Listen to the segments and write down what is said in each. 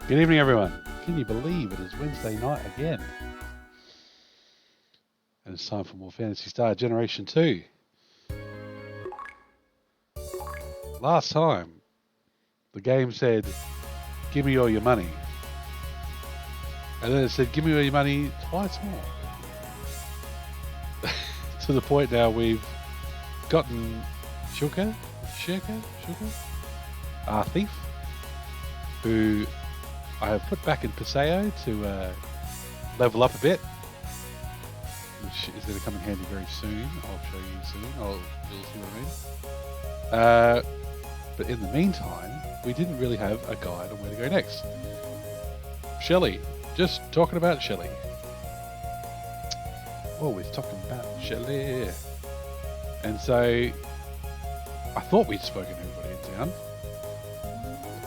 Good evening, everyone. Can you believe it is Wednesday night again? And it's time for more Phantasy Star Generation 2. Last time, the game said, give me all your money. And then it said, give me all your money twice more. To the point now we've gotten Shulka, Thief, who I have put back in Paseo to level up a bit, which is going to come in handy very soon. I'll show you soon. You'll see what I mean. But in the meantime, we didn't really have a guide on where to go next. Shelley, just talking about Shelley. Always talking about Shelley. And so I thought we'd spoken to everybody in town.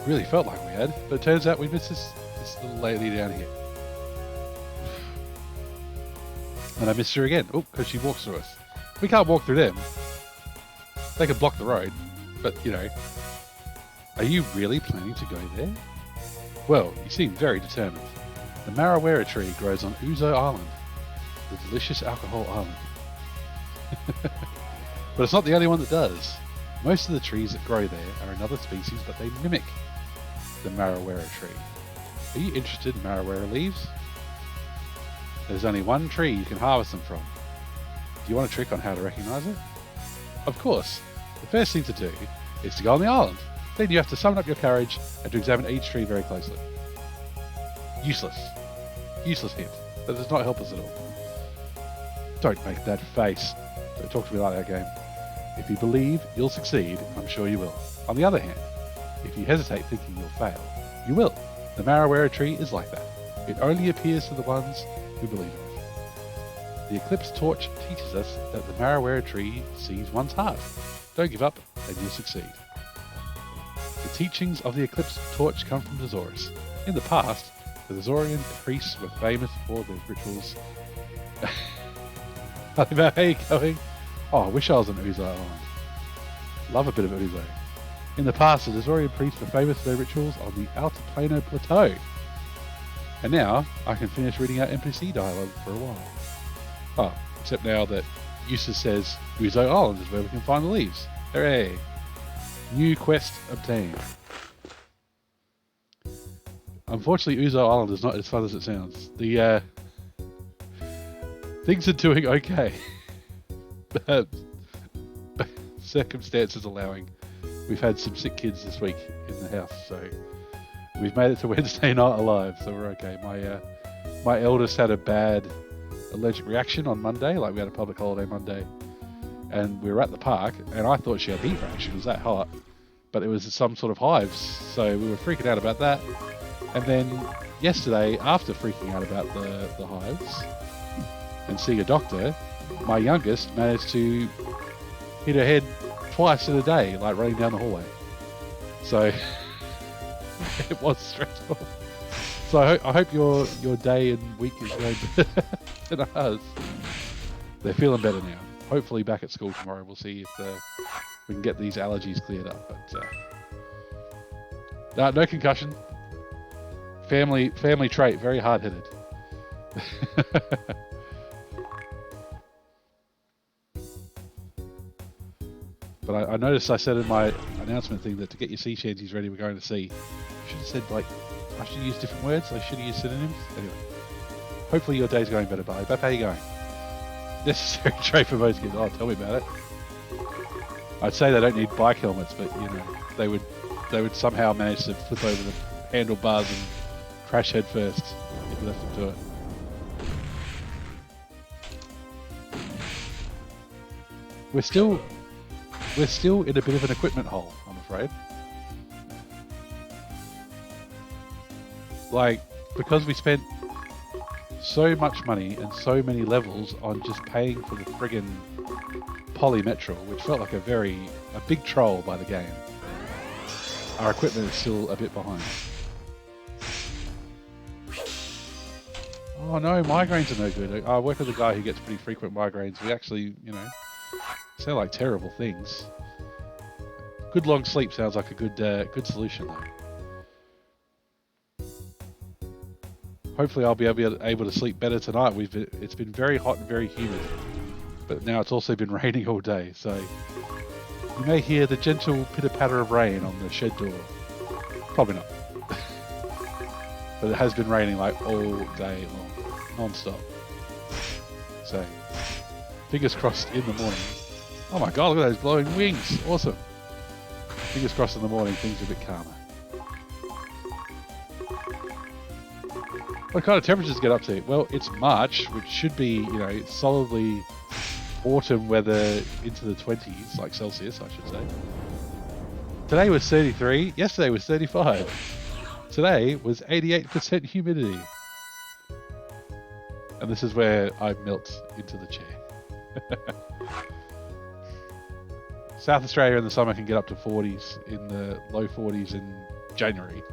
Really felt like we had, but it turns out we missed this little lady down here. And I missed her again. Oh, because she walks through us. We can't walk through them. They could block the road, but you know. Are you really planning to go there? Well, you seem very determined. The Marawera tree grows on Uzo Island, the delicious alcohol island. But it's not the only one that does. Most of the trees that grow there are another species, but they mimic the Marawera tree. Are you interested in Marawera leaves? There's only one tree you can harvest them from. Do you want a trick on how to recognize it? Of course. The first thing to do is to go on the island. Then you have to summon up your courage and to examine each tree very closely. Useless. Useless hint. That does not help us at all. Don't make that face. Don't talk to me like that, game. If you believe you'll succeed, I'm sure you will. On the other hand, if you hesitate thinking you'll fail, you will. The Marawera tree is like that. It only appears to the ones who believe in it. The Eclipse Torch teaches us that the Marawera tree sees one's heart. Don't give up, and you'll succeed. The teachings of the Eclipse Torch come from Azorius. In the past, the Azorian priests were famous for their rituals. How are you going? Oh, I wish I was on Uzo Island. Love a bit of Uzo. In the past, the Azorian priests were famous for their rituals on the Altiplano Plateau. And now, I can finish reading out NPC dialogue for a while. Oh, except now that Eustace says Uzo Island is where we can find the leaves. Hooray! New quest obtained. Unfortunately, Uzo Island is not as fun as it sounds. The things are doing okay. Circumstances allowing. We've had some sick kids this week in the house, so we've made it to Wednesday night alive, so we're okay. My eldest had a bad allergic reaction on Monday, like we had a public holiday Monday, and we were at the park, and I thought she had heat rash. It was that hot, but it was some sort of hives, so we were freaking out about that. And then yesterday, after freaking out about the hives and seeing a doctor, my youngest managed to hit her head twice in a day, like running down the hallway. So it was stressful. So I hope your day and week is going better than ours. They're feeling better now. Hopefully back at school tomorrow. We'll see if we can get these allergies cleared up. But no concussion. Family trait. Very hard-headed. But I noticed I said in my announcement thing that to get your sea shanties ready, we're going to sea. I should have said, like, I should use different words. I should have used synonyms. Anyway, hopefully your day's going better, Barry. Beth, how you going? Necessary trait for most kids. Oh, tell me about it. I'd say they don't need bike helmets, but, you know, they would somehow manage to flip over the handlebars and crash head first if you left them to it. We're still in a bit of an equipment hole, I'm afraid. Like, because we spent so much money and so many levels on just paying for the friggin' polymetral, which felt like a big troll by the game. Our equipment is still a bit behind. Oh no, migraines are no good. I work with a guy who gets pretty frequent migraines. We actually, you know, sound like terrible things. Good long sleep sounds like a good solution though. hopefully I'll be able to sleep better tonight. It's been very hot and very humid, but now it's also been raining all day, so you may hear the gentle pitter-patter of rain on the shed door. Probably not. But it has been raining like all day long, non-stop. So, fingers crossed in the morning. Oh my god, look at those glowing wings. Awesome. Fingers crossed in the morning, things are a bit calmer. What kind of temperatures get up to? Well, it's March, which should be, you know, solidly autumn weather into the 20s, like Celsius, I should say. Today was 33. Yesterday was 35. Today was 88% humidity. And this is where I melt into the chair. South Australia in the summer can get up to 40s, in the low 40s in January.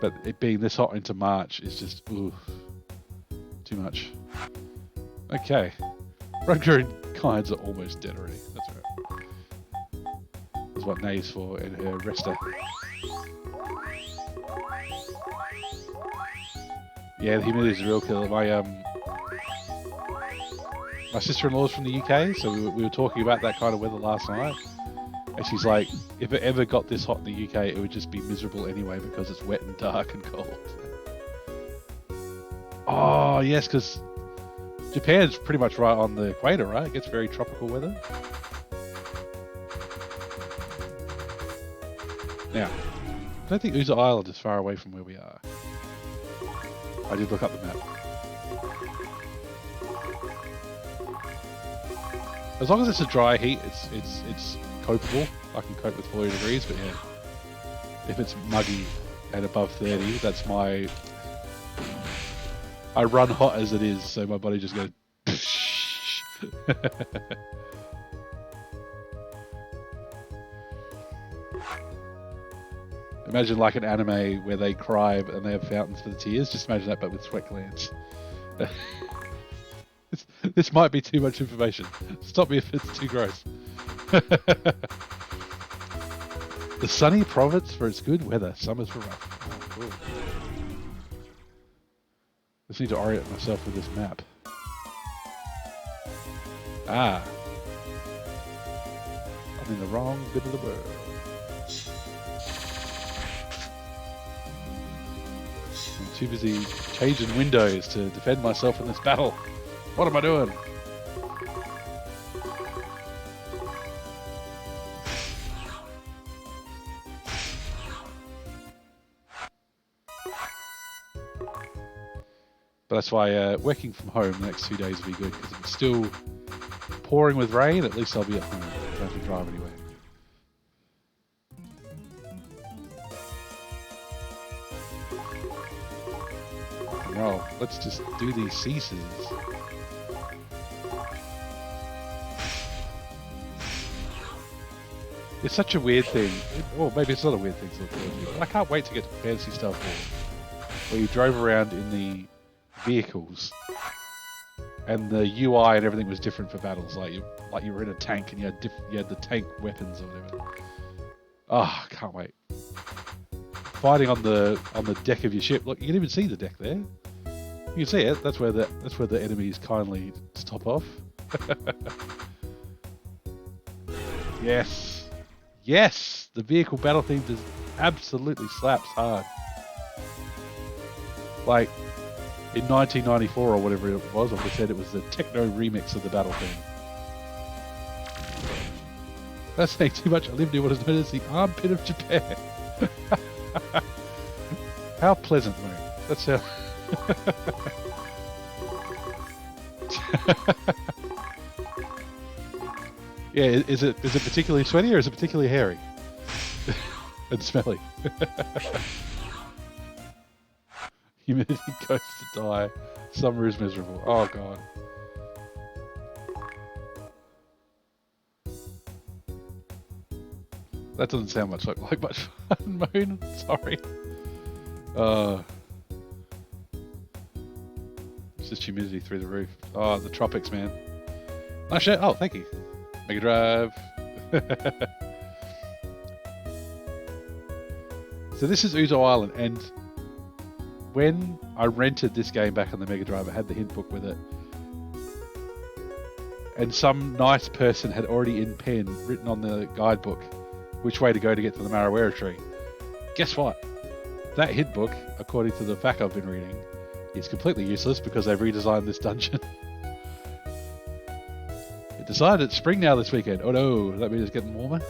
But it being this hot into March is just, ooh, too much. Okay. Rutger and Kinds are almost dead already. That's right. That's what Nay's for and her rester. Yeah, the humidity is a real killer. My sister-in-law's from the UK, so we were talking about that kind of weather last night. And she's like, if it ever got this hot in the UK, it would just be miserable anyway because it's wet and dark and cold. Oh, yes, because Japan's pretty much right on the equator, right? It gets very tropical weather. Now, I don't think Uza Island is far away from where we are. I did look up the map. As long as it's a dry heat, it's copable. I can cope with 40 degrees, but yeah, if it's muggy and above 30, that's my... I run hot as it is, so my body just goes... Imagine like an anime where they cry and they have fountains for the tears. Just imagine that, but with sweat glands. This might be too much information. Stop me if it's too gross. The sunny province for its good weather. Summers for rough. Oh, cool. Just need to orient myself with this map. Ah. I'm in the wrong bit of the world. I'm too busy changing windows to defend myself in this battle. What am I doing? But that's why working from home the next 2 days will be good, because if it's still pouring with rain, at least I'll be at home. I don't have to drive anywhere. Well, let's just do these ceases. It's such a weird thing. Well, maybe it's not a weird thing to look forward to. But I can't wait to get to Fantasy Star 4, where you drove around in the vehicles, and the UI and everything was different for battles. Like you were in a tank and you had the tank weapons or whatever. Oh, can't wait. Fighting on the deck of your ship. Look, you can even see the deck there. You can see it. That's where the enemies kindly stop off. Yes, yes. The vehicle battle theme just absolutely slaps hard. Like in 1994 or whatever it was, like I said, it was the techno remix of the battle theme. That's saying too much. I live near what is known as the armpit of Japan. How pleasant, mate. That's how... Yeah, is it particularly sweaty or is it particularly hairy? And smelly. Humidity goes to die. Summer is miserable. Oh god. That doesn't sound much like much fun, Moon. Sorry. It's just humidity through the roof. Oh, the tropics, man. Nice shit. Oh, thank you. Mega Drive. So this is Uzo Island, and when I rented this game back on the Mega Drive, I had the hint book with it. And some nice person had already in pen written on the guidebook which way to go to get to the Marawera tree. Guess what? That hint book, according to the fact I've been reading, is completely useless because they've redesigned this dungeon. It decided it's spring now this weekend. Oh no, that means it's getting warmer.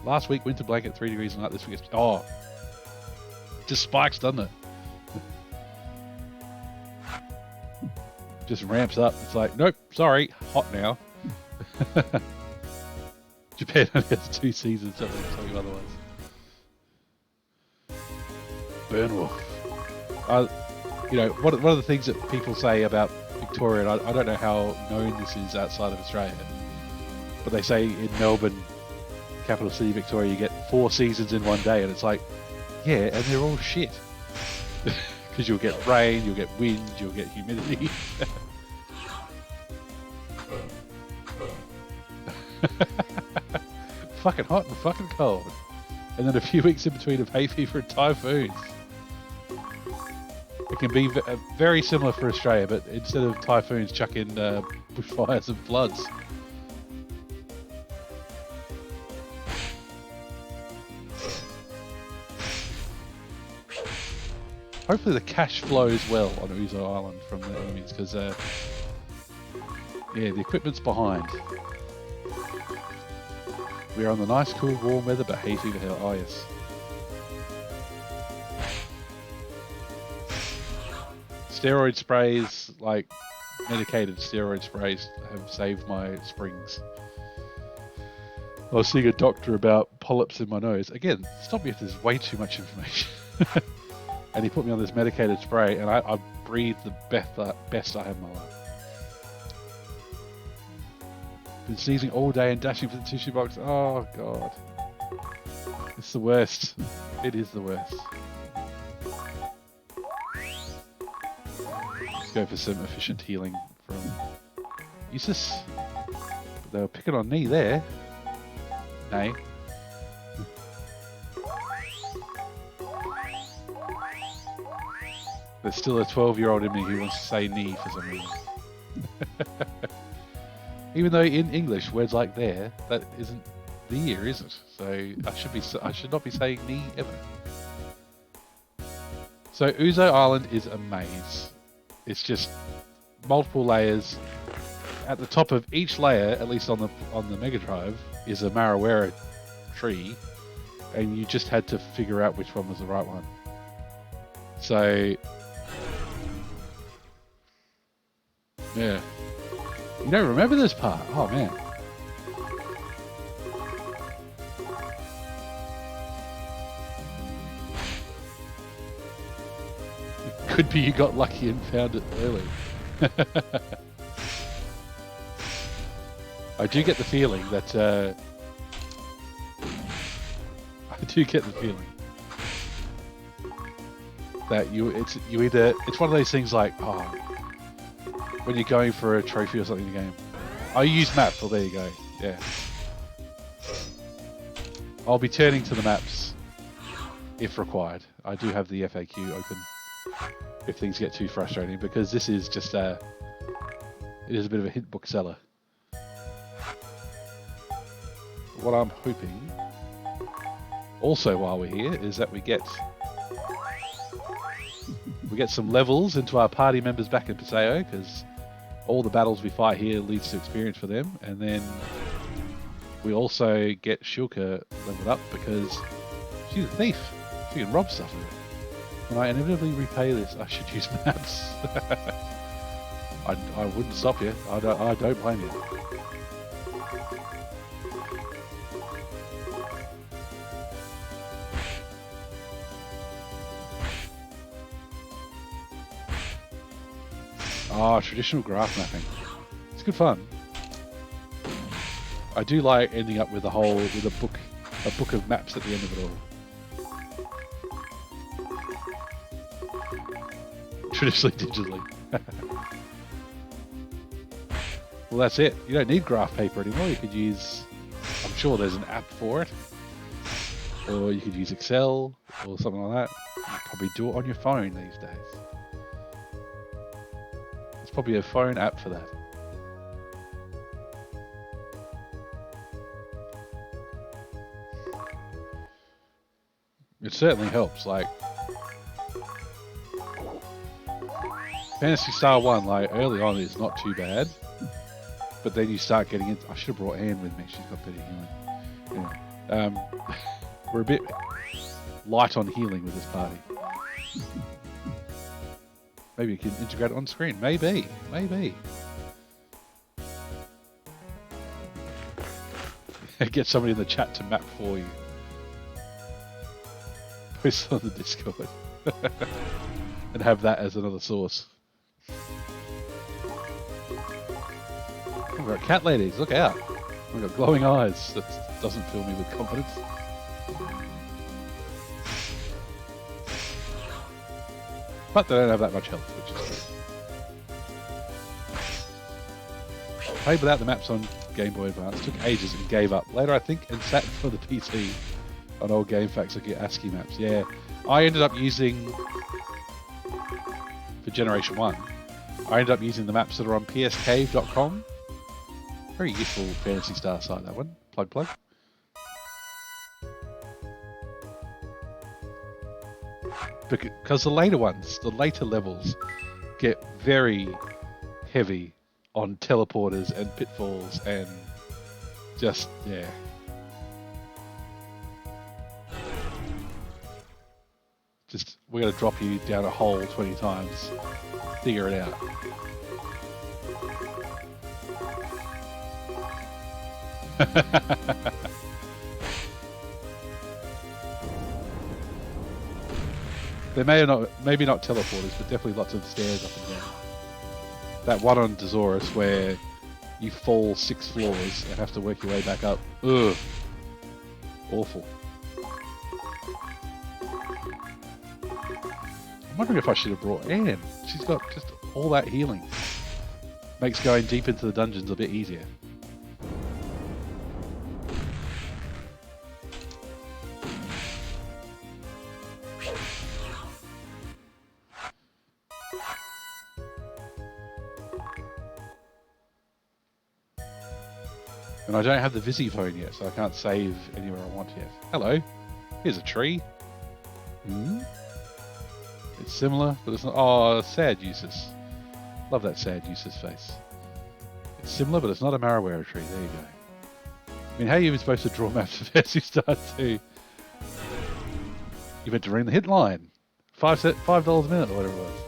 Last week, winter blanket 3 degrees and night. This week it's... Oh. Just spikes, doesn't it? Just ramps up. It's like, nope, sorry, hot now. Japan only has 2 seasons, so I'll tell you otherwise. Burnwolf. You know, one of the things that people say about Victoria, and I don't know how known this is outside of Australia, but they say in Melbourne, capital city Victoria, you get 4 seasons in one day, and it's like, yeah, and they're all shit. Because you'll get rain, you'll get wind, you'll get humidity. Fucking hot and fucking cold. And then a few weeks in between of hay fever and typhoons. It can be very similar for Australia, but instead of typhoons, chuck in bushfires and floods. Hopefully the cash flows well on Uzo Island from the enemies, because yeah, the equipment's behind. We are on the nice, cool, warm weather, but hay fever hell. Oh yes. Steroid sprays, like medicated steroid sprays, have saved my springs. I was seeing a doctor about polyps in my nose. Again, stop me if there's way too much information. And he put me on this medicated spray, and I breathed the best I had in my life. Been sneezing all day and dashing for the tissue box. Oh god, it's the worst. It is the worst. Let's go for some efficient healing from Isis. They were picking on me there. Nay. There's still a 12-year-old in me who wants to say knee for some reason. Even though in English, words like there, that isn't the year, is it? So I should not be saying knee ever. So Uzo Island is a maze. It's just multiple layers. At the top of each layer, at least on the Mega Drive, is a Marawera tree, and you just had to figure out which one was the right one. So yeah. You don't remember this part? Oh man. It could be you got lucky and found it early. I do get the feeling that it's one of those things like, oh, when you're going for a trophy or something in the game. I use maps. Well, there you go. Yeah. I'll be turning to the maps if required. I do have the FAQ open if things get too frustrating, because this is just it is a bit of a hint book seller. What I'm hoping also while we're here is that we get some levels into our party members back in Paseo, because all the battles we fight here leads to experience for them, and then we also get Shulka leveled up because she's a thief. She can rob stuff with it. When I inevitably repay this, I should use maps. I wouldn't stop you. I don't blame you. Oh, traditional graph mapping. It's good fun. I do like ending up with a book of maps at the end of it all. Traditionally, digitally. Well, that's it. You don't need graph paper anymore. You could use sure there's an app for it. Or you could use Excel or something like that. You could probably do it on your phone these days. There's probably a phone app for that. It certainly helps. Like Phantasy Star 1, like early on, is not too bad. But then you start getting into... I should have brought Anne with me. She's got better healing. Anyway, we're a bit light on healing with this party. Maybe you can integrate it on screen. Maybe. Get somebody in the chat to map for you. Post on the Discord. And have that as another source. We've got cat ladies, look out. We've got glowing eyes. That doesn't fill me with confidence. But they don't have that much health, which is good. Played without the maps on Game Boy Advance. Took ages and gave up. Later, I think, and sat for the PC on old GameFAQs looking at ASCII maps. Yeah, I ended up using, for Generation 1, I ended up using the maps that are on pscave.com. Very useful Phantasy Star site, that one. Plug. Because the later ones, the later levels, get very heavy on teleporters and pitfalls and just, yeah. Just, we're going to drop you down a hole 20 times. Figure it out. There may or not, maybe not teleporters, but definitely lots of stairs up and down. That one on Desaurus where you fall 6 floors and have to work your way back up. Ugh. Awful. I'm wondering if I should have brought Anne. She's got just all that healing. Makes going deep into the dungeons a bit easier. And I don't have the Visi phone yet, so I can't save anywhere I want yet. Hello. Here's a tree. It's similar, but it's not... Oh, sad Usus. Love that sad Usus face. It's similar, but it's not a Mariwara tree. There you go. I mean, how are you even supposed to draw maps of Phantasy Star 2? You meant to ring the hit line. $5 a minute or whatever it was.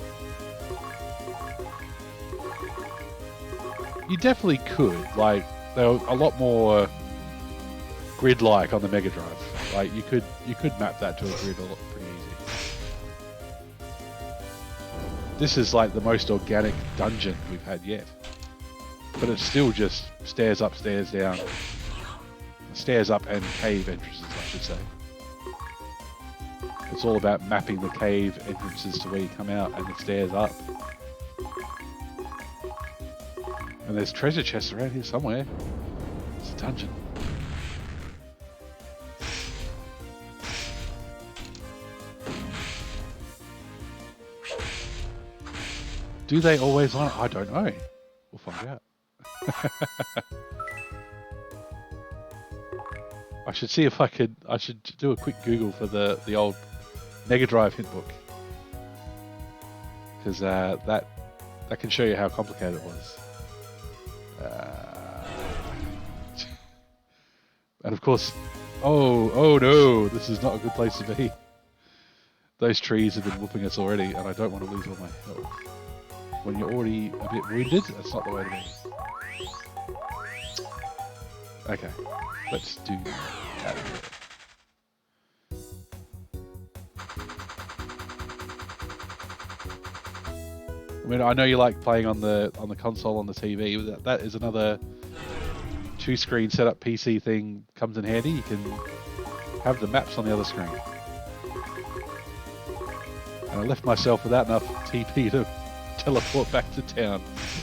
You definitely could. Like, they were a lot more grid-like on the Mega Drive. Like, you could map that to a grid pretty easy. This is like the most organic dungeon we've had yet. But it's still just stairs up, stairs down. Stairs up and cave entrances, I should say. It's all about mapping the cave entrances to where you come out and the stairs up. And there's treasure chests around here somewhere. It's a dungeon. Do they always line up? I don't know. We'll find out. I should see if I should do a quick Google for the old Mega Drive hint book. Because that can show you how complicated it was. And of course, oh no, this is not a good place to be. Those trees have been whooping us already, and I don't want to lose all my health. When you're already a bit wounded, that's not the way to be. Okay, let's do that. I mean, I know you like playing on the console on the TV. That is another 2-screen setup PC thing comes in handy. You can have the maps on the other screen. And I left myself without enough TP to teleport back to town,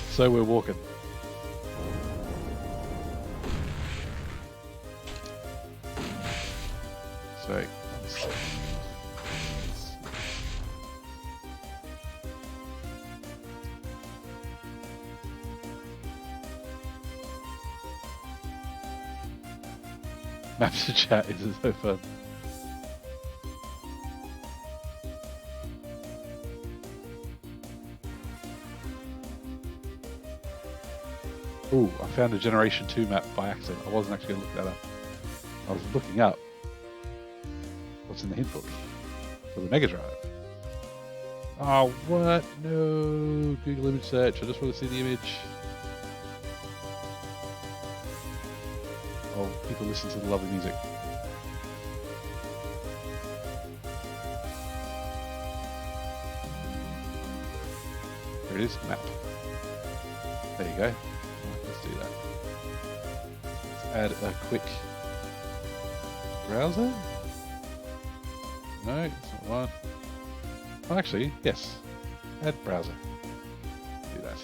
so we're walking. Maps to chat is so fun. Ooh, I found a Generation 2 map by accident. I wasn't actually going to look that up. I was looking up what's in the hint book for the Mega Drive. Oh, what? No. Google image search. I just want to see the image. Oh, people listen to the lovely music. There it is, map. There you go. Right, let's do that. Let's add a quick browser. No, it's not one. Oh, actually, yes. Add browser. Do that.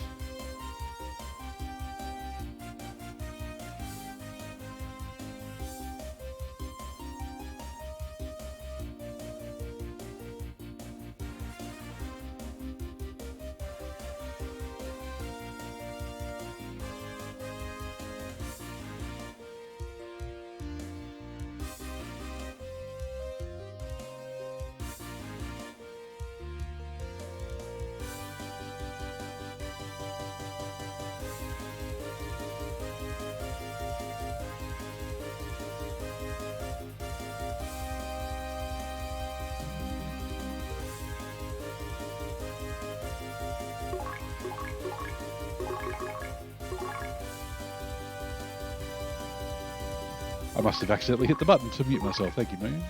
I must have accidentally hit the button to mute myself. Thank you, Moon.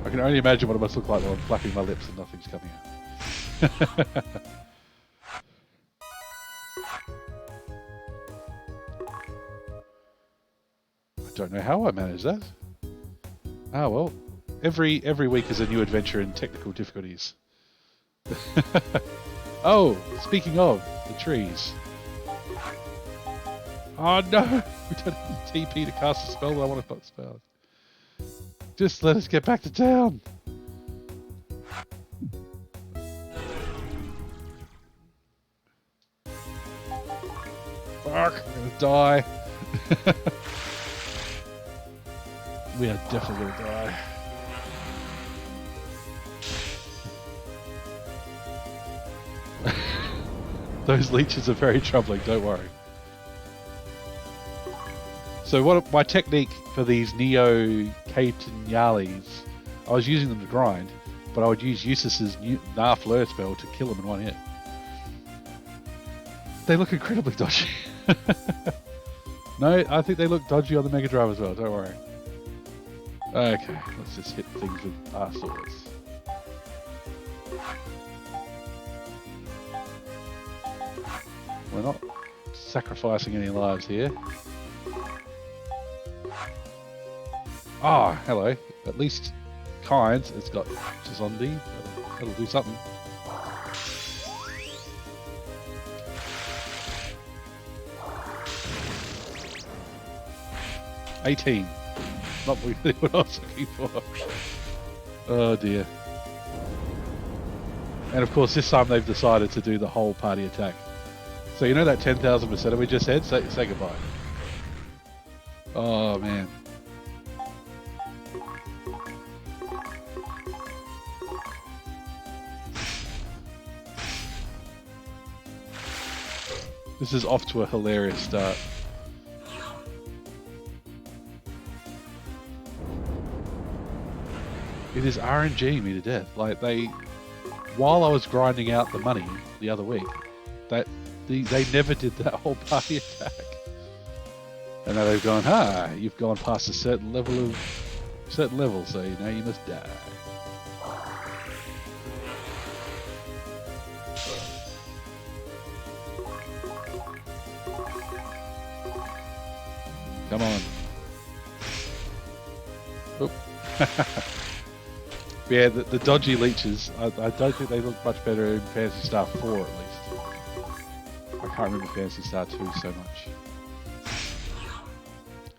I can only imagine what it must look like while I'm flapping my lips and nothing's coming out. I don't know how I manage that. Ah, well, every week is a new adventure in technical difficulties. Oh, speaking of the trees. Oh no! We don't have TP to cast a spell that I want to spell. Just let us get back to town! Fuck! I'm gonna die! We are definitely gonna die. Those leeches are very troubling, don't worry. So what my technique for these Neo Catanyalis, I was using them to grind, but I would use Eustace's Narf Lure spell to kill them in one hit. They look incredibly dodgy. No, I think they look dodgy on the Mega Drive as well, don't worry. Okay, let's just hit things with our swords. We're not sacrificing any lives here. Ah, hello. At least kind. It's got zombie. That'll do something. $18. Not really what I was looking for. Oh dear. And of course, this time they've decided to do the whole party attack. So you know that 10,000% we just said? Say goodbye. Oh man. This is off to a hilarious start. It is RNG me to death. Like while I was grinding out the money the other week, they never did that whole party attack. And now they've gone, you've gone past a certain level, so now you must die. Come on. Oop. Yeah, the dodgy leeches, I don't think they look much better in Phantasy Star 4 at least. I can't remember Phantasy Star 2 so much.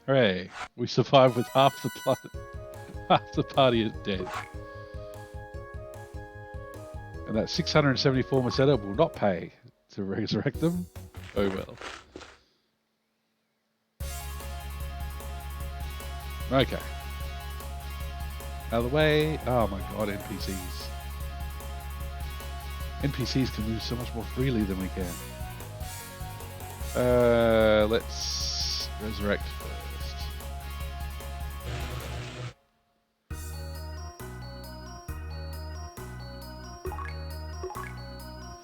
Hooray! We survived with half the party is dead. And that 674 Meseta will not pay to resurrect them. Oh well. Okay. Out of the way. Oh my god, NPCs. NPCs can move so much more freely than we can. Let's resurrect first.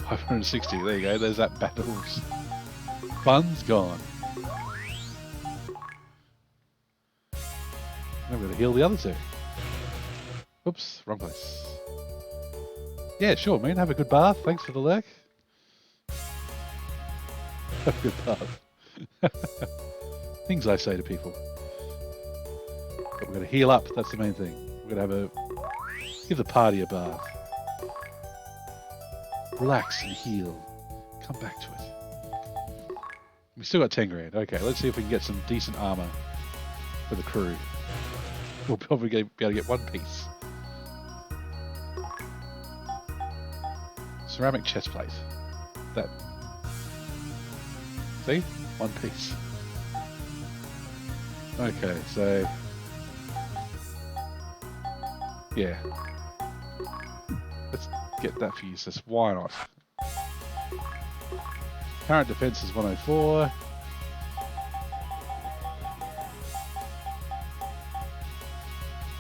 560. There you go. There's that battles. Fun's gone. I'm going to heal the other two. Oops, wrong place. Yeah, sure, man. Have a good bath. Thanks for the lurk. Have a good bath. Things I say to people. But we're going to heal up. That's the main thing. We're going to give the party a bath. Relax and heal. Come back to it. We still got 10 grand. Okay, let's see if we can get some decent armor for the crew. We'll probably be able to get one piece. Ceramic chest plate. That. See? One piece. Okay, so. Yeah. Let's get that for useless. Why not? Current defense is 104.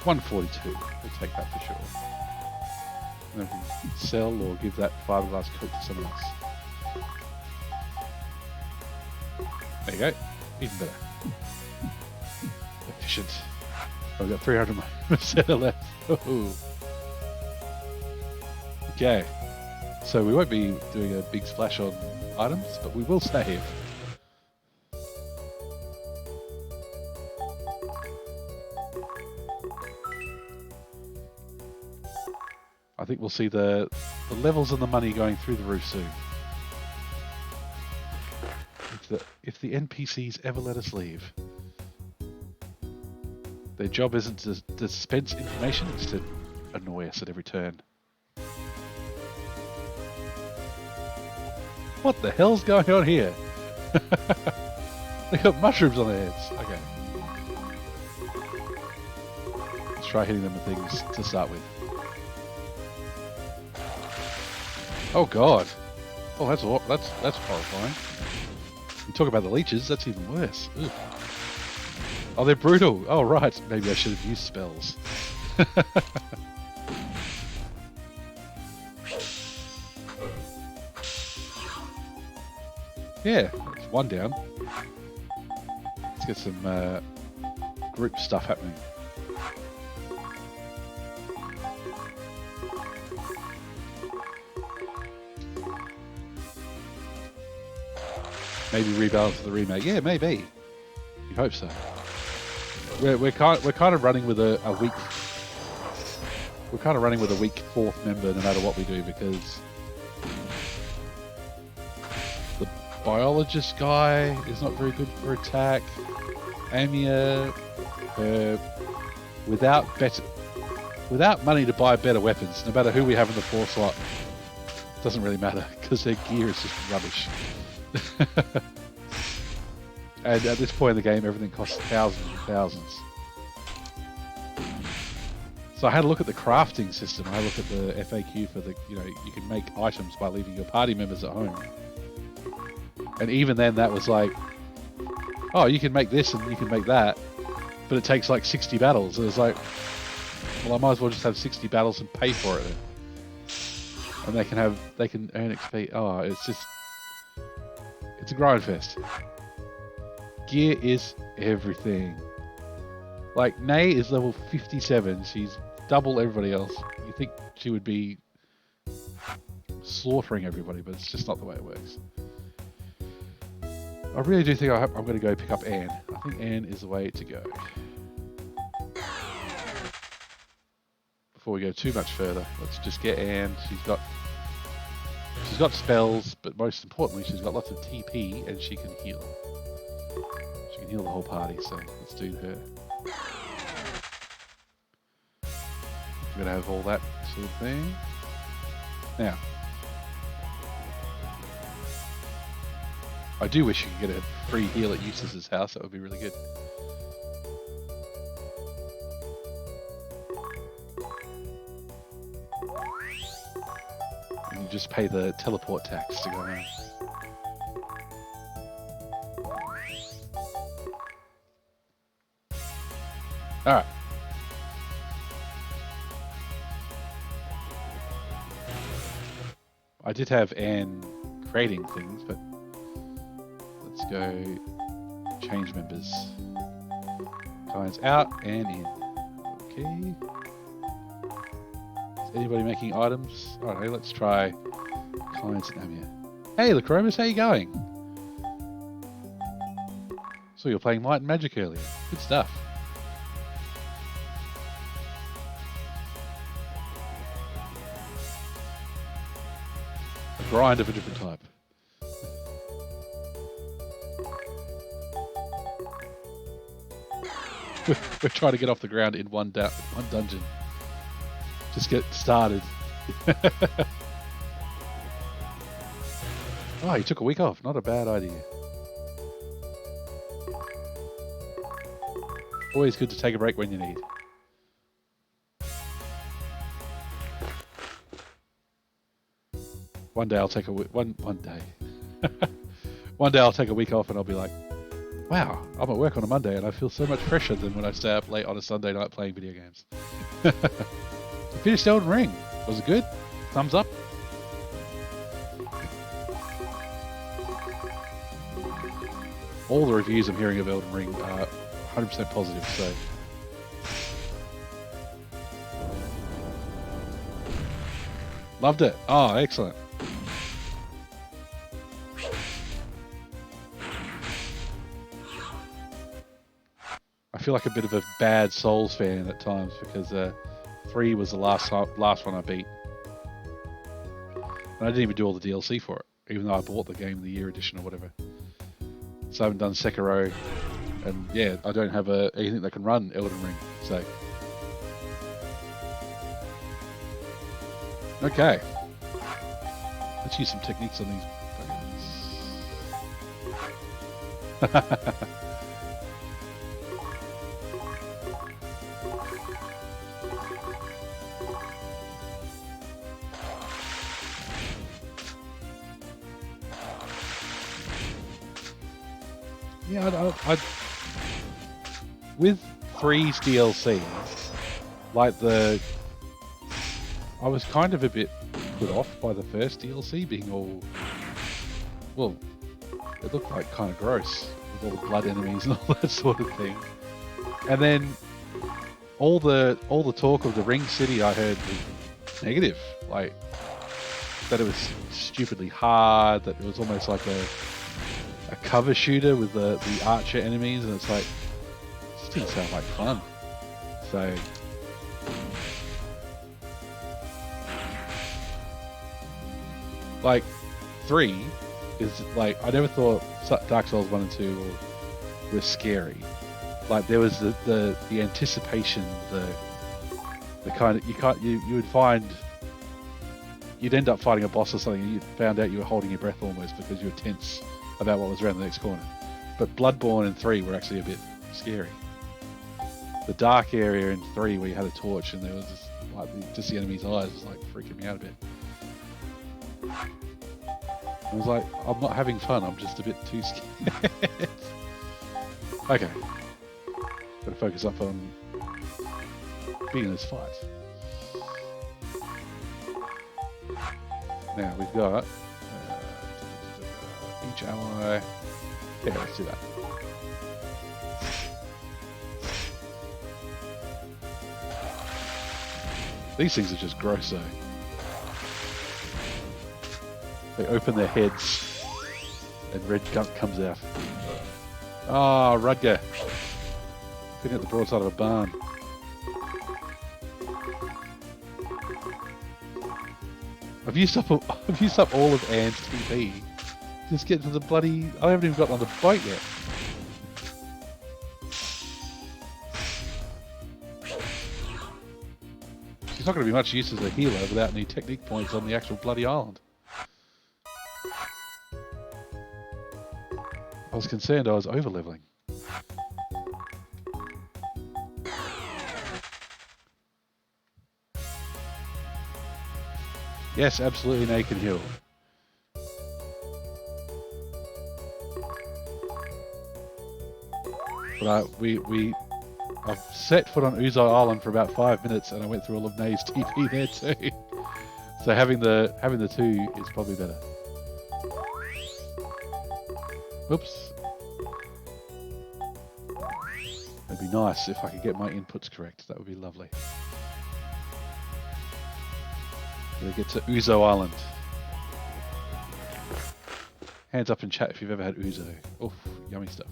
$142. We'll take that for sure. And then we can sell or give that fiberglass coat to someone else. There you go. Even better. Efficient. I've got 300% left. Ooh. Okay. So we won't be doing a big splash on items, but we will save. I think we'll see the levels and the money going through the roof soon. If the NPCs ever let us leave. Their job isn't to dispense information, it's to annoy us at every turn. What the hell's going on here? They got mushrooms on their heads. Okay. Let's try hitting them with things to start with. Oh god. Oh, that's horrifying. You talk about the leeches, that's even worse. Ugh. Oh, they're brutal. Oh, right. Maybe I should have used spells. Yeah, that's one down. Let's get some group stuff happening. Maybe rebalance for the remake. Yeah, maybe. You hope so. We're kind of running with a weak. We're kind of running with a weak fourth member, no matter what we do, because the biologist guy is not very good for attack. Amia, without money to buy better weapons, no matter who we have in the 4 slot, doesn't really matter because their gear is just rubbish. And at this point in the game, everything costs thousands and thousands. So I had a look at the crafting system. I had a look at the FAQ for the, you can make items by leaving your party members at home. And even then, that was like, oh, you can make this and you can make that, but it takes like 60 battles. And it's like, well, I might as well just have 60 battles and pay for it. And they can earn XP. Oh, it's a grind fest. Gear is everything. Like, Nay is level 57. She's double everybody else. You think she would be slaughtering everybody, but it's just not the way it works. I really do think I'm going to go pick up Anne. I think Anne is the way to go. Before we go too much further, let's just get Anne. She's got spells, but most importantly, she's got lots of TP and she can heal. She can heal the whole party, so let's do her. We're going to have all that sort of thing. Now, I do wish you could get a free heal at Eustace's house. That would be really good. can just pay the teleport tax to go home. Alright. I did have Anne creating things, but let's go change members. Clients out and in. Okay. Is anybody making items? Alright, let's try clients and Amir. Hey, Lacromas, how you going? So you were playing Might and Magic earlier. Good stuff. A grind of a different type. We're trying to get off the ground in one dungeon. Just get started. Oh, you took a week off. Not a bad idea. Always good to take a break when you need. One day I'll take a one day. One day I'll take a week off and I'll be like, wow, I'm at work on a Monday and I feel so much fresher than when I stay up late on a Sunday night playing video games. Finished Elden Ring. Was it good? Thumbs up. All the reviews I'm hearing of Elden Ring are 100% positive, so. Loved it. Oh, excellent. I feel like a bit of a bad Souls fan at times because 3 was the last one I beat. And I didn't even do all the DLC for it, even though I bought the Game of the Year edition or whatever. So I haven't done Sekiro, and yeah, I don't have anything that can run Elden Ring, so. Okay. Let's use some techniques on these buggers. Yeah, with 3's DLC, like I was kind of a bit put off by the first DLC being all, well, it looked like kind of gross with all the blood enemies and all that sort of thing. And then all the talk of the Ring City I heard was negative, like that it was stupidly hard, that it was almost like a cover shooter with the archer enemies, and it's like, this didn't sound like fun. So like 3 is like, I never thought Dark Souls 1 and 2 were scary. Like there was the anticipation, the kind of, you would find you'd end up fighting a boss or something and you found out you were holding your breath almost because you were tense about what was around the next corner. But Bloodborne and 3 were actually a bit scary. The dark area in 3 where you had a torch and there was just, like, just the enemy's eyes was like freaking me out a bit. I was like, I'm not having fun, I'm just a bit too scared. Okay. Gotta focus up on beginner's fight. Now we've got each ally. Yeah, let's do that. These things are just gross though. They open their heads and red gunk comes out. Ah, oh, Rudger. Putting at the broadside of a barn. I've used up all of Anne's TP. Just get to the bloody... I haven't even got on the boat yet. She's not going to be much use as a healer without any technique points on the actual bloody island. I was concerned I was over-leveling. Yes, absolutely Naked Hill. But I've set foot on Uzo Island for about 5 minutes, and I went through all of Nae's TP there too. So having the two is probably better. Whoops. It'd be nice if I could get my inputs correct. That would be lovely. Gotta get to Uzo Island. Hands up in chat if you've ever had Uzo. Oof, yummy stuff.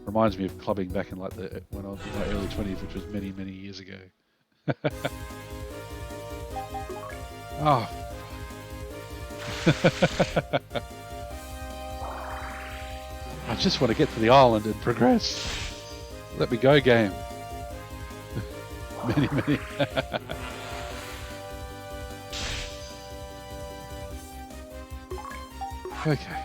Reminds me of clubbing back in like when I was in my early 20s, which was many, many years ago. Oh. I just want to get to the island and progress. Let me go, game. Many, many. Okay.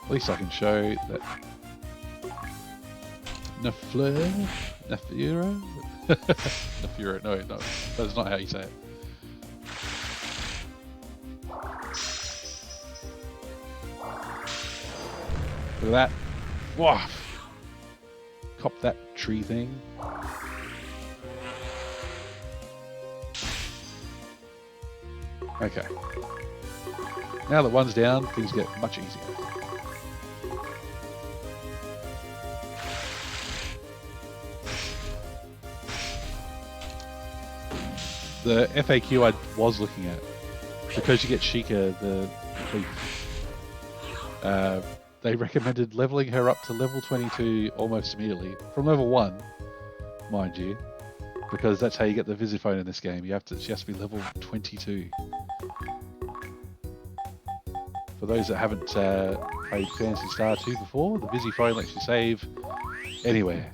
At least I can show that Nafleur? Nafura? Nafura, no, that's not how you say it. Look at that. Wow. Cop that tree thing. Okay. Now that one's down, things get much easier. The FAQ I was looking at, because you get Sheikah, the thief, they recommended leveling her up to level 22 almost immediately. From level 1, mind you, because that's how you get the Visiphone in this game. She has to be level 22. For those that haven't played Phantasy Star 2 before, the Visiphone lets you save anywhere.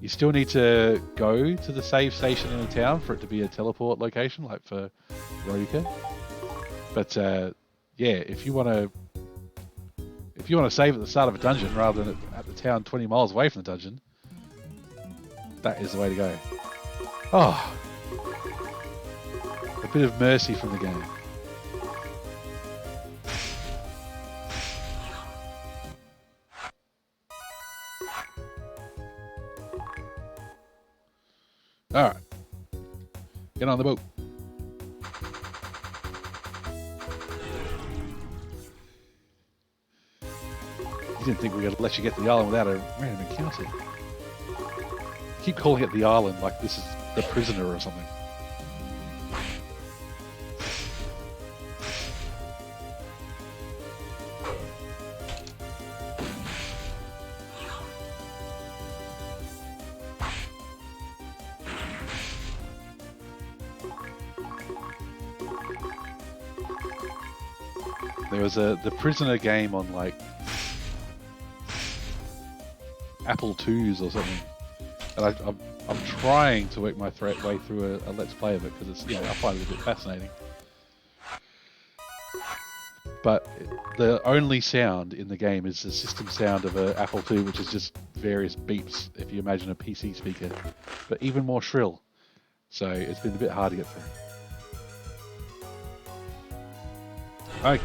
You still need to go to the save station in a town for it to be a teleport location, like for Roka. But yeah, if you want to save at the start of a dungeon rather than at the town 20 miles away from the dungeon, that is the way to go. Oh, a bit of mercy from the game. All right, get on the boat. You didn't think we were going to let you get to the island without a random encounter. Keep calling it the island like this is the prisoner or something. There was the prisoner game on like Apple IIs or something, and I'm trying to work my way through a Let's Play of it because it's, I find it a bit fascinating. But the only sound in the game is the system sound of an Apple II, which is just various beeps. If you imagine a PC speaker, but even more shrill. So it's been a bit hard to get through. Okay.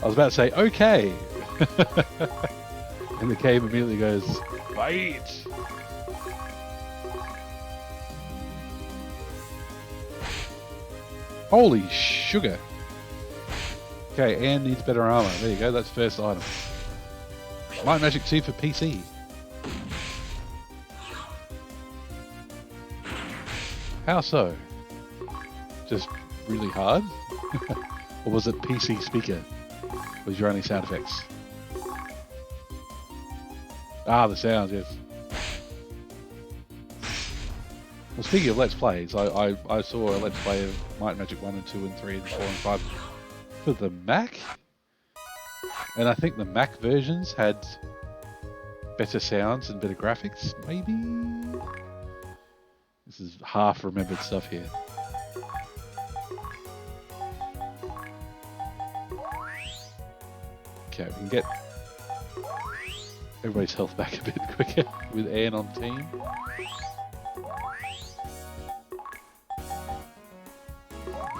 I was about to say, okay. And the cave immediately goes, fight! Holy sugar. Okay, Anne needs better armor. There you go, that's first item. Might Magic 2 for PC. How so? Just really hard? Or was it PC speaker? Was your only sound effects? Ah, the sounds, yes. Well, speaking of Let's Plays, I saw a Let's Play of Might and Magic 1 and 2 and 3 and 4 and 5 for the Mac. And I think the Mac versions had better sounds and better graphics, maybe? This is half remembered stuff here. Okay, we can get everybody's health back a bit quicker with Anne on team.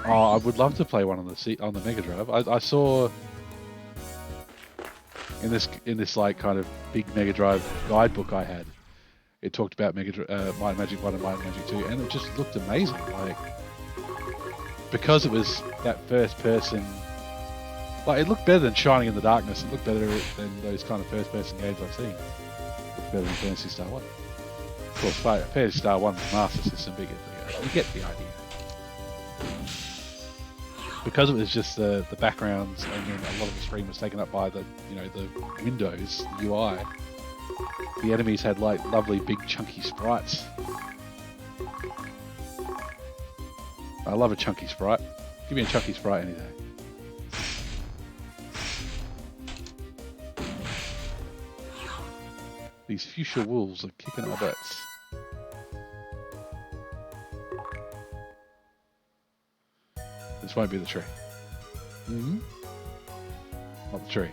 Oh, I would love to play one on the Mega Drive. I saw in this like kind of big Mega Drive guidebook I had, it talked about Might and Magic 1 and Might and Magic 2, and it just looked amazing. Like, because it was that first person, like, it looked better than Shining in the Darkness. It looked better than those kind of first person games I've seen. It looked better than Phantasy Star 1. Of course, Phantasy Star 1 was Master System, but you get the idea. Because it was just the backgrounds, and then a lot of the screen was taken up by the windows, the UI. The enemies had like lovely big chunky sprites. I love a chunky sprite. Give me a chunky sprite any day. These fuchsia wolves are kicking our butts. This won't be the tree. Mm-hmm. Not the tree.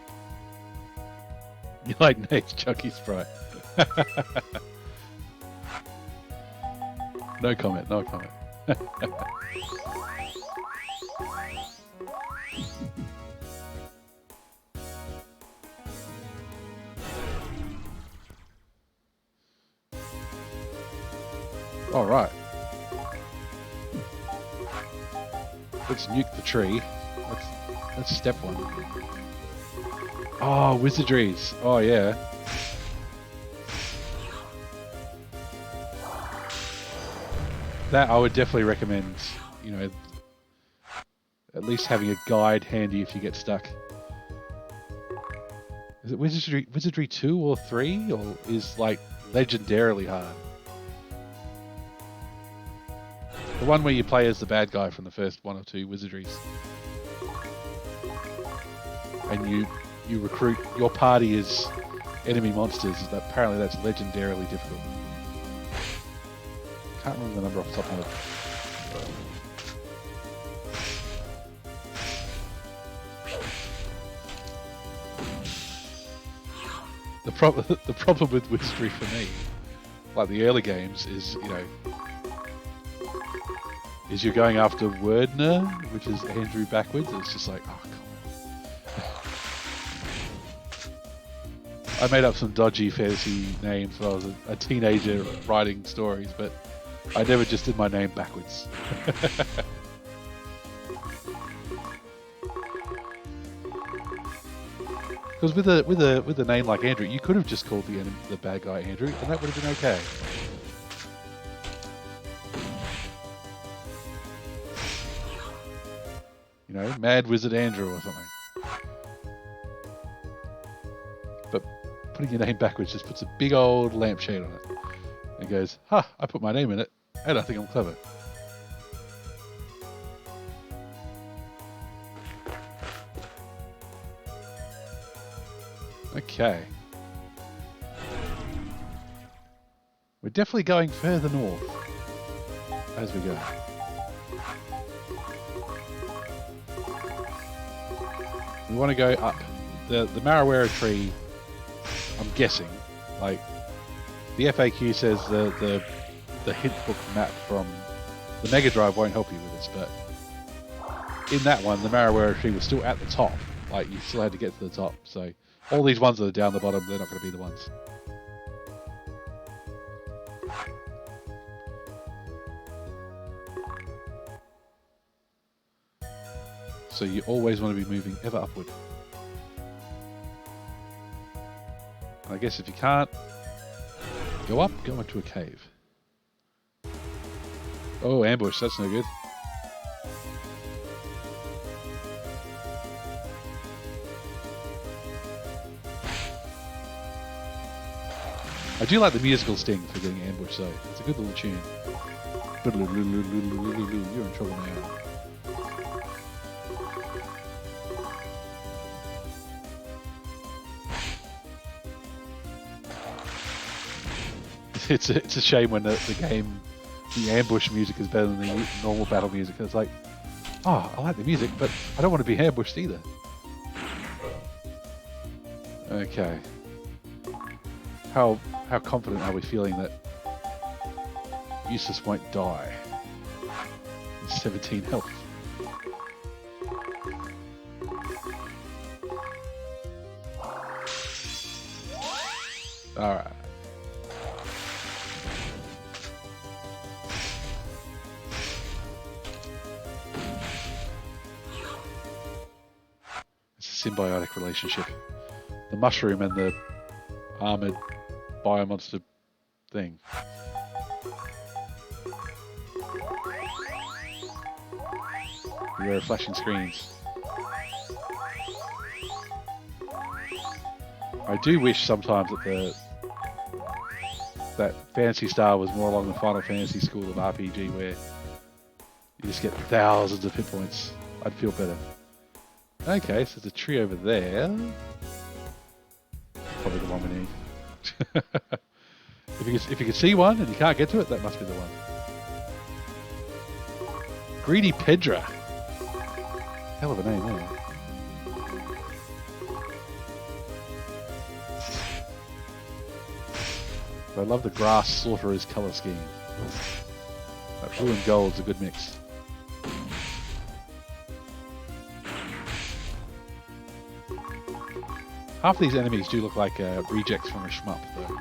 You like Nate's chunky sprite. No comment, no comment. All right. Let's nuke the tree. That's step one. Oh, wizardries. Oh, yeah. That I would definitely recommend, you know, at least having a guide handy if you get stuck. Is it Wizardry 2 or 3? Or is, like, legendarily hard? The one where you play as the bad guy from the first one or two wizardries. And you recruit, your party is enemy monsters. Apparently that's legendarily difficult. Can't remember the number off the top of my head. The problem with wizardry for me, like the early games, is, you know, is you're going after Wordner, which is Andrew backwards. It's just like, oh, come on. I made up some dodgy fantasy names when I was a teenager writing stories, but I never just did my name backwards. Because with a name like Andrew, you could have just called the bad guy Andrew, and that would have been okay. You know, Mad Wizard Andrew or something. But putting your name backwards just puts a big old lampshade on it. And goes, ha, I put my name in it, and I think I'm clever. Okay. We're definitely going further north as we go. We want to go up. The Marawera tree, I'm guessing, like, the FAQ says the hint book map from the Mega Drive won't help you with this, but in that one, the Marawera tree was still at the top. Like, you still had to get to the top. So all these ones that are down the bottom, they're not going to be the ones. So you always want to be moving ever upward. And I guess if you can't go up, go into a cave. Oh, ambush, that's no good. I do like the musical sting for getting ambushed though. It's a good little tune. You're in trouble now. It's a shame when the game, the ambush music is better than the normal battle music. It's like, oh, I like the music, but I don't want to be ambushed either. Okay. How confident are we feeling that Eustace won't die? 17 health. Alright. It's a symbiotic relationship. The mushroom and the armored biomonster thing. There are flashing screens. I do wish sometimes that Phantasy Star was more along the Final Fantasy school of RPG where you just get thousands of hit points. I'd feel better. Okay, so there's a tree over there. Probably the one we need. If you can see one and you can't get to it, that must be the one. Greedy Pedra. Hell of a name, there. I love the grass sorcerer's colour scheme. That blue and gold's a good mix. Half of these enemies do look like rejects from a shmup, though.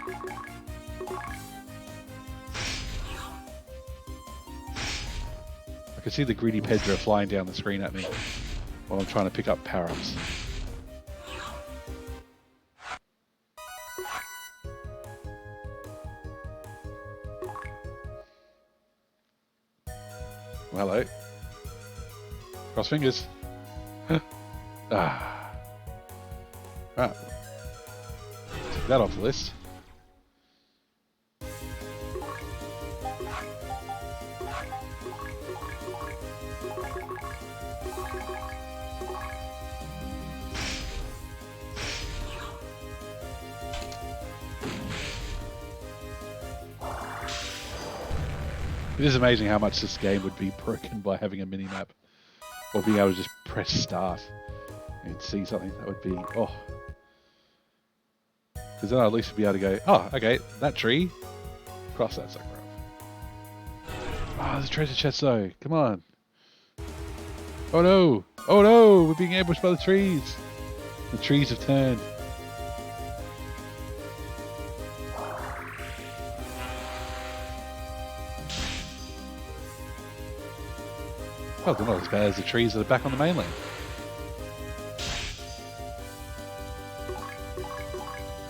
I can see the greedy Pedra flying down the screen at me while I'm trying to pick up power-ups. Well, hello. Cross fingers. Ah. Right. Take that off the list. It is amazing how much this game would be broken by having a mini-map. Or being able to just press start and see something. That would be, oh. Because then I'd at least be able to go, oh, okay, that tree, cross that sucker off. Ah, there's a treasure chest though, come on. Oh no, oh no, we're being ambushed by the trees. The trees have turned. Well, they're not as bad as the trees that are back on the mainland.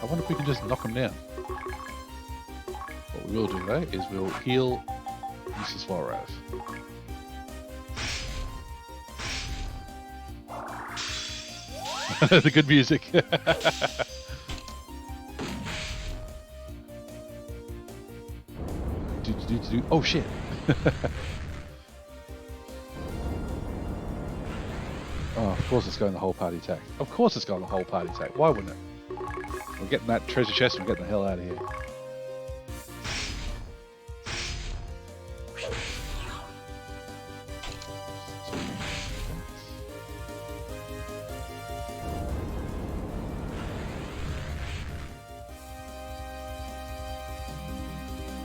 I wonder if we can just knock them down. What we will do though is we'll heal Mrs. Flores. The good music. Oh shit. Oh, of course it's going the whole party attack. Of course it's going the whole party attack. Why wouldn't it? We're getting that treasure chest and we're getting the hell out of here.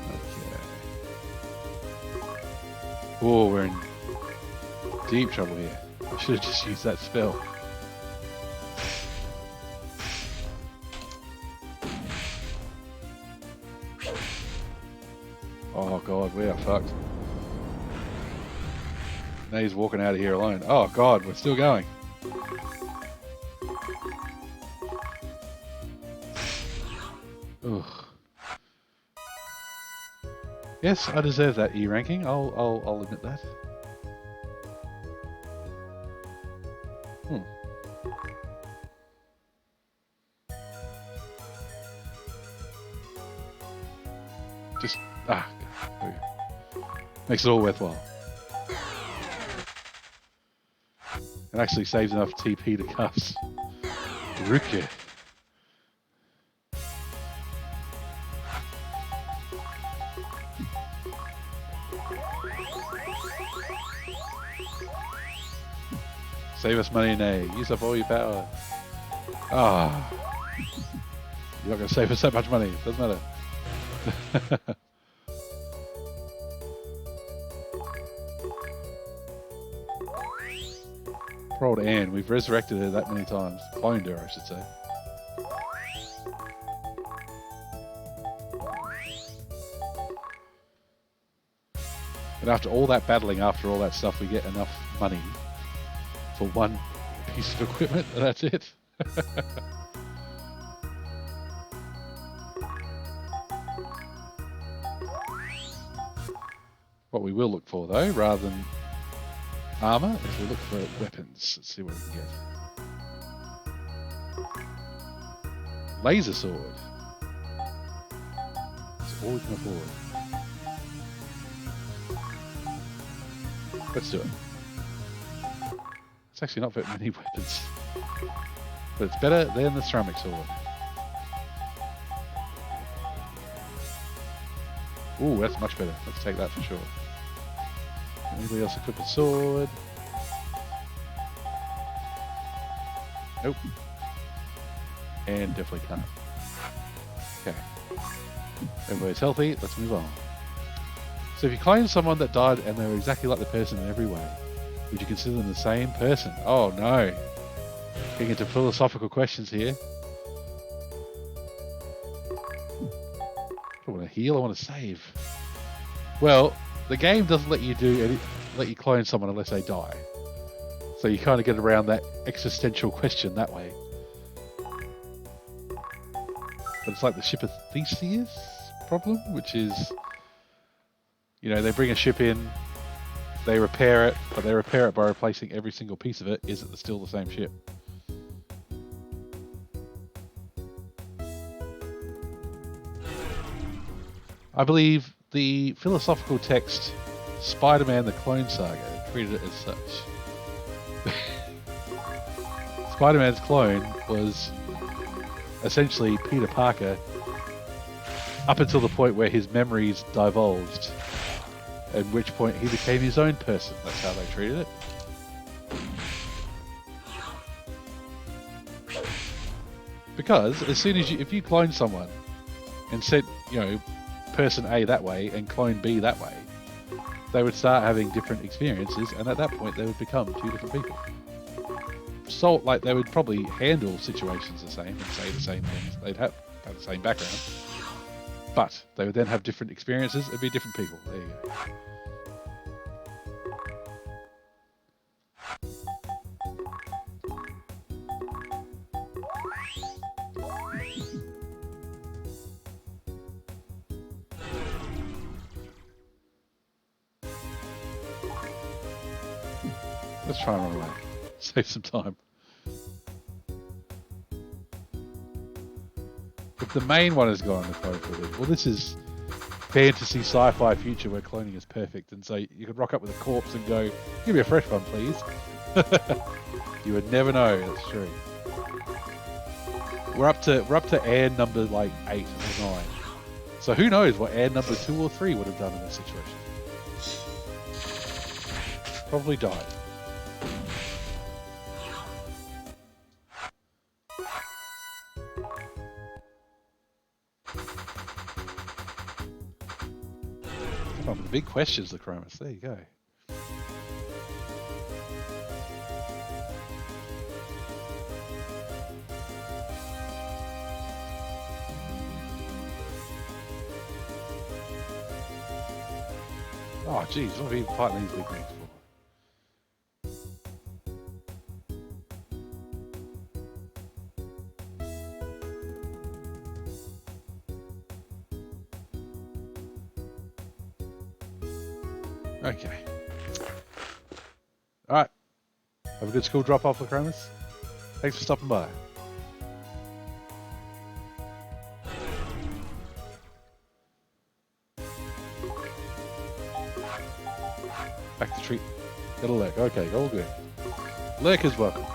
Okay. Oh, we're in deep trouble here. I should have just used that spell. Oh god, we are fucked. Now he's walking out of here alone. Oh god, we're still going. Ugh. Yes, I deserve that E ranking. I'll admit that. Just makes it all worthwhile. It actually saves enough TP to cast Rukia. Save us money, nay. Use up all your power. Ah. You're not going to save us that much money. Doesn't matter. Poor old Anne. We've resurrected her that many times. Cloned her, I should say. And after all that battling, after all that stuff, we get enough money for one piece of equipment, and that's it. What we will look for, though, rather than armor, is we'll look for weapons. Let's see what we can get. Laser sword. It's all we can afford. Let's do it. It's actually not very many weapons, but it's better than the ceramic sword. Ooh, that's much better. Let's take that for sure. Anybody else equip a sword? Nope. And definitely can't. Okay. Everybody's healthy. Let's move on. So if you claim someone that died and they were exactly like the person in every way, would you consider them the same person? Oh no. Getting into philosophical questions here. I want to heal, I want to save. Well, the game doesn't let you clone someone unless they die. So you kind of get around that existential question that way. But it's like the ship of Theseus problem, which is, you know, they bring a ship in, they repair it, but they repair it by replacing every single piece of it. Is it still the same ship? I believe the philosophical text Spider-Man the Clone Saga treated it as such. Spider-Man's clone was essentially Peter Parker up until the point where his memories divulged, at which point he became his own person. That's how they treated it. Because as soon as if you clone someone and said, you know, person A that way and clone B that way, they would start having different experiences, and at that point they would become two different people. So, like, they would probably handle situations the same and say the same things. They'd have the same background, but they would then have different experiences and be different people. There you go. Let's try and run away. Save some time. If the main one is gone, well, this is fantasy sci-fi future where cloning is perfect, and so you could rock up with a corpse and go, "Give me a fresh one, please." You would never know. That's true. We're up to Anne number like 8 or 9. So who knows what Anne number 2 or 3 would have done in this situation? Probably died. Come on, the big questions, the Chromas. There you go. Oh, geez, what are we even fighting these big things for? Okay. Alright. Have a good school drop-off, Lacromas. Thanks for stopping by. Back to treat. Get a lurk. Okay, all good. Lurk is welcome.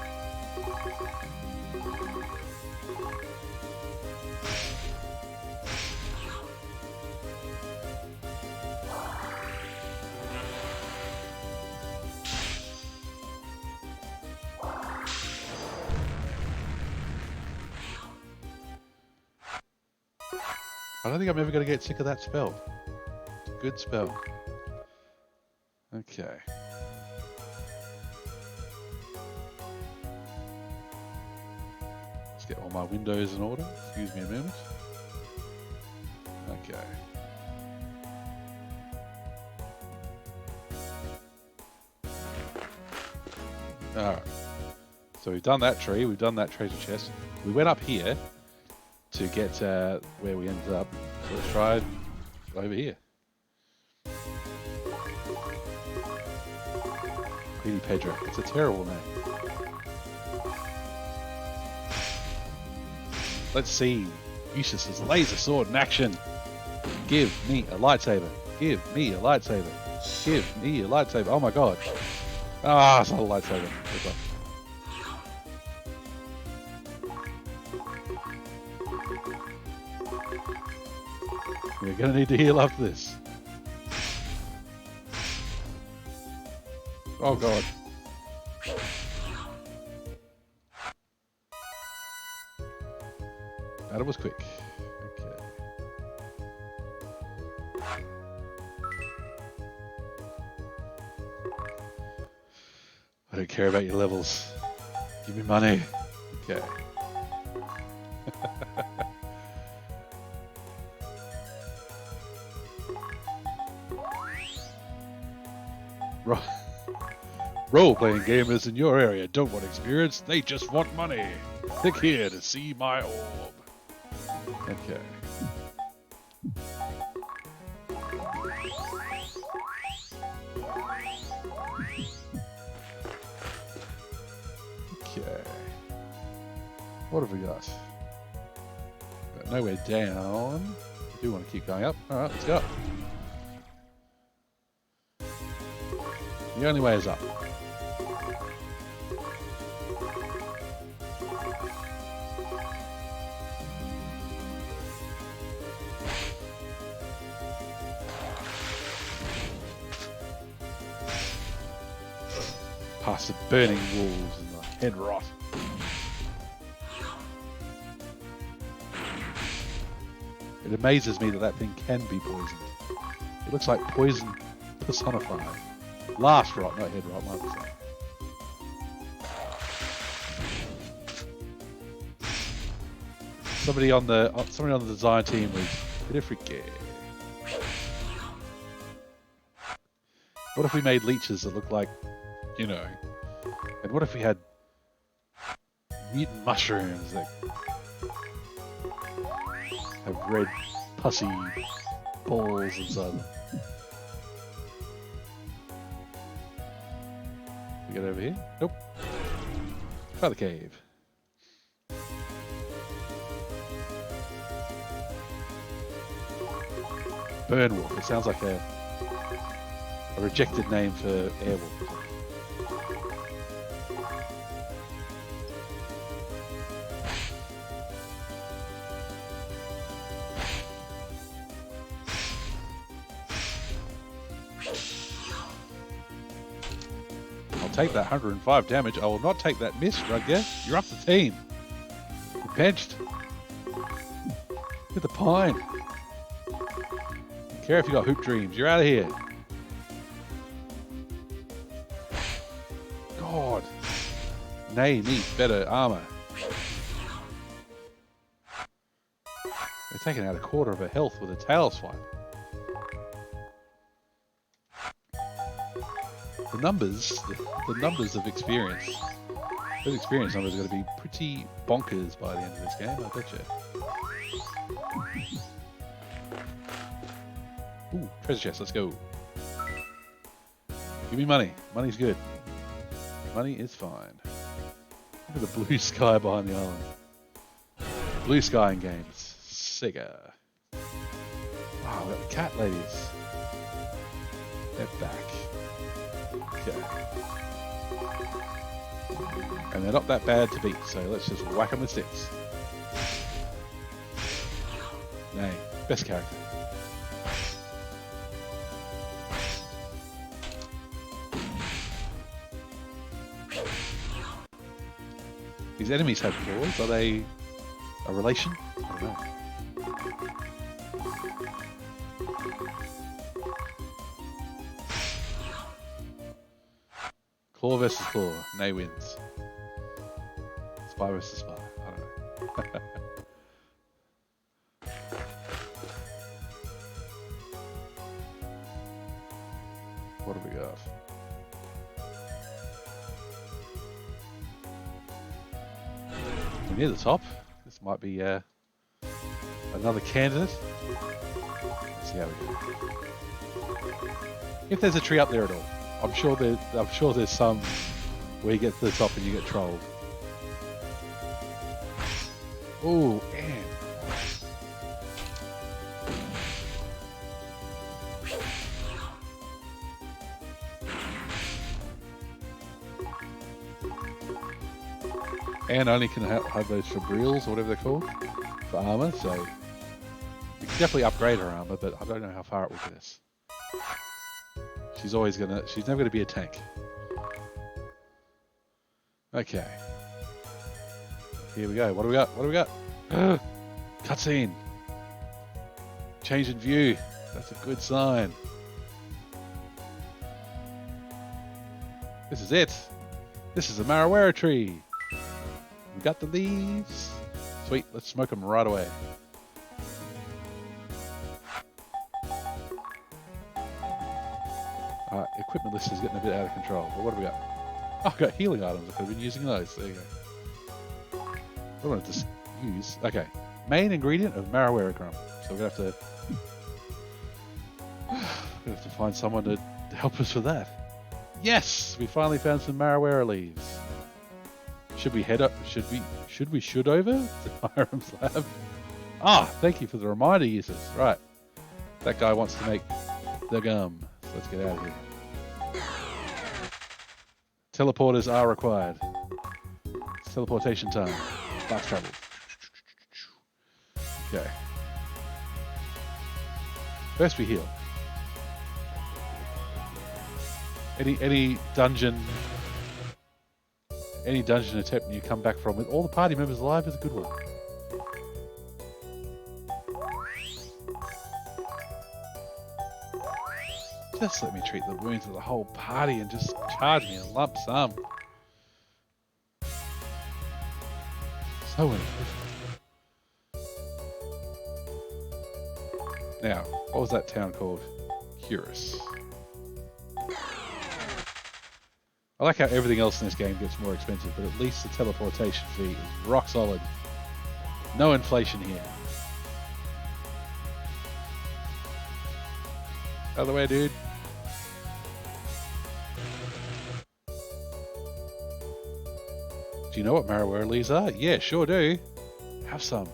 I don't think I'm ever going to get sick of that spell. It's a good spell. Okay. Let's get all my windows in order. Excuse me a minute. Okay. Alright. So we've done that tree, we've done that treasure chest. We went up here to get where we ended up. So let's try over here. Petey Pedro. It's a terrible name. Let's see Eustace's laser sword in action. Give me a lightsaber. Give me a lightsaber. Give me a lightsaber. Oh my god. Ah, it's not a lightsaber. We're gonna need to heal after this. Oh god. That was quick. Okay. I don't care about your levels. Give me money. Okay. Role-playing gamers in your area don't want experience, they just want money. Click here to see my orb. Okay. Okay. What have we got? Got nowhere down. I do want to keep going up. Alright, let's go. The only way is up. Past the burning walls and the head rot. It amazes me that that thing can be poisoned. It looks like poison personified. Last rot, not head rot, 100%. Somebody on the design team was a bit of freaky. What if we made leeches that look like, you know, and what if we had mutant mushrooms that have red pussy balls inside them? We get over here? Nope. Try the cave. Burnwolf. It sounds like a rejected name for Airwolf. Take that 105 damage. I will not take that miss, Rugger. You're up the team. You're benched. Get the pine. Don't care if you got hoop dreams. You're out of here. God. Nay needs better armor. They're taking out a quarter of her health with a tail swipe. The numbers of experience. Those experience numbers are going to be pretty bonkers by the end of this game, I bet you. Ooh, treasure chest, let's go. Give me money. Money's good. Money is fine. Look at the blue sky behind the island. Blue sky in games. Sega. Wow, we've got the cat ladies. They're back. Okay. And they're not that bad to beat, so let's just whack them with sticks. Nay, best character. These enemies have claws. Are they a relation? I don't know. Claw versus claw. Nay wins. Spy versus spy. I don't know. What have we got? We're near the top. This might be another candidate. Let's see how we go. If there's a tree up there at all, I'm sure there's some where you get to the top and you get trolled. Oh, man. And only can have those fabrials or whatever they're called for armor, so we can definitely upgrade her armor, but I don't know how far it will get us. She's never gonna be a tank. Okay. Here we go. What do we got? What do we got? Cutscene. Change in view. That's a good sign. This is it. This is the Marawera tree. We got the leaves. Sweet, let's smoke them right away. Equipment list is getting a bit out of control, but what do we got? Oh, I've got healing items. I could have been using those. There you go. I wanted to use... Okay. Main ingredient of Marawera gum. So we're going to have to find someone to help us with that. Yes! We finally found some Marawera leaves. Should we head up? Should we over to Hiram's lab? Ah, thank you for the reminder, users. Right. That guy wants to make the gum. So let's get out of here. Teleporters are required. It's teleportation time. Fast travel. Okay. First we heal. Any dungeon attempt you come back from with all the party members alive is a good one. Just let me treat the wounds of the whole party and just charge me a lump sum. So inefficient. Now, what was that town called? Curus. I like how everything else in this game gets more expensive, but at least the teleportation fee is rock solid. No inflation here. Out of the way, dude. Do you know what Marawera leaves are? Yeah, sure do. Have some.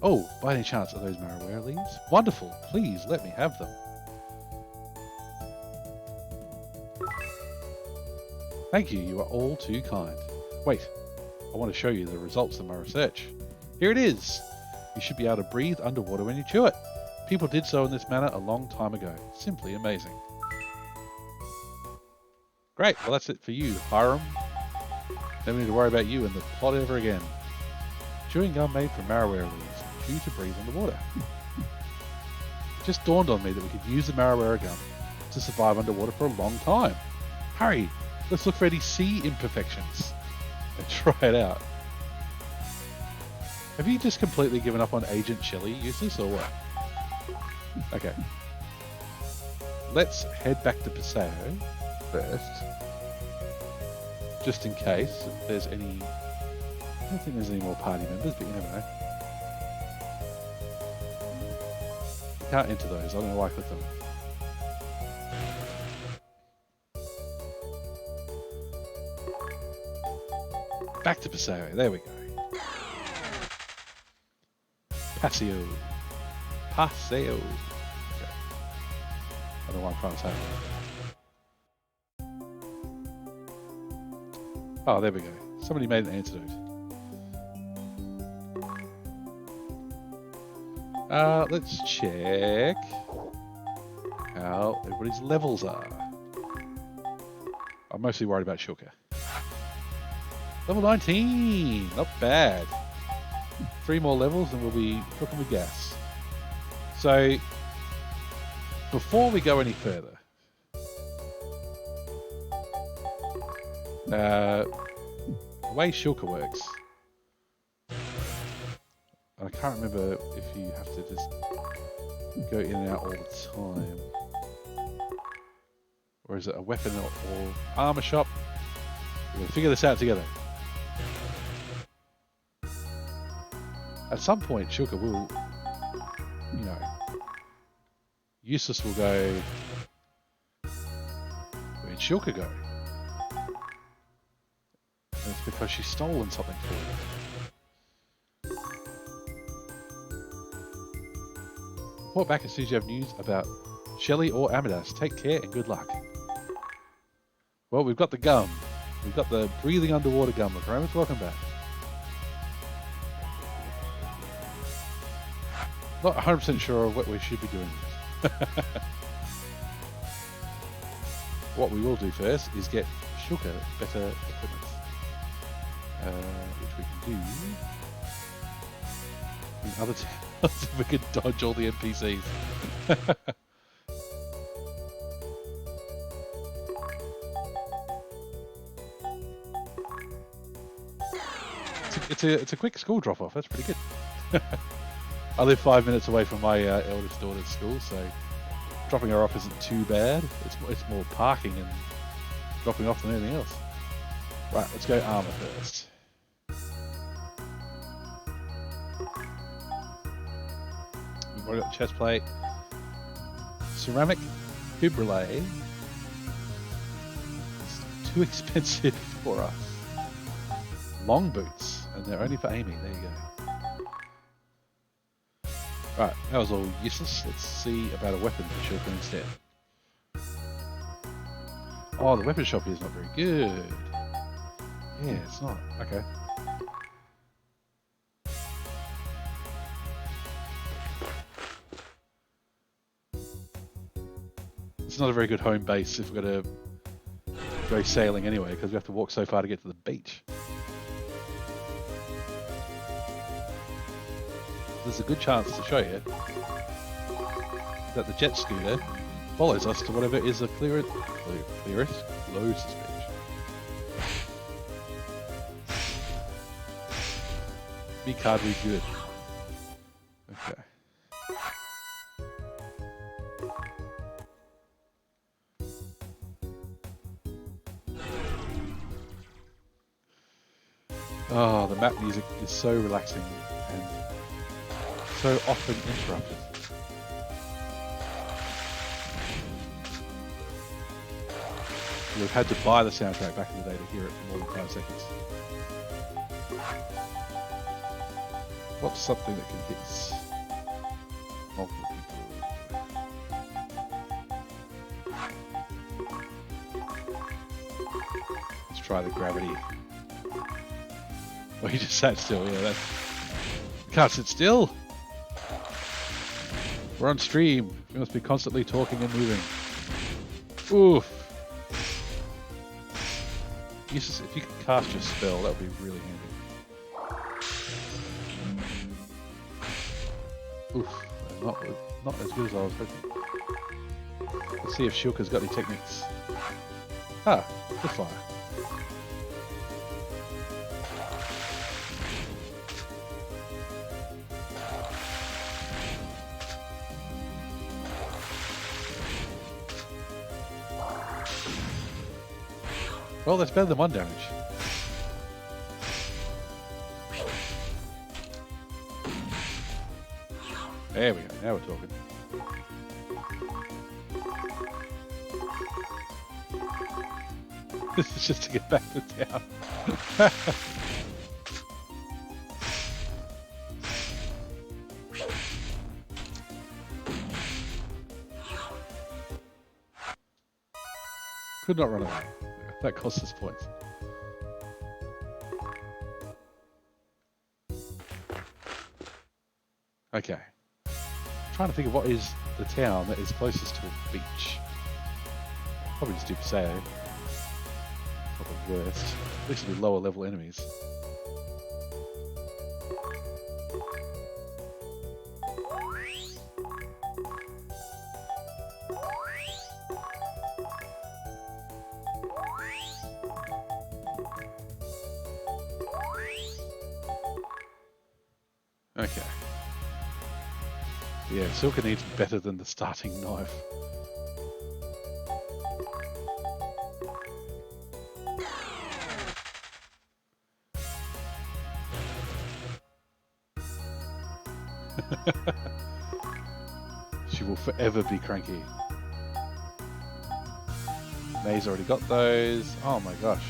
Oh, by any chance, are those Marawera leaves? Wonderful. Please let me have them. Thank you. You are all too kind. Wait, I want to show you the results of my research. Here it is. You should be able to breathe underwater when you chew it. People did so in this manner a long time ago. Simply amazing. Great. Well, that's it for you, Hiram. Never need to worry about you and the plot ever again. Chewing gum made from Marawera leaves. Chew to breathe underwater. It just dawned on me that we could use the Marawera gum to survive underwater for a long time. Hurry! Let's look for any sea imperfections and try it out. Have you just completely given up on Agent Shelley uses or what? Okay. Let's head back to Paseo first. Just in case if there's any... I don't think there's any more party members, but you never know. You can't enter those. I don't know why I clicked them. Back to Paseo. There we go. Paseo. Paseo. Okay. I don't know why I'm trying to say that. Oh, there we go. Somebody made an antidote. Let's check how everybody's levels are. I'm mostly worried about Shulker. Level 19, not bad. 3 more levels and we'll be cooking with gas. So, before we go any further, the way Shulker works, I can't remember if you have to just go in and out all the time. Or is it a weapon or armor shop? We're going to figure this out together. At some point, Shulker will, you know, Useless will go, where'd Shulker go? And it's because she's stolen something for you. Report back as soon as you have news about Shelley or Amadas. Take care and good luck. Well, we've got the gum. We've got the breathing underwater gum. Romans, welcome back. Not 100% sure what we should be doing. What we will do first is get Shulker better equipment. Which we can do in other towns if we can dodge all the NPCs. It's a quick school drop off. That's pretty good. I live 5 minutes away from my eldest daughter's school, so dropping her off isn't too bad. It's more parking and dropping off than anything else. Right, let's go armor first. We've already got the chest plate. Ceramic fibrillae. It's too expensive for us. Long boots, and they're only for Amy. There you go. Right, that was all useless. Let's see about a weapon for Shulker instead. Oh, the weapon shop here is not very good. Yeah, it's not. Okay. It's not a very good home base if we're going to go sailing anyway, because we have to walk so far to get to the beach. There's a good chance to show you that the jet scooter follows us to whatever is the clearest, closest beach. Be card read good. Okay. Oh, the map music is so relaxing and so often interrupted. We've had to buy the soundtrack back in the day to hear it for more than 5 seconds. What's something that can hit multiple people? Let's try the gravity. Well, he just sat still. Yeah, that can't sit still. We're on stream. We must be constantly talking and moving. Oof. If you could cast your spell, that would be really handy. Oof. Not as good as I was hoping. Let's see if Shulker's got any techniques. Ah, the fire. Well, that's better than 1 damage. There we go, now we're talking. This is just to get back to town. Could not run away. That costs us points. Okay. I'm trying to think of what is the town that is closest to a beach. Probably just do Paseo. Not the worst. At least it'll be lower level enemies. Okay. Yeah, Silka needs better than the starting knife. She will forever be cranky. May's already got those. Oh my gosh.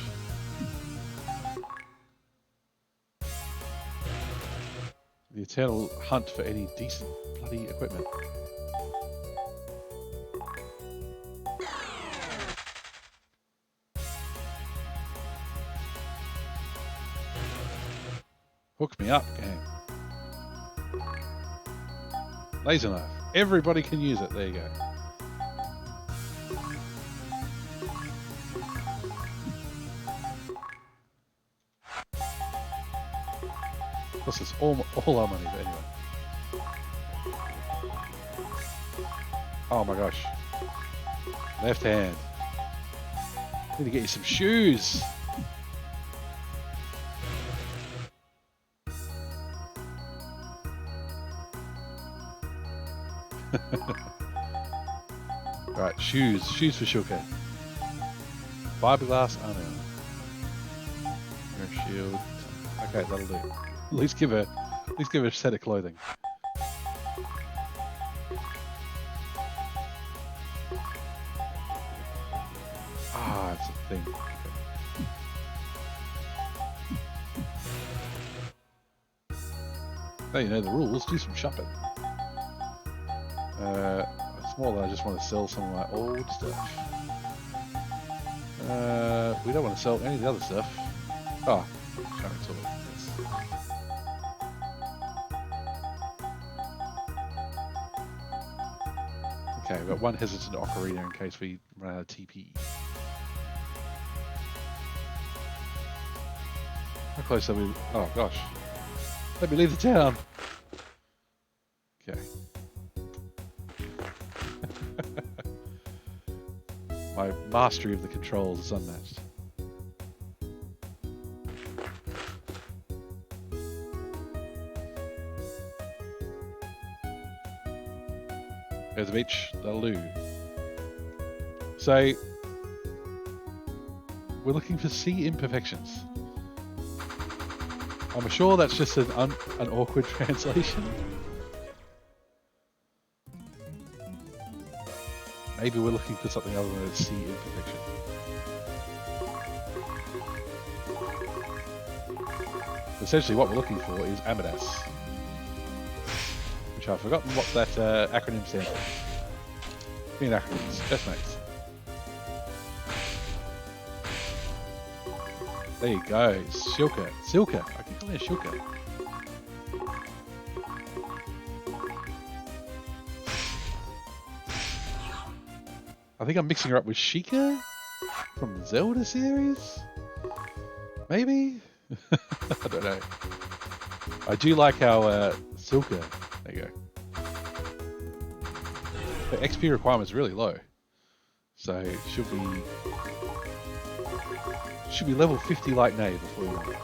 The eternal hunt for any decent bloody equipment. Hook me up, game. Laser knife. Everybody can use it. There you go. Cost us all our money, but anyway. Oh my gosh. Left hand. Need to get you some shoes. Right, shoes for Shulka. Fiberglass armor. Air shield. Okay, that'll do. At least give her a set of clothing. Ah, it's a thing. Okay. Now you know the rules. Do some shopping. It's more that I just want to sell some of my old stuff. We don't want to sell any of the other stuff. Oh, showing tool. Yes. Okay, we've got one hesitant ocarina in case we run out of TP. How close are we? Oh gosh. Let me leave the town. Okay. My mastery of the controls is unmatched. There's the beach. That'll do. So, we're looking for sea imperfections. I'm sure that's just an awkward translation. Maybe we're looking for something other than a sea imperfection. Essentially what we're looking for is Amadas. Which I've forgotten what that acronym stands for. Being acronyms, best mates. There you go, Silka. Silka. I keep calling her Shilka. I think I'm mixing her up with Sheikah from the Zelda series? Maybe? I don't know. I do like how Silka, there you go. The XP requirement is really low. So it should be level 50 like Nay before we run it.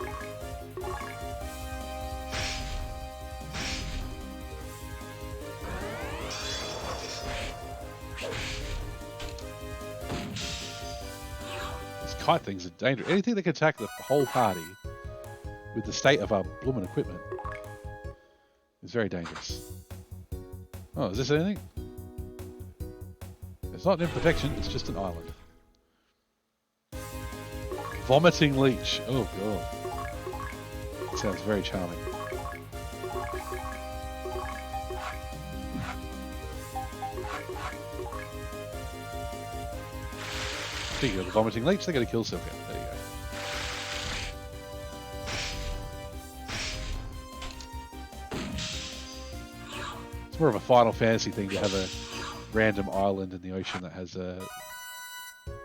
Kite things are dangerous. Anything that can attack the whole party with the state of our bloomin' equipment is very dangerous. Oh, is this anything? It's not an imperfection, it's just an island. Vomiting leech. Oh god. That sounds very charming. Speaking of the vomiting leech, they're going to kill Silka. There you go. It's more of a Final Fantasy thing to have a random island in the ocean that has a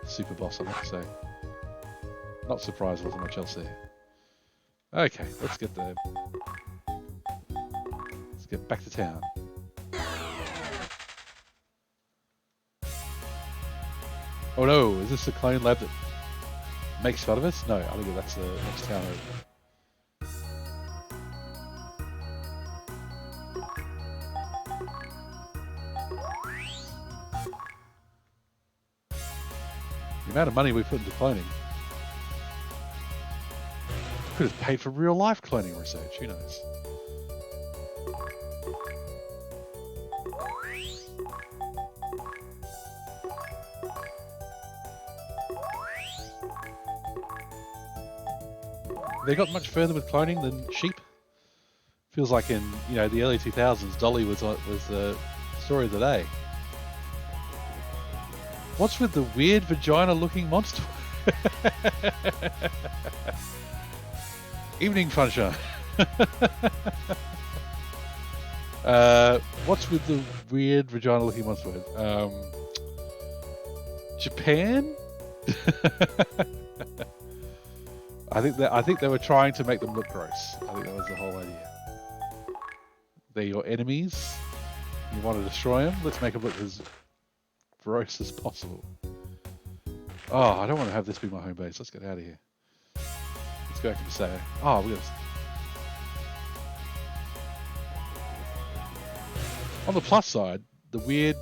super boss on it, so not surprised with much else there. Okay, let's get back to town. Oh no, is this the clone lab that makes fun of us? No, I think that's the next town over. The amount of money we put into cloning. Could have paid for real life cloning research, who knows? They got much further with cloning than sheep. Feels like in the early 2000s, Dolly was the story of the day. What's with the weird vagina-looking monster? Evening sunshine. What's with the weird vagina-looking monster? Japan. I think they were trying to make them look gross. I think that was the whole idea. They're your enemies. You want to destroy them? Let's make them look as gross as possible. Oh, I don't want to have this be my home base. Let's get out of here. Let's go back to Paseo. Oh, we got. On the plus side, the weird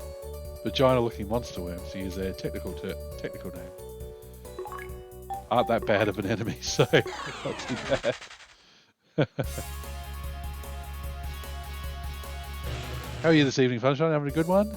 vagina-looking monster worms, to use their technical name, aren't that bad of an enemy, so not too bad. How are you this evening, Sunshine? Having a good one?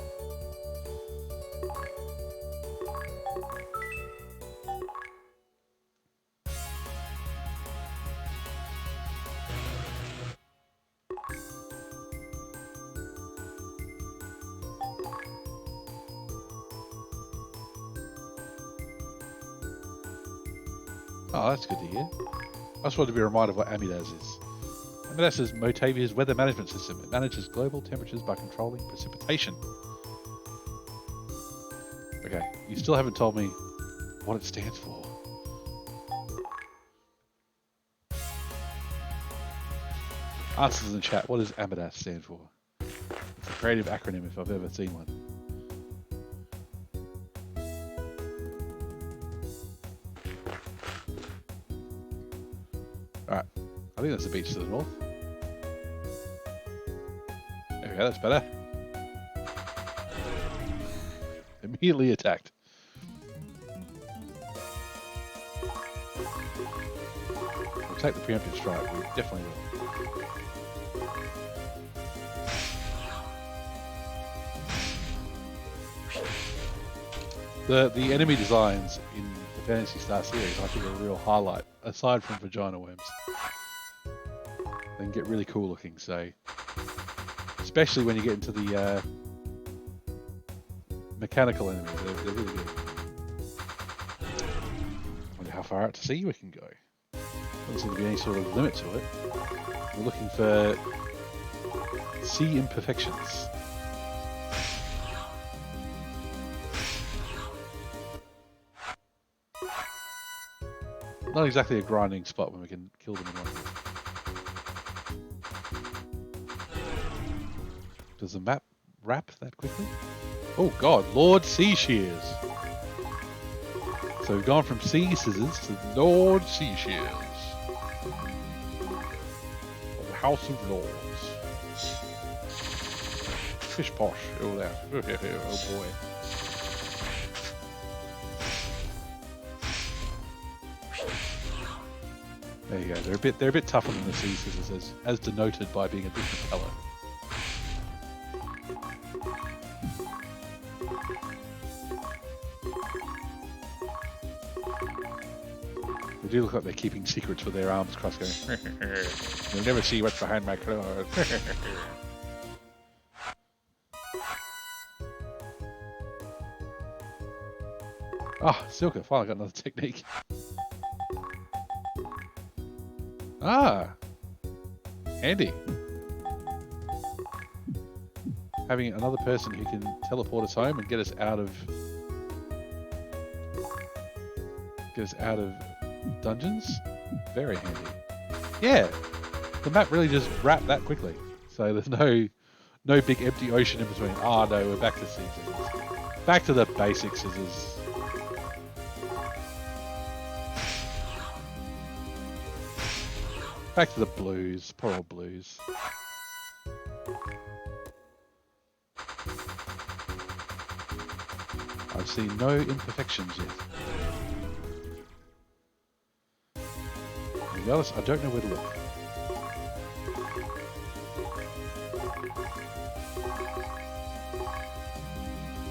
Oh, that's good to hear. I just wanted to be reminded of what Amidas is. Amidas is Motavia's weather management system. It manages global temperatures by controlling precipitation. Okay, you still haven't told me what it stands for. Answers in the chat. What does Amidas stand for? It's a creative acronym if I've ever seen one. Alright, I think that's the beach to the north. There we go, that's better. Immediately attacked. We'll take the preemptive strike, we definitely will. The enemy designs in the Phantasy Star series I think are a real highlight, aside from vagina worms. They can get really cool looking, so especially when you get into the mechanical enemies, they're really good. Wonder how far out to sea we can go. Doesn't seem to be any sort of limit to it. We're looking for sea imperfections. Not exactly a grinding spot when we can kill them in one hit. Does the map wrap that quickly? Oh god, Lord Sea Shears. So we've gone from Sea Scissors to Lord Sea Shears. Of the House of Lords. Fish posh, all that. Oh boy. There you go. They're a bit tougher than the Sea Scissors, as denoted by being a different colour. They do look like they're keeping secrets with their arms crossed, going. You'll never see what's behind my clothes. Ah, Silka, finally got another technique. Ah, handy. Having another person who can teleport us home and get us out of dungeons, very handy. Yeah, the map really just wrapped that quickly. So there's no big empty ocean in between. Ah, no, we're back to sea scissors. Back to the basic scissors. Back to the blues, poor old blues. I've seen no imperfections yet. be honest, I don't know where to look.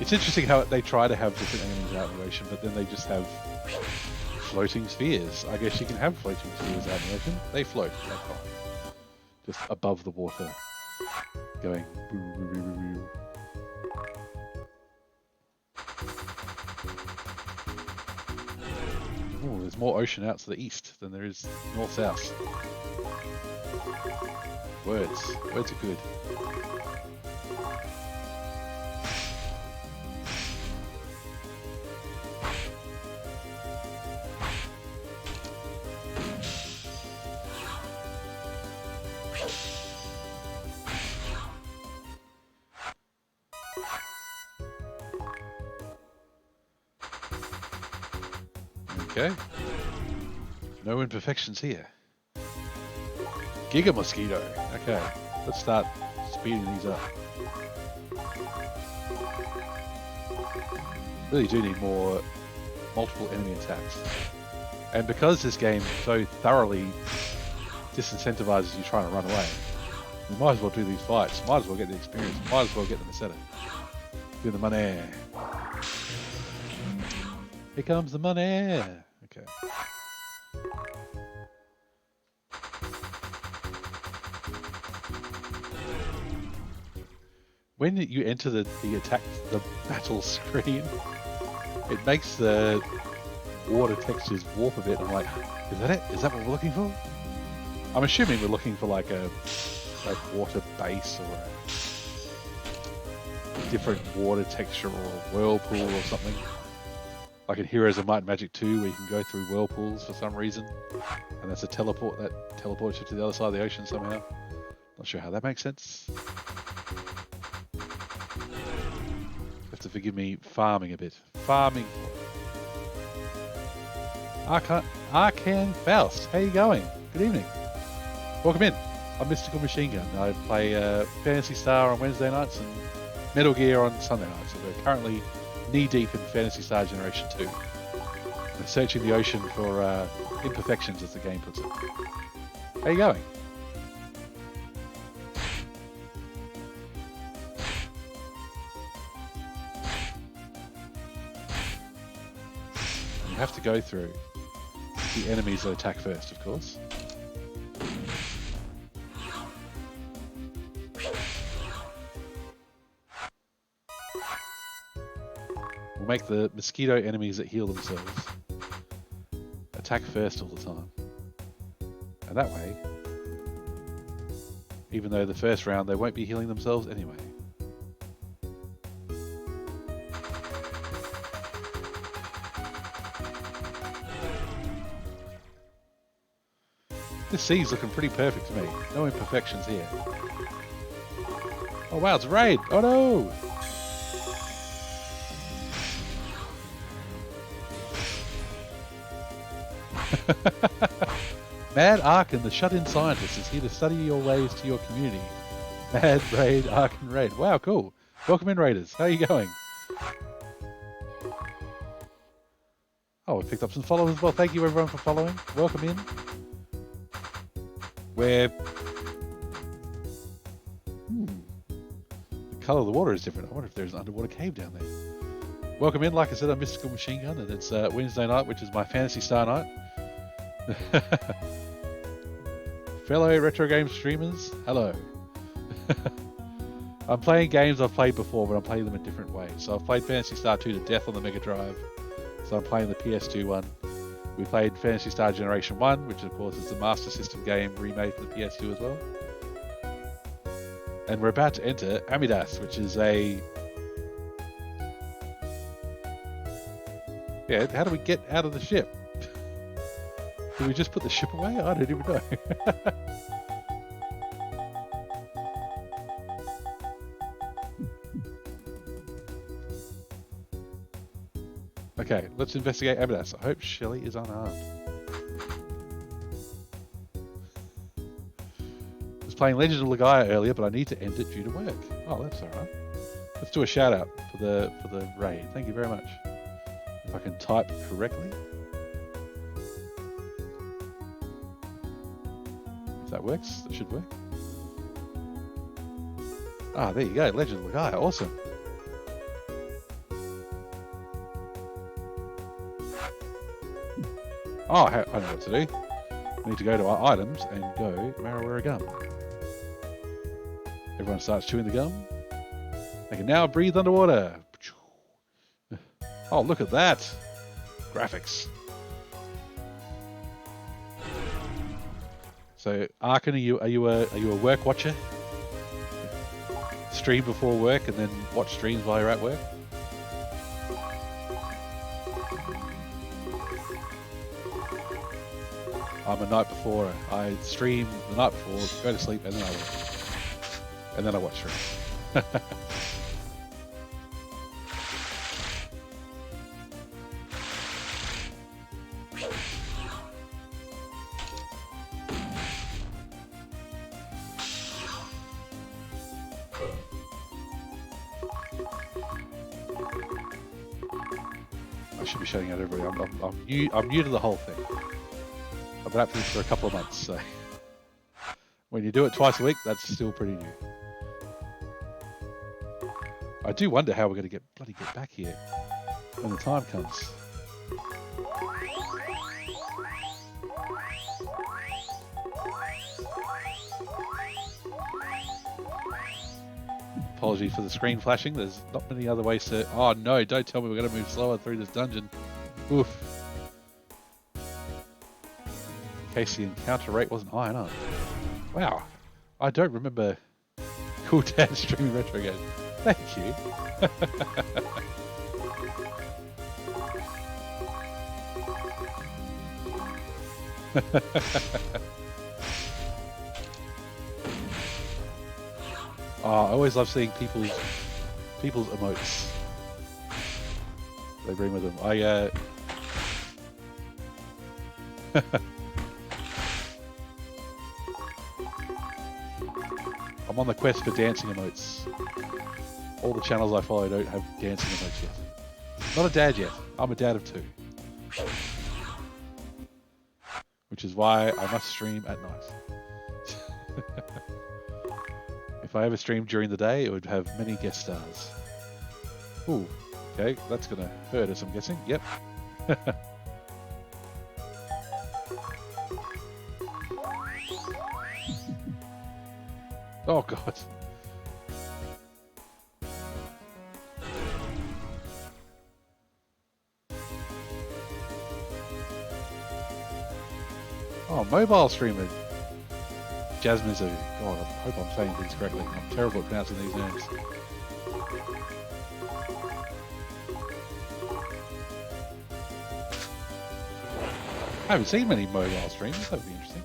It's interesting how they try to have different enemies out in the ocean, but then they just have floating spheres. I guess you can have floating spheres out in the ocean. They float. They're fine. Just above the water, going. Oh, there's more ocean out to the east than there is north-south. Words. Words are good. Okay. No imperfections here. Giga Mosquito. Okay. Let's start speeding these up. Really do need more multiple enemy attacks. And because this game so thoroughly disincentivizes you trying to run away, you might as well do these fights. Might as well get the experience. Might as well get the Meseta. Do the money. Here comes the money. Okay. When you enter the battle screen, it makes the water textures warp a bit. I'm like, is that it? Is that what we're looking for? I'm assuming we're looking for like a water base or a different water texture or a whirlpool or something. Like in Heroes of Might and Magic 2, where you can go through whirlpools for some reason, and that's a teleport that teleports you to the other side of the ocean somehow. Not sure how that makes sense. You have to forgive me farming a bit. Farming. Arcan Faust, how you going? Good evening. Welcome in. I'm Mystical Machine Gun. I play Phantasy Star on Wednesday nights and Metal Gear on Sunday nights. So we're currently knee-deep in Phantasy Star Generation 2. We're searching the ocean for imperfections, as the game puts it. How you going? You have to go through the enemies that attack first, of course. Make the mosquito enemies that heal themselves attack first all the time. And that way, even though the first round they won't be healing themselves anyway. This sea's looking pretty perfect to me. No imperfections here. Oh wow, it's a raid! Oh no! Mad Arkin, the shut-in scientist, is here to study your ways to your community. Mad Raid, Arkin Raid. Wow, cool. Welcome in, Raiders. How are you going? Oh, we picked up some followers as well. Thank you, everyone, for following. Welcome in. Where the colour of the water is different. I wonder if there's an underwater cave down there. Welcome in. Like I said, I'm Mystical Machine Gun, and it's Wednesday night, which is my Phantasy Star night. Fellow retro game streamers, hello. I'm playing games I've played before, but I'm playing them in different ways. So I've played Phantasy Star 2 to death on the Mega Drive. So I'm playing the PS2 one. We played Phantasy Star Generation 1, which of course is the Master System game remade for the PS2 as well. And we're about to enter Amidas, which is a... Yeah, how do we get out of the ship? Did we just put the ship away? I don't even know. Okay, let's investigate Amidas. I hope Shelley is unarmed. I was playing Legend of Legaia earlier, but I need to end it due to work. Oh, that's alright. Let's do a shout out for the raid. Thank you very much. If I can type correctly. If that works, that should work. Ah, there you go, Legend of the Guy, awesome. Oh, I know what to do. We need to go to our items and go Marrowware gum. Everyone starts chewing the gum. They can now breathe underwater. Oh, look at that. Graphics. So, Arkin, are you a work watcher? Stream before work and then watch streams while you're at work? I'm a night before. I stream the night before, go to sleep, and then I work. And then I watch streams. I should be shouting out everybody. I'm new to the whole thing. I've been at this for a couple of months, so when you do it twice a week, that's still pretty new. I do wonder how we're going to get back here when the time comes. Apology for the screen flashing. There's not many other ways to... Oh no, don't tell me we're going to move slower through this dungeon. Oof. In case the encounter rate wasn't high enough. Wow. I don't remember Cool Dad streaming retro games. Thank you. I always love seeing people's emotes they bring with them. I'm on the quest for dancing emotes. All the channels I follow don't have dancing emotes yet. Not a dad yet. I'm a dad of 2. Which is why I must stream at night. If I ever streamed during the day, it would have many guest stars. Ooh, okay, that's gonna hurt us, I'm guessing. Yep. Oh god. Oh, mobile streamer. Jasmine God, I hope I'm saying things correctly. I'm terrible at pronouncing these names. I haven't seen many mobile streams. That would be interesting.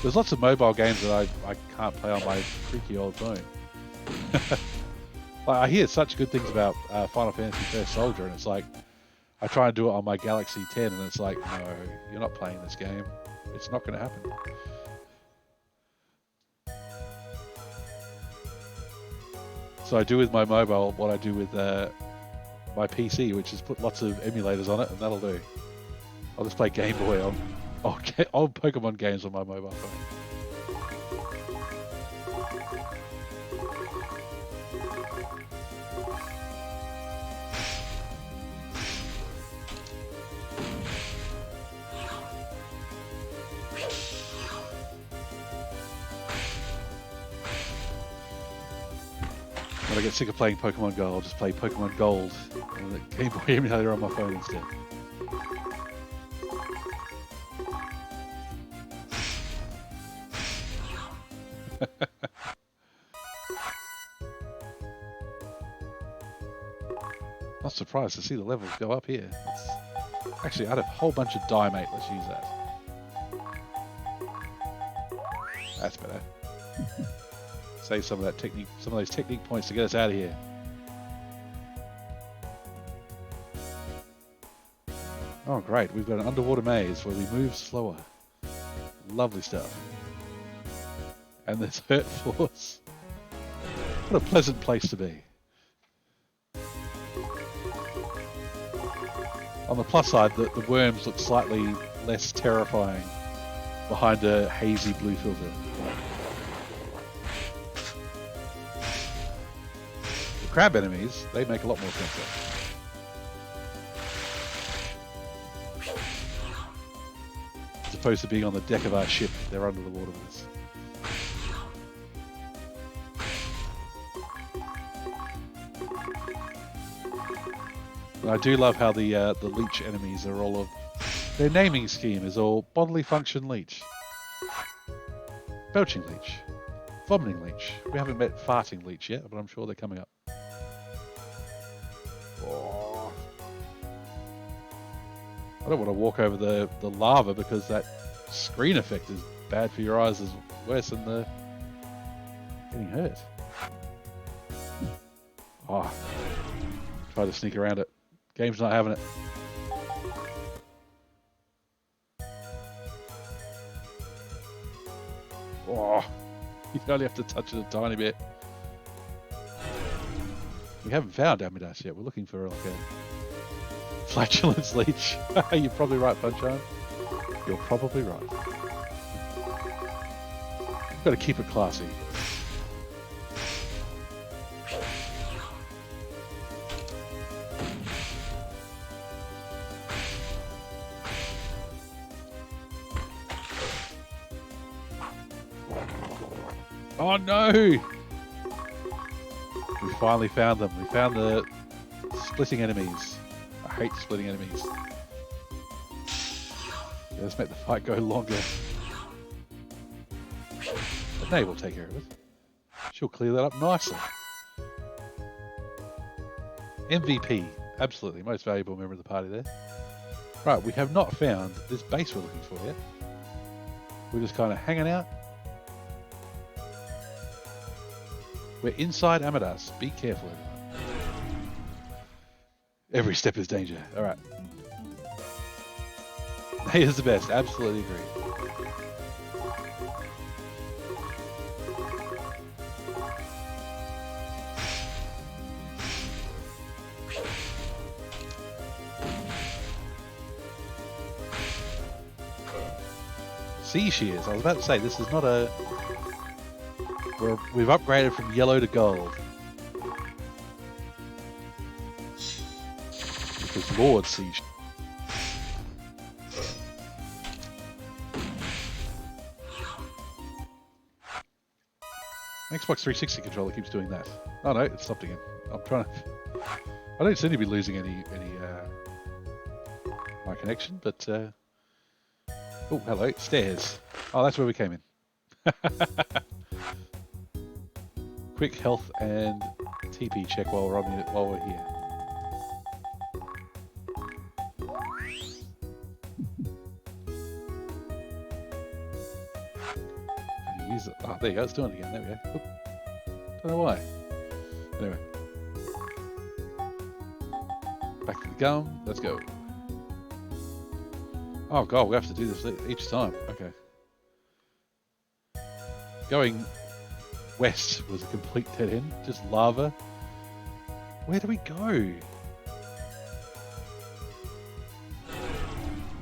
There's lots of mobile games that I can't play on my creaky old phone. Like, I hear such good things about Final Fantasy First Soldier, and it's like, I try and do it on my Galaxy 10, and it's like, no, you're not playing this game. It's not going to happen. So I do with my mobile what I do with my PC, which is put lots of emulators on it, and that'll do. I'll just play Game Boy on Pokemon games on my mobile phone. When I get sick of playing Pokemon Go, I'll just play Pokemon Gold on the Game Boy emulator on my phone instead. Not surprised to see the levels go up here. Actually, I had a whole bunch of Diamate. Let's use that. That's better. Save some of those technique points to get us out of here. Oh, great. We've got an underwater maze where we move slower. Lovely stuff. And there's Hurt Force. What a pleasant place to be. On the plus side, the worms look slightly less terrifying behind a hazy blue filter. The crab enemies, they make a lot more sense though. As opposed to being on the deck of our ship, they're under the water with us. And I do love how the leech enemies are all of... Their naming scheme is all bodily function leech. Belching leech. Vomiting leech. We haven't met farting leech yet, but I'm sure they're coming up. Oh. I don't want to walk over the lava because that screen effect is bad for your eyes, is worse than the getting hurt. Oh. Try to sneak around it. Game's not having it. Oh, you only have to touch it a tiny bit. We haven't found Amidas yet. We're looking for like a flatulence leech. You're probably right, Punchline. You're probably right. We've got to keep it classy. Oh no! We finally found them. We found the splitting enemies. I hate splitting enemies. Yeah, let's make the fight go longer. But Nay will take care of it. She'll clear that up nicely. MVP. Absolutely. Most valuable member of the party there. Right, we have not found this base we're looking for yet. We're just kind of hanging out. We're inside Amidas. Be careful, everyone. Every step is danger. All right. Nay is the best. Absolutely agree. Sea shears. I was about to say, this is not a... We've upgraded from yellow to gold. Because Lord Sea shears. Xbox 360 controller keeps doing that. Oh no, it stopped again. I'm trying to... I don't seem to be losing any my connection, but... Oh, hello, stairs. Oh, that's where we came in. Quick health and TP check while we're on while we're here. Use it. Oh, there you go. It's doing it again. There we go. Oop. Don't know why. Anyway, back to the gum. Let's go. Oh god, we have to do this each time. Okay. Going west was a complete dead end. Just lava. Where do we go?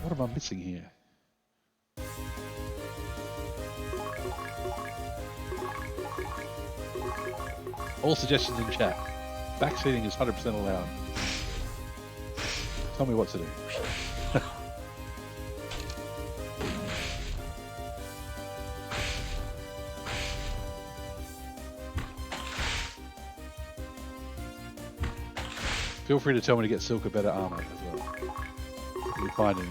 What am I missing here? All suggestions in chat. Backseating is 100% allowed. Tell me what to do. Feel free to tell me to get Silk a better armor as well. If you find any.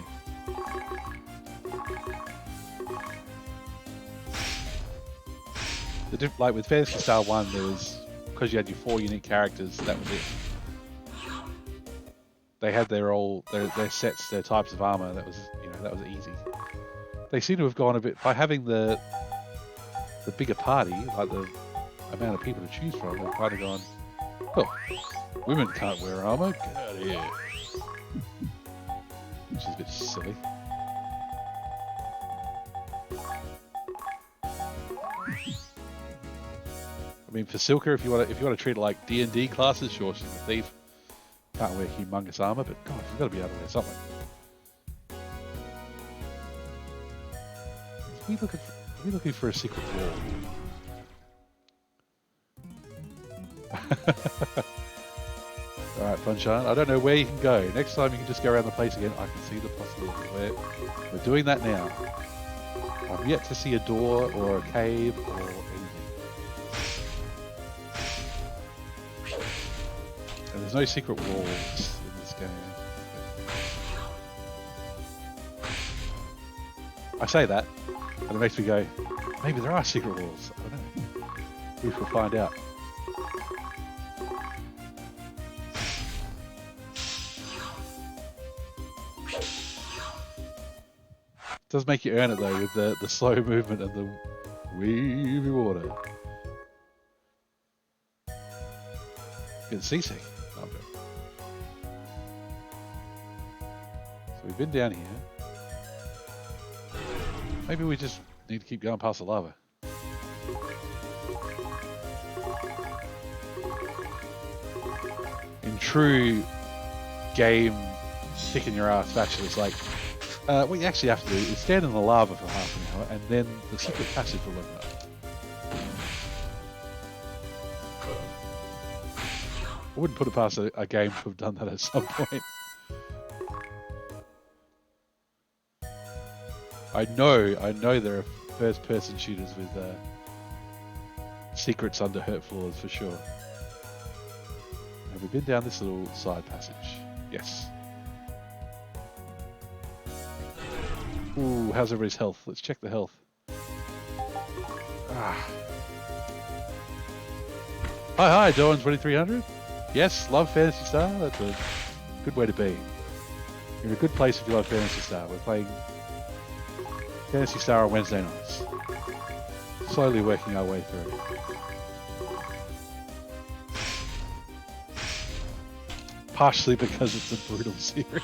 Like with Phantasy Star 1, there was, because you had your 4 unique characters, that was it. They had their sets, their types of armor. That was, that was easy. They seem to have gone a bit by having the bigger party, like the amount of people to choose from. They've kind of gone, oh, women can't wear armor. Get out of here. Which is a bit silly. I mean, for Silka, if you want to treat it like D&D classes, sure, she's a thief. Can't wear humongous armor, but God, you've got to be able to wear something. Are we looking for a secret wall? Alright, Funshine. I don't know where you can go. Next time you can just go around the place again. I can see the possibility. We're doing that now. I've yet to see a door or a cave or anything. And there's no secret walls in this game. I say that, and it makes me go, maybe there are secret walls. I don't know. We shall find out. It does make you earn it though, with the slow movement and the wavy water. Getting seasick. Oh, okay. So we've been down here. Maybe we just need to keep going past the lava. In true game kicking your ass fashion, it's like, what you actually have to do is stand in the lava for half an hour and then the secret passage will open up. I wouldn't put it past a game to have done that at some point. I know there are first-person shooters with secrets under hurt floors for sure. Have we been down this little side passage? Yes. Ooh, how's everybody's health? Let's check the health. Ah. Hi, Doan 2300. Yes, love Phantasy Star. That's a good way to be. You're in a good place if you love Phantasy Star. We're playing Phantasy Star on Wednesday nights. Slowly working our way through. Partially because it's a brutal series.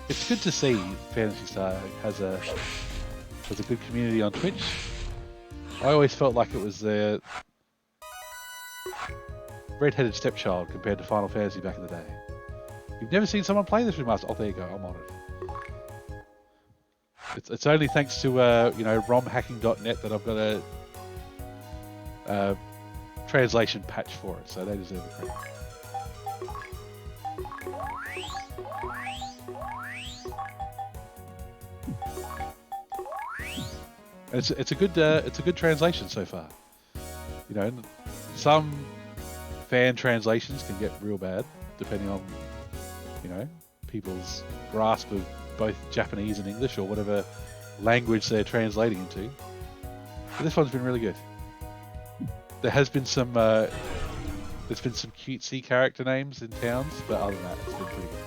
It's good to see Phantasy Star has a good community on Twitch. I always felt like it was the red-headed stepchild compared to Final Fantasy back in the day. You've never seen someone play this remaster? Oh, there you go. I'm on it. It's only thanks to romhacking.net that I've got a translation patch for it, so they deserve the credit. It's a good translation so far. You know, some fan translations can get real bad depending on, you know, people's grasp of both Japanese and English or whatever language they're translating into. But this one's been really good. There has been some cutesy character names in towns, but other than that, it's been pretty good.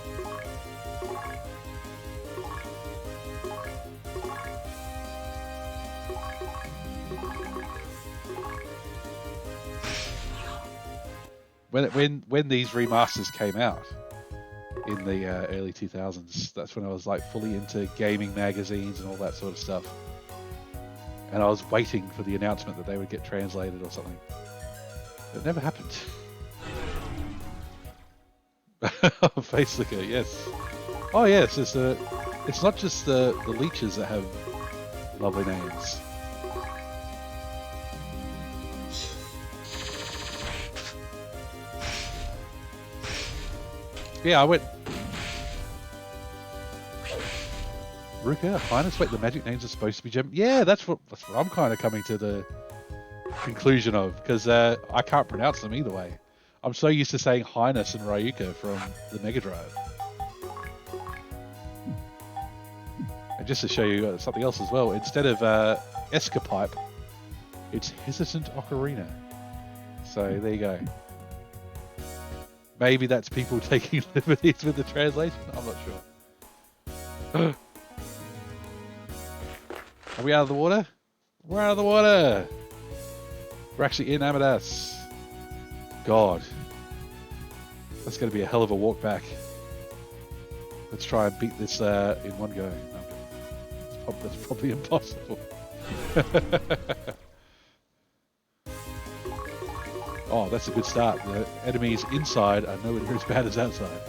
When these remasters came out in the early 2000s, that's when I was like fully into gaming magazines and all that sort of stuff. And I was waiting for the announcement that they would get translated or something. It never happened. Facelicker, yes. Oh yes, it's not just the leeches that have lovely names. Yeah, I went. Ruka, Highness. Wait, the magic names are supposed to be gem. Yeah, that's what I'm kind of coming to the conclusion of, because I can't pronounce them either way. I'm so used to saying Highness and Ryuka from the Mega Drive. And just to show you something else as well, instead of Escapipe, it's Hesitant Ocarina. So there you go. Maybe that's people taking liberties with the translation. I'm not sure. Are we out of the water? We're out of the water. We're actually in Amadas. God. That's going to be a hell of a walk back. Let's try and beat this in one go. No, it's That's probably impossible. Oh, that's a good start. The enemies inside are nowhere near as bad as outside.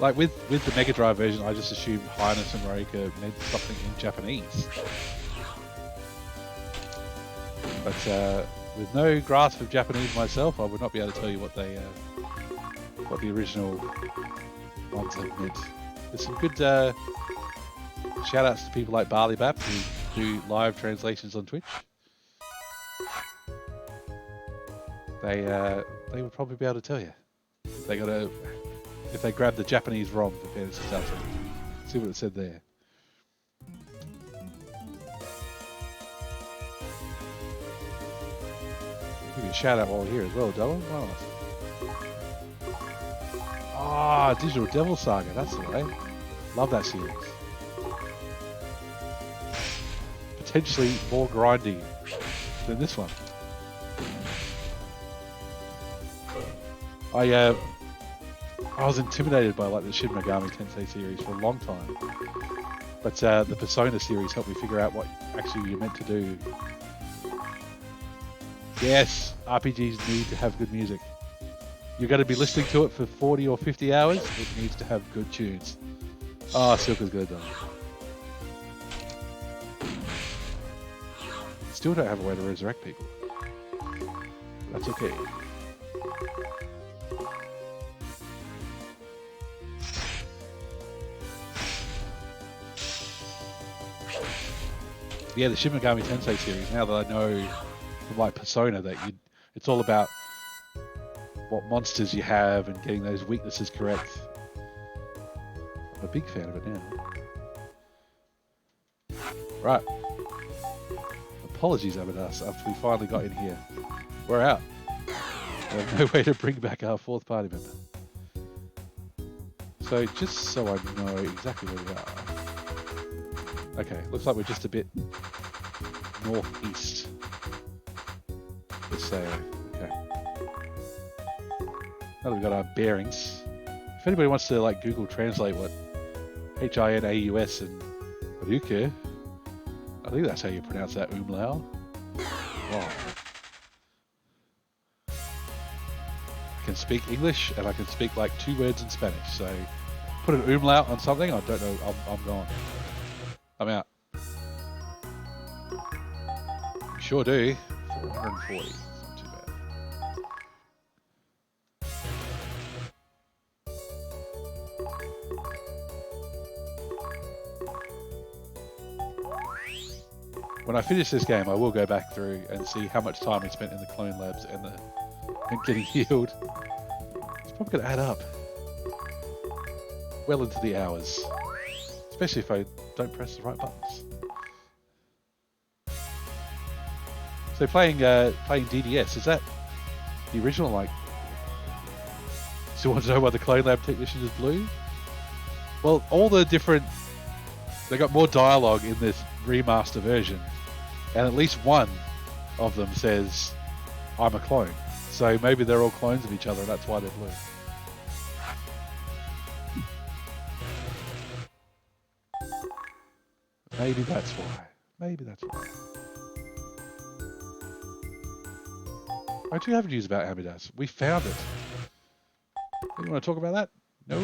Like with the Mega Drive version, I just assumed Highness and Marika meant something in Japanese. But with no grasp of Japanese myself, I would not be able to tell you what the original ones have meant. There's some good shout outs to people like Barley Bap who do live translations on Twitch. They would probably be able to tell you. If they grab the Japanese ROM for Phantasy Star 2. See what it said there. Give me a shout out while we're here as well, Dylan. Why not? Ah, Digital Devil Saga, that's the way. Love that series. Potentially more grindy than this one. I was intimidated by like the Shin Megami Tensei series for a long time, but the Persona series helped me figure out what actually you're meant to do. Yes, RPGs need to have good music. You're going to be listening to it for 40 or 50 hours. It needs to have good tunes. Oh, Silka's good though. Still don't have a way to resurrect people. That's okay. Yeah, the Shin Megami Tensei series, now that I know from my Persona that it's all about what monsters you have and getting those weaknesses correct. I'm a big fan of it now. Right. Apologies, Amadas, after we finally got in here. We're out. We have no way to bring back our fourth party member. So, just so I know exactly where we are. Okay, looks like we're just a bit northeast. Let's say, okay. Now that we've got our bearings, if anybody wants to like Google Translate what Hinaus and Ryuku, I think that's how you pronounce that umlaut. Wow. I can speak English and I can speak like 2 words in Spanish, so put an umlaut on something, I don't know, I'm gone. I'm out. Sure do. 440. It's not too bad. When I finish this game, I will go back through and see how much time we spent in the clone labs and getting healed. It's probably going to add up. Well into the hours. Especially if I don't press the right buttons. So playing DDS, is that the original, like, still want to know why the Clone Lab technician is blue? Well, all the different, they got more dialogue in this remaster version, and at least one of them says, I'm a clone. So maybe they're all clones of each other, and that's why they're blue. Maybe that's why. Maybe that's why. I do have news about Amadas. We found it. You want to talk about that? No.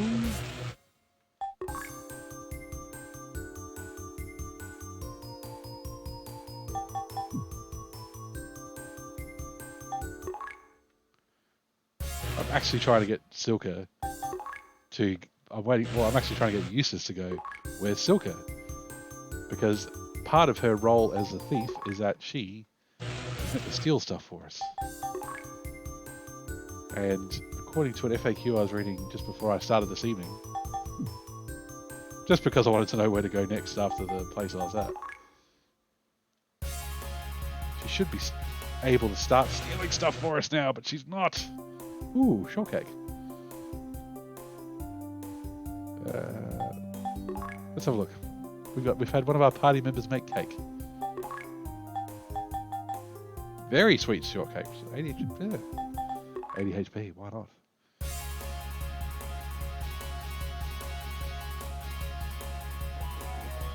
I'm actually trying to get Silka to. I'm actually trying to get Eustace to go. Where's Silka? Because part of her role as a thief is that she is meant to steal stuff for us. And according to an FAQ I was reading just before I started this evening, just because I wanted to know where to go next after the place I was at, she should be able to start stealing stuff for us now, but she's not. Ooh, shortcake. Let's have a look. We've had one of our party members make cake. Very sweet shortcake. 80 HP, why not?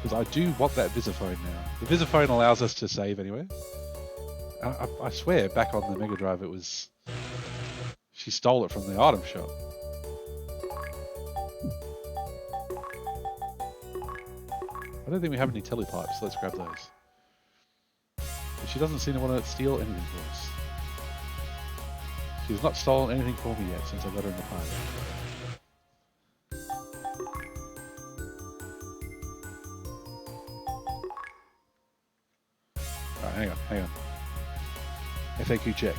Because I do want that Visiphone now. The Visiphone allows us to save anywhere. I swear, back on the Mega Drive, it was... She stole it from the item shop. I don't think we have any telepipes. Let's grab those. But she doesn't seem to want to steal anything for us. She's not stolen anything for me yet since I got her in the party. Alright, hang on. FAQ check.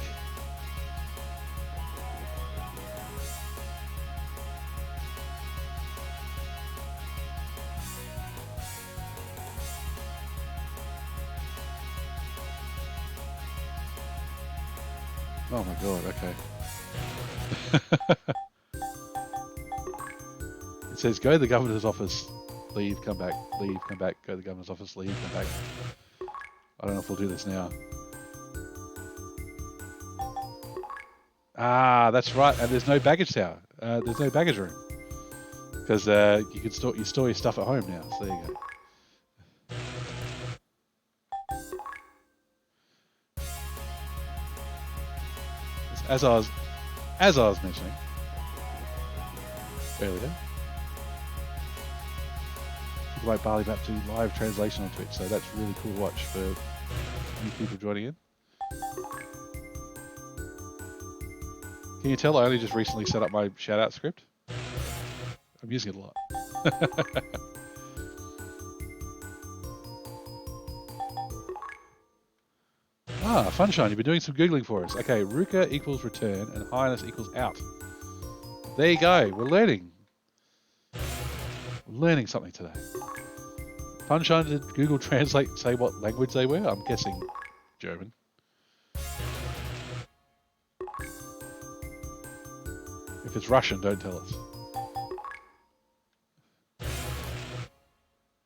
Oh my god, okay. It says go to the governor's office, leave, come back, go to the governor's office, leave, come back. I don't know if we'll do this now. Ah, that's right, and there's no baggage tower. There's no baggage room. Because you can store your stuff at home now, so there you go. As I was mentioning earlier, people like Barley Map do live translation on Twitch, so that's really cool to watch for new people joining in. Can you tell I only just recently set up my shout-out script? I'm using it a lot. Ah, Funshine, you've been doing some Googling for us. Okay, Ruka equals return and Highness equals out. There you go, we're learning. We're learning something today. Funshine, did Google Translate say what language they were? I'm guessing German. If it's Russian, don't tell us.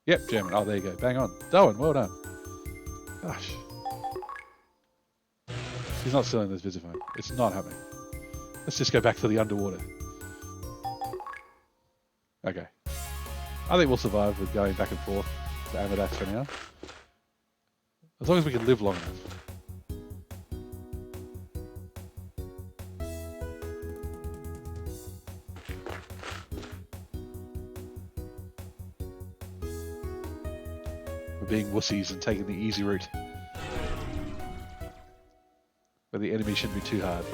Yep, German. Oh, there you go. Bang on. Darwin, well done. Gosh. She's not stealing this Visiphone. It's not happening. Let's just go back to the underwater. Okay. I think we'll survive with going back and forth to Amadas for now. As long as we can live long enough. We're being wussies and taking the easy route. Where the enemy shouldn't be too hard.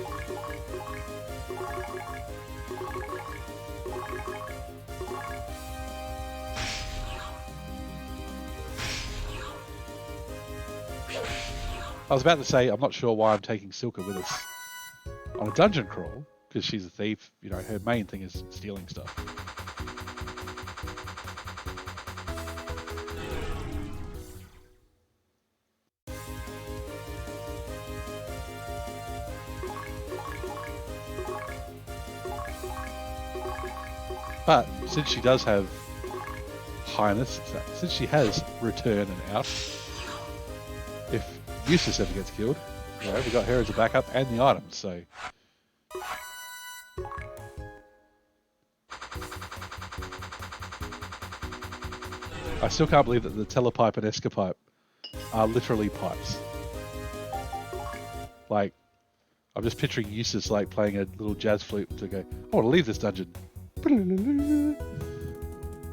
I was about to say, I'm not sure why I'm taking Silka with us on a dungeon crawl, because she's a thief. You know, her main thing is stealing stuff. But since she does have Highness, since she has return and out, if Eustace ever gets killed, you know, we got her as a backup and the items, so. I still can't believe that the telepipe and escapipe are literally pipes. Like, I'm just picturing Eustace like playing a little jazz flute to go, I want to leave this dungeon.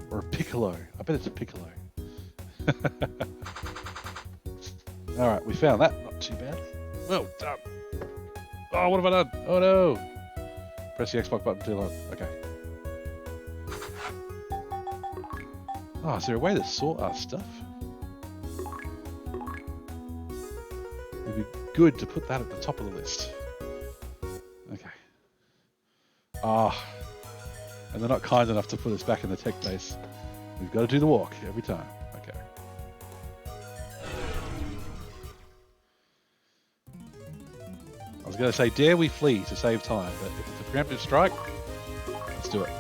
Or a piccolo. I bet it's a piccolo. Alright, we found that. Not too bad. Well done. Oh, what have I done? Oh no. Press the Xbox button too long. Okay. Oh, is there a way to sort our stuff? It'd be good to put that at the top of the list. Okay. Ah. And they're not kind enough to put us back in the tech base. We've got to do the walk every time. Okay. I was going to say, dare we flee to save time, but if it's a preemptive strike, let's do it.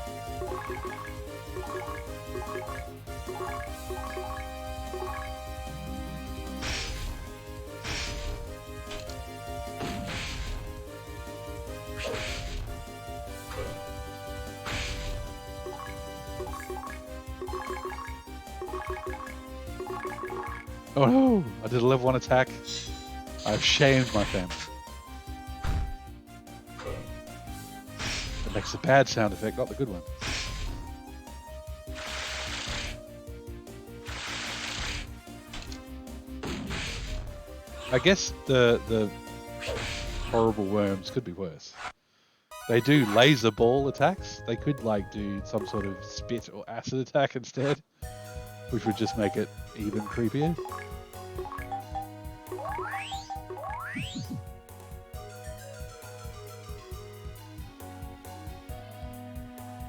Oh no! I did a level 1 attack. I've shamed my family. It makes a bad sound effect, not the good one. I guess the horrible worms could be worse. They do laser ball attacks. They could like do some sort of spit or acid attack instead, which would just make it even creepier.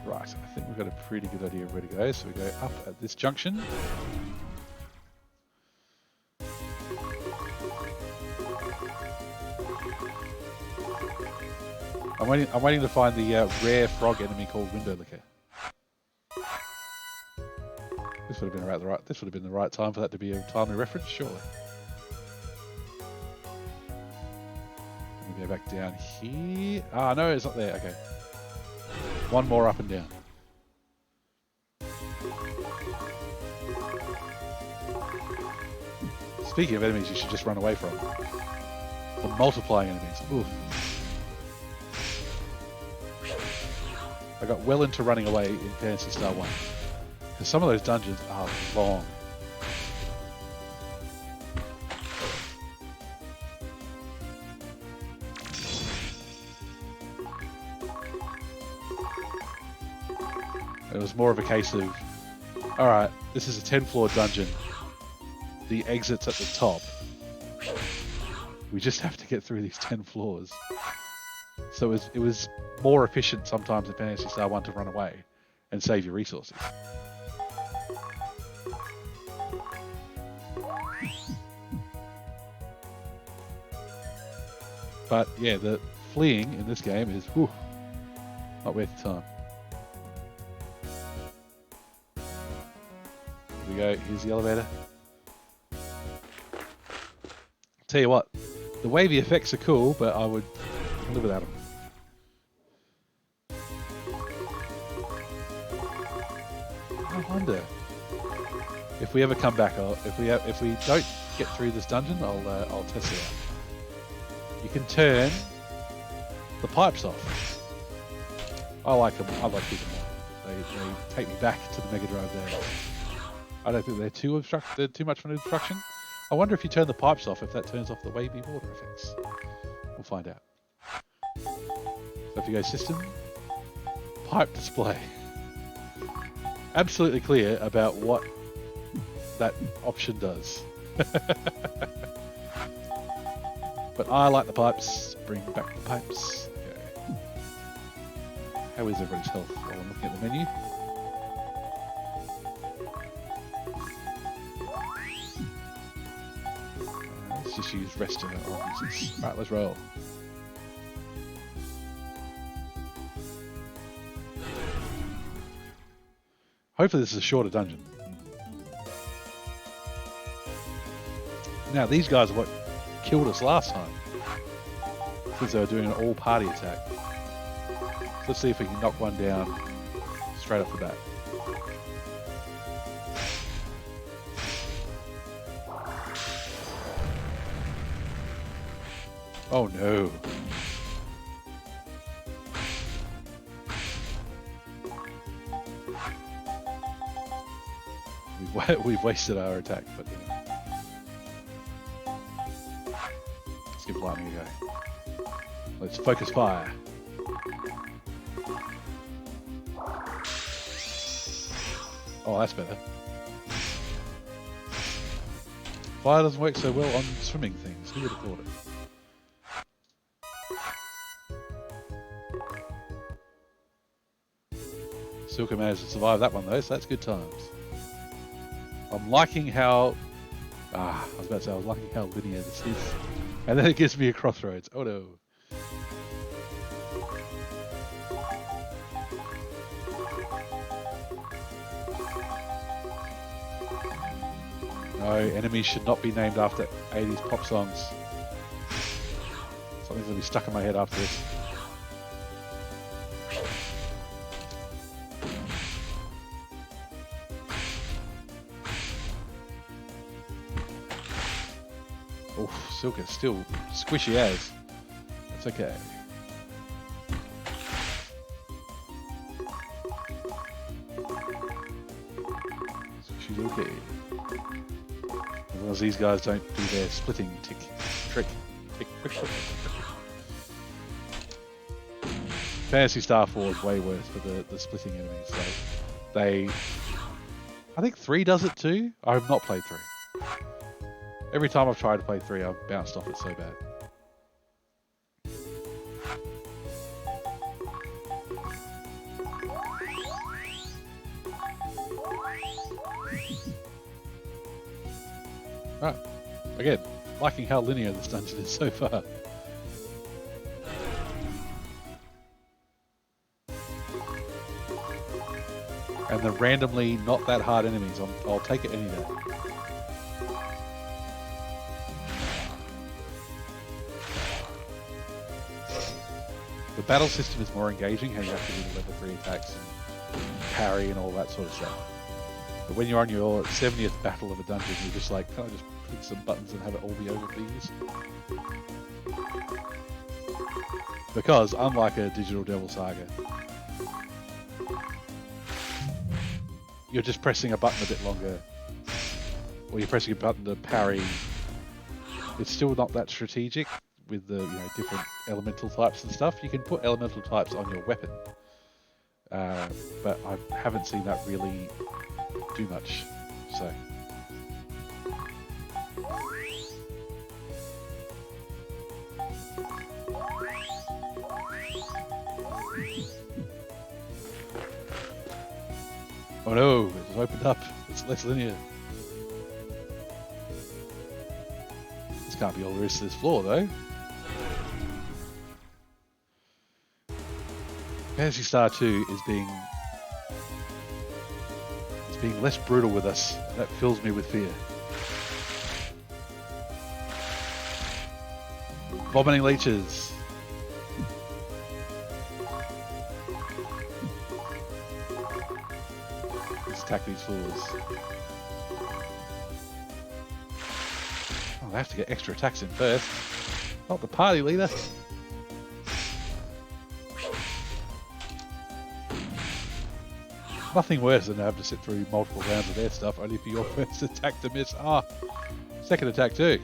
Right, I think we've got a pretty good idea of where to go. So we go up at this junction. I'm waiting to find the rare frog enemy called Window Licker. This would have been about the right. This would have been the right time for that to be a timely reference, surely. Let me go back down here. Ah, no, it's not there. Okay, one more up and down. Speaking of enemies, you should just run away from. The multiplying enemies. Oof. I got well into running away in Phantasy Star 1. Because some of those dungeons are long. It was more of a case of, alright, this is a 10-floor dungeon. The exit's at the top. We just have to get through these 10 floors. So it was more efficient sometimes in Phantasy Star 1 to run away and save your resources. But yeah, the fleeing in this game is not worth the time. Here we go, here's the elevator. Tell you what, the wavy effects are cool, but I would live without them. I wonder if we ever come back. If we don't get through this dungeon, I'll test it out. You can turn the pipes off. I like them. I like keeping them on. They take me back to the Mega Drive days. I don't think they're too much of an obstruction. I wonder if you turn the pipes off, if that turns off the wavy water effects. We'll find out. So if you go system, pipe display. Absolutely clear about what that option does. But I like the pipes. Bring back the pipes. Okay. How is everybody's health while I'm looking at the menu? Let's just use rest on this. Right, let's roll. Hopefully this is a shorter dungeon. Now these guys are what killed us last time, since they were doing an all-party attack. Let's see if we can knock one down straight off the bat. Oh no. We've wasted our attack, but you know. Let's give lightning a go. Let's focus fire. Oh, that's better. Fire doesn't work so well on swimming things. Who would have thought it? Silka managed to survive that one though, so that's good times. I'm liking how... I was about to say, I was liking how linear this is. And then it gives me a crossroads. Oh no. No, enemies should not be named after 80s pop songs. Something's going to be stuck in my head after this. Silka's still squishy as. That's okay. She's okay. As long as these guys don't do their splitting trick. Phantasy Star 4 is way worse for the splitting enemies. So I think 3 does it too. I have not played 3. Every time I've tried to play 3, I've bounced off it so bad. Right. Again, liking how linear this dungeon is so far. And the randomly not that hard enemies, I'll take it any day. The battle system is more engaging, how you have to do the level 3 attacks and parry and all that sort of stuff. But when you're on your 70th battle of a dungeon, you're just like, can I just click some buttons and have it all be over, please? Because unlike a Digital Devil Saga, you're just pressing a button a bit longer, or you're pressing a button to parry. It's still not that strategic with the different elemental types and stuff. You can put elemental types on your weapon, but I haven't seen that really do much. So. Oh no, it's opened up. It's less linear. This can't be all there is to this floor though. Phantasy Star 2 is being less brutal with us. That fills me with fear. Vomiting leeches. Let's attack these fools. Oh, I have to get extra attacks in first. Not the party leader. Nothing worse than to have to sit through multiple rounds of their stuff only for your first attack to miss. Ah, second attack too.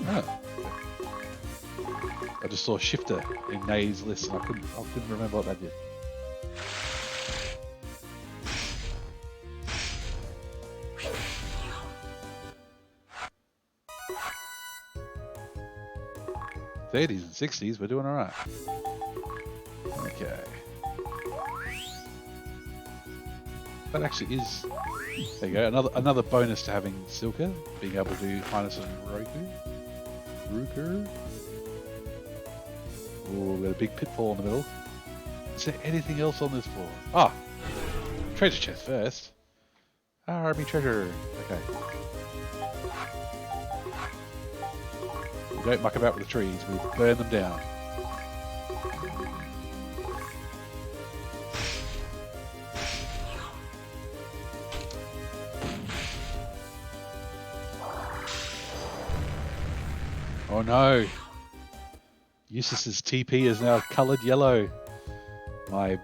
Oh. I just saw Shifter in Nay's list and I couldn't remember what that did. '30s and '60s, we're doing all right. Okay. That actually is. There you go. Another bonus to having Silka, being able to do Highness and Ruker. Oh, we've got a big pitfall in the middle. Is there anything else on this floor? Ah, treasure chest first. Army treasure. Okay. We don't muck about with the trees, we burn them down. Oh no! Eustace's TP is now coloured yellow. My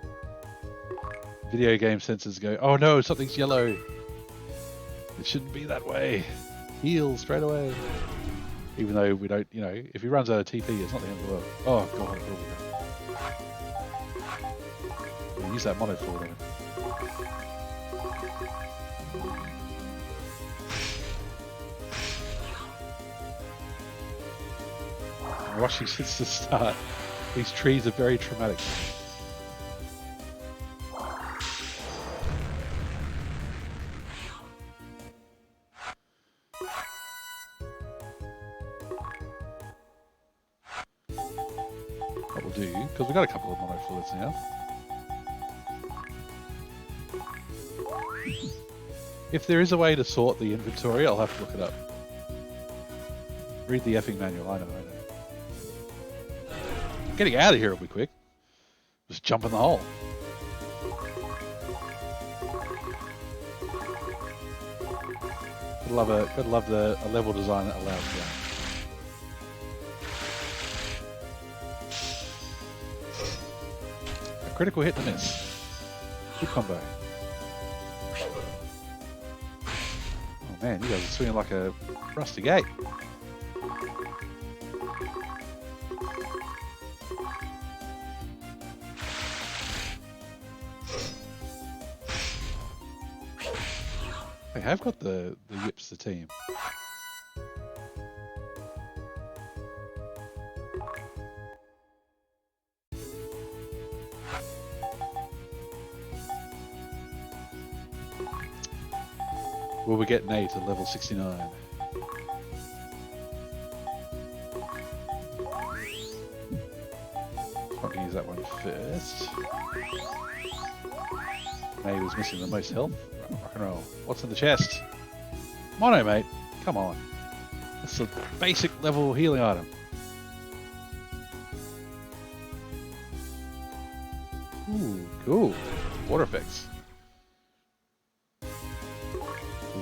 video game sensors go, oh no, something's yellow. It shouldn't be that way. Heal straight away. Even though we don't, if he runs out of TP, it's not the end of the world. Oh god, it will be. We'll use that mono fluid on him. Watching since the start, these trees are very traumatic. What we'll do, because we've got a couple of mono fluids now. If there is a way to sort the inventory, I'll have to look it up. Read the effing manual, I know. Getting out of here will be quick. Just jump in the hole. gotta love a level design that allows that. A critical hit and a miss. Good combo. Oh man, you guys are swinging like a rusty gate. They have got the yips, the team. Will we get Nate to level 69? I'm going to use that one first. Nate was missing the most health. Rock and roll. What's in the chest? Mono, mate. Come on. That's a basic level healing item. Ooh, cool. Water effects.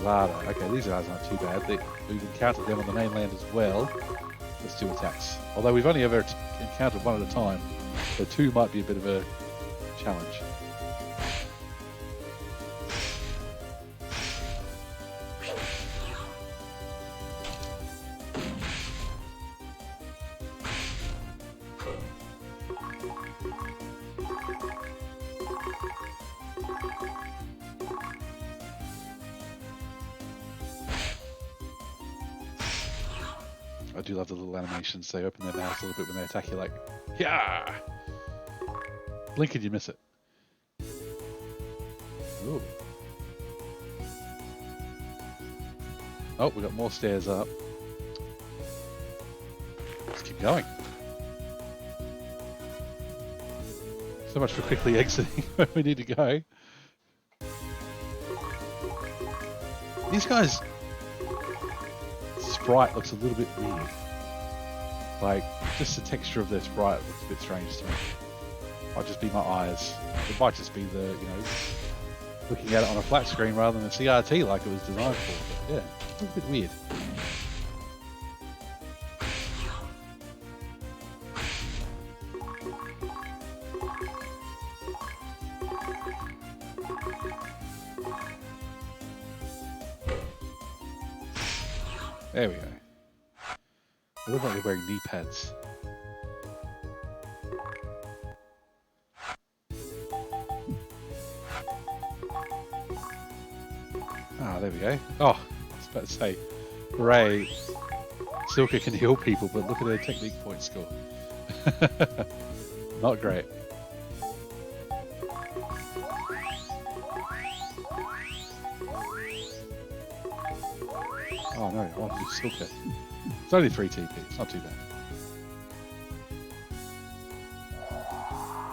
Lada. Okay, these guys aren't too bad. We've encountered them on the mainland as well. Let's do attacks. Although we've only ever encountered one at a time, so two might be a bit of a challenge. I do love the little animations. They open their mouths a little bit when they attack you, like, yeah! Blink and you miss it. Ooh. Oh, we got more stairs up. Let's keep going. So much for quickly exiting where we need to go. These guys... sprite looks a little bit weird. Like, just the texture of their sprite looks a bit strange to me. Might just be my eyes. It might just be the, you know, looking at it on a flat screen rather than a CRT like it was designed for. But yeah, it's a bit weird. There we go. They look like they're wearing knee pads. Ah, there we go. Oh, I was about to say, hooray, Silka can heal people, but look at her technique point score. Not great. Oh no, I want to do Silka. It's only 3 TP, it's not too bad.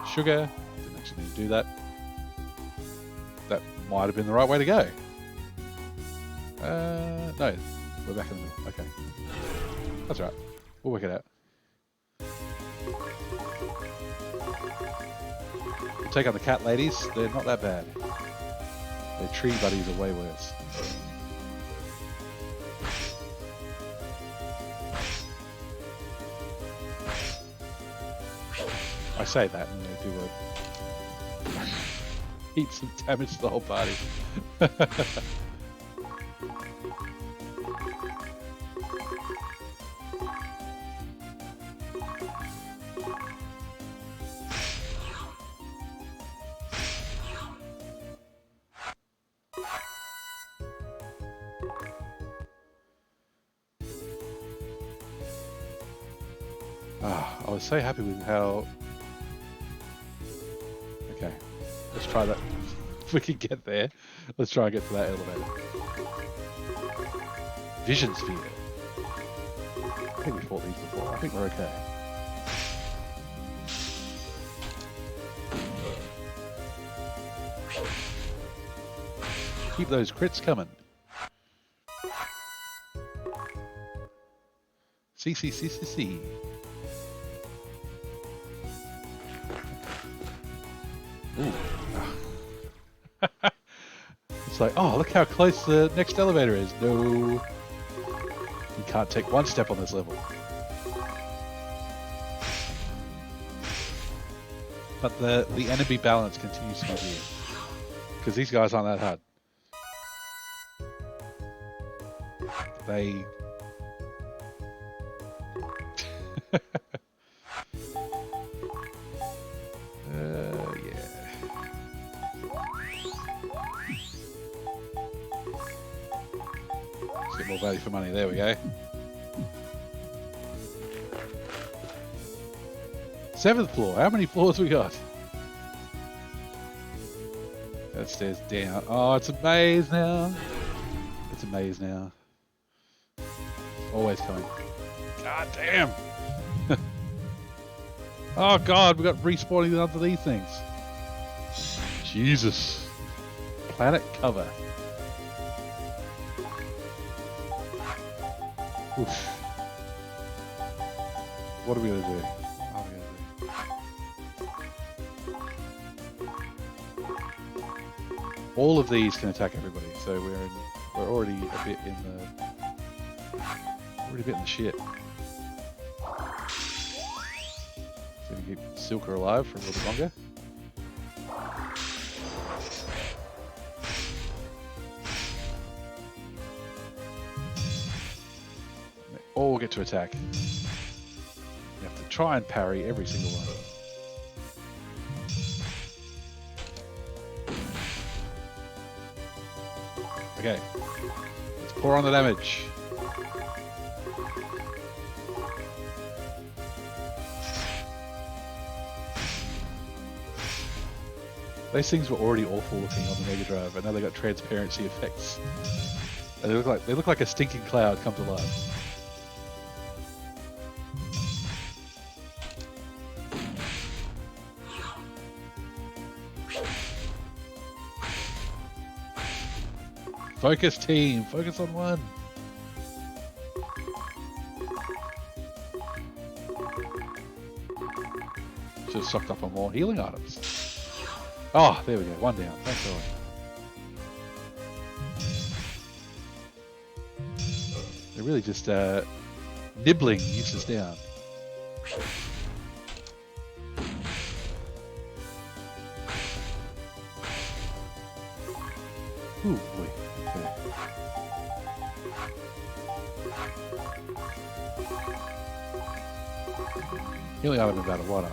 Sugar, didn't actually need to do that. That might have been the right way to go. No, we're back in the middle, okay. That's right, we'll work it out. We'll take on the cat ladies, they're not that bad. Their tree buddies are way worse. I say that and they do heaps of damage to the whole party. I was so happy with how... Okay, let's try that. If we can get there, let's try and get to that elevator. Vision Sphere. I think we fought these before. I think we're okay. Keep those crits coming. C. Ooh. It's like, oh, look how close the next elevator is. No. You can't take one step on this level. But the enemy balance continues to be weird. Because these guys aren't that hard. They... yeah. Let's get more value for money. There we go. 7th floor. How many floors we got? That stairs down. Oh, it's a maze now. It's a maze now. Always coming. God damn. Oh god, we got respawning under these things. Jesus. Planet cover. Oof. What are we gonna do? All of these can attack everybody, so we're already a bit in the shit. So we can keep Silker alive for a little bit longer. They all get to attack. You have to try and parry every single one. Okay, let's pour on the damage. Those things were already awful looking on the Mega Drive, and now they got transparency effects. And they look like a stinking cloud come to life. Focus team, focus on one. Should have stocked up on more healing items. Oh, there we go, one down, thank God. They're really just nibbling useless down. Ooh, boy. Okay. Healing item about a water.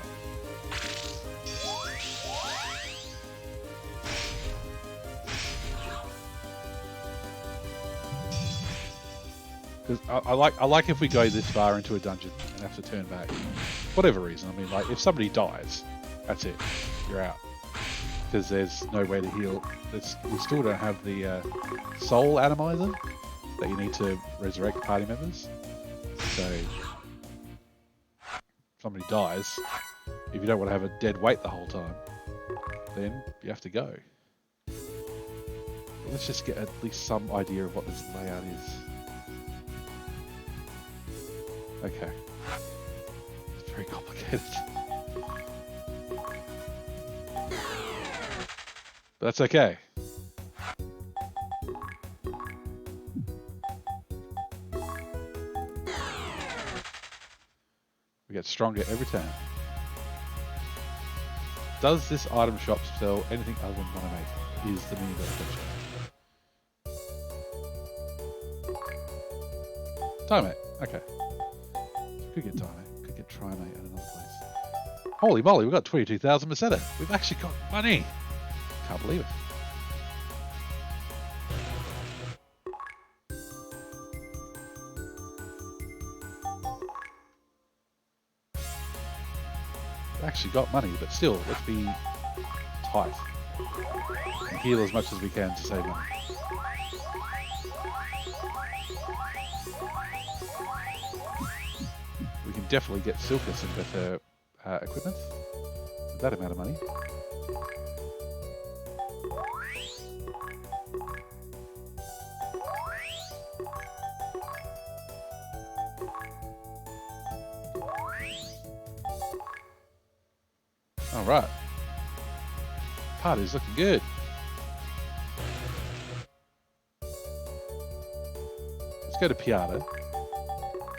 Because I like if we go this far into a dungeon and have to turn back, whatever reason. I mean, like if somebody dies, that's it, you're out. Because there's no way to heal. We still don't have the soul atomizer that you need to resurrect party members. So if somebody dies, if you don't want to have a dead weight the whole time, then you have to go. But let's just get at least some idea of what this layout is. Okay. It's very complicated. But that's okay. We get stronger every time. Does this item shop sell anything other than Monomate? Is the mini question. Timate. Okay. Could get Timate. Could get Trimate at another place. Holy moly, we've got 22,000 Meseta. We've actually got money. Can't believe it. We've actually got money, but still, let's be tight. And heal as much as we can to save money. We can definitely get Silker some better equipment with that amount of money. All right, party's looking good. Let's go to Piata.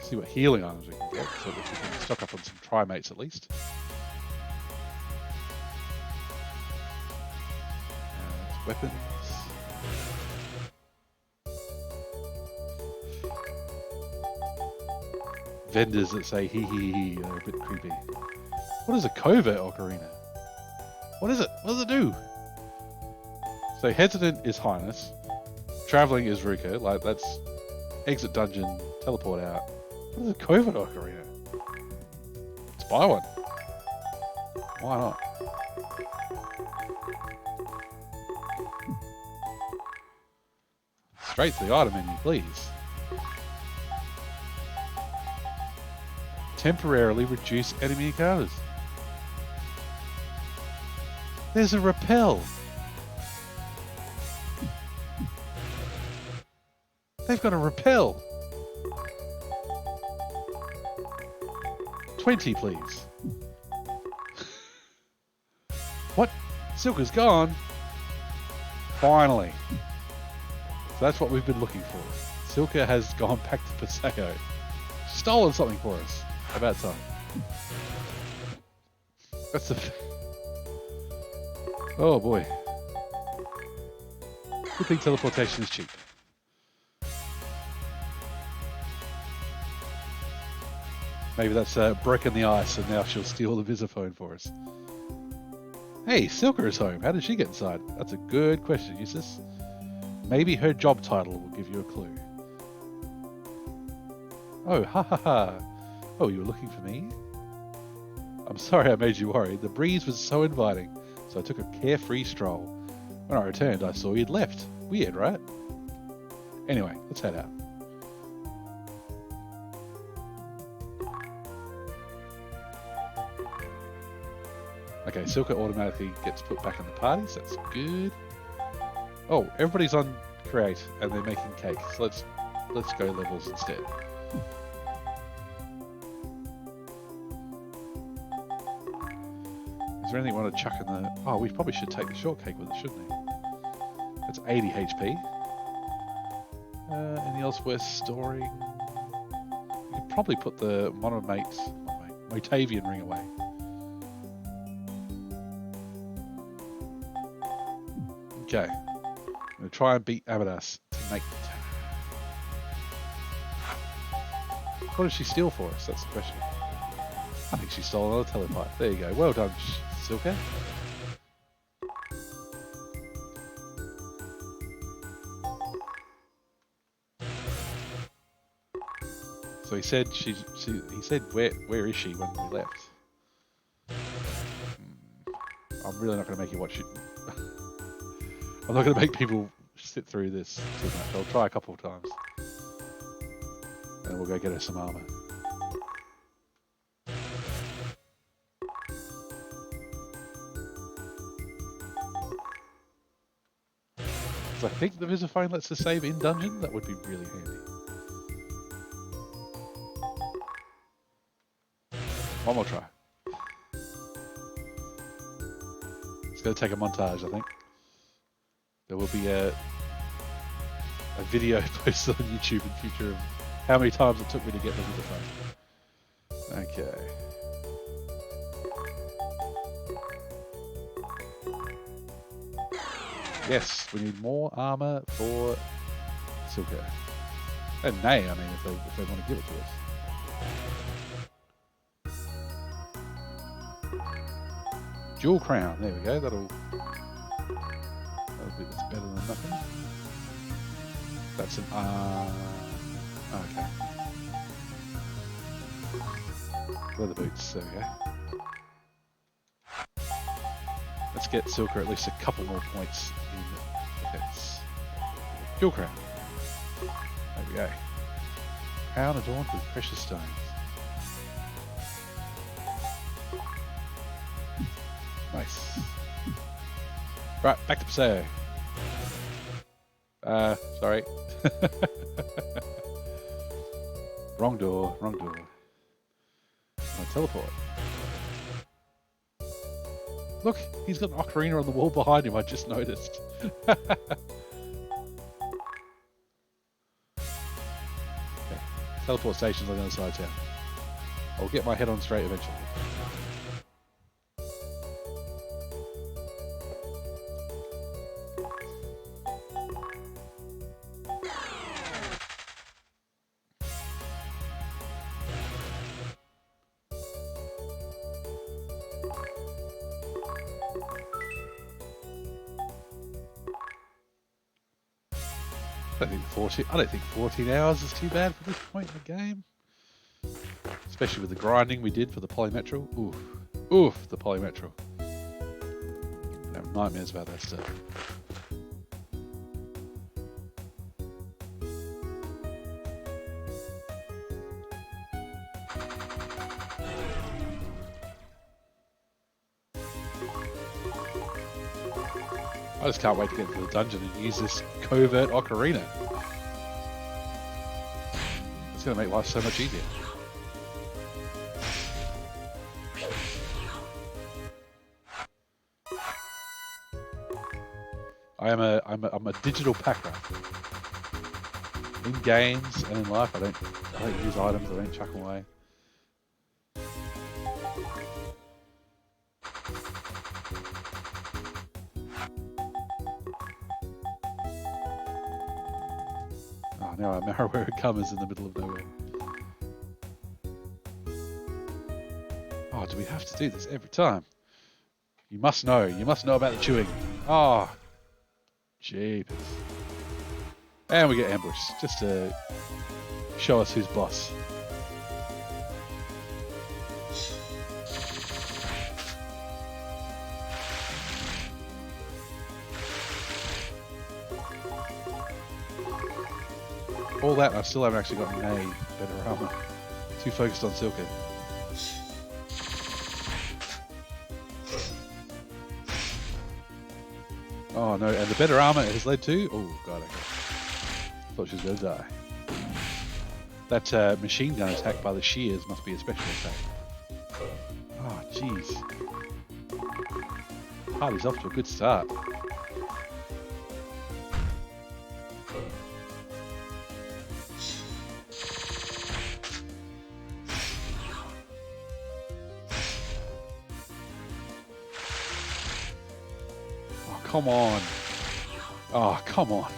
See what healing items we can get so that we can stock up on some trimates at least. Weapons. Vendors that say hee hee hee are a bit creepy. What is a covert ocarina? What is it? What does it do? So hesitant is Highness. Traveling is Ruka. Like that's exit dungeon, teleport out. What is a covert ocarina? Let's buy one. Why not? Straight to the item menu, please. Temporarily reduce enemy encounters. There's a repel. They've got a repel. 20, please. What? Silka's gone. Finally. So that's what we've been looking for. Silka has gone back to Paseo. Stolen something for us. About time. That's the... Oh boy. Good thing teleportation is cheap. Maybe that's broken the ice and now she'll steal the Visiphone for us. Hey, Silka is home. How did she get inside? That's a good question, Eustace. Maybe her job title will give you a clue. Oh, ha ha ha. Oh, you were looking for me? I'm sorry I made you worried. The breeze was so inviting, so I took a carefree stroll. When I returned, I saw you'd left. Weird, right? Anyway, let's head out. Okay, Silka automatically gets put back in the party, so that's good. Oh, everybody's on create and they're making cake. So let's go levels instead. Is there anything you want to chuck in the... Oh, we probably should take the shortcake with it, shouldn't we? That's 80 HP. Anything else worth storing? We could probably put the Motavian ring away. Okay. I'm going to try and beat Amadas to make the town. What did she steal for us? That's the question. I think she stole another telepipe. There you go. Well done, Silka. So he said he said where is she when we left? I'm really not going to make you watch it. I'm not going to make people sit through this too much. I'll try a couple of times. And we'll go get her some armor. I think the Visiphone lets us save in dungeon. That would be really handy. One more try. It's going to take a montage, I think. There will be a video posted on YouTube in future of how many times it took me to get the Visiphone. Okay. Yes, we need more armor for Silka. And Nay, I mean, if they want to give it to us. Jewel crown, there we go. That'll be that's better than nothing. That's an okay. Leather boots, there we go. Let's get Silka at least a couple more points in defense. Jewel crown. There we go. Crown adorned with precious stones. Nice. Right, back to Paseo. Sorry. Wrong door, wrong door. I teleport. Look, he's got an ocarina on the wall behind him, I just noticed. Teleport stations on the other side of town. I'll get my head on straight eventually. I don't think 14 hours is too bad for this point in the game. Especially with the grinding we did for the polymetral. Oof. Oof, the polymetral. I have nightmares about that stuff. I just can't wait to get into the dungeon and use this covert ocarina. It's going to make life so much easier. I'm a digital packer. In games and in life, I don't use items. I don't chuck them away. Oh, now our Marrow Gum is in the middle of nowhere. Oh, do we have to do this every time? You must know. You must know about the chewing. Oh, jeepers. And we get ambushed, just to show us who's boss. All that, I still haven't actually gotten a better armor. Too focused on Silka. Oh no, and the better armor has led to... Oh god, okay. Thought she was going to die. That machine gun attack by the shears must be a special attack. Oh jeez. Party's off to a good start. Come on. Oh, come on.